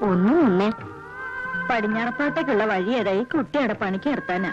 ഒന്നും ഒന്നേ പടിഞ്ഞാറപ്പാട്ടേക്കുള്ള വഴി ഏതായി കുട്ടിയുടെ പണിക്ക് നിർത്താനാ.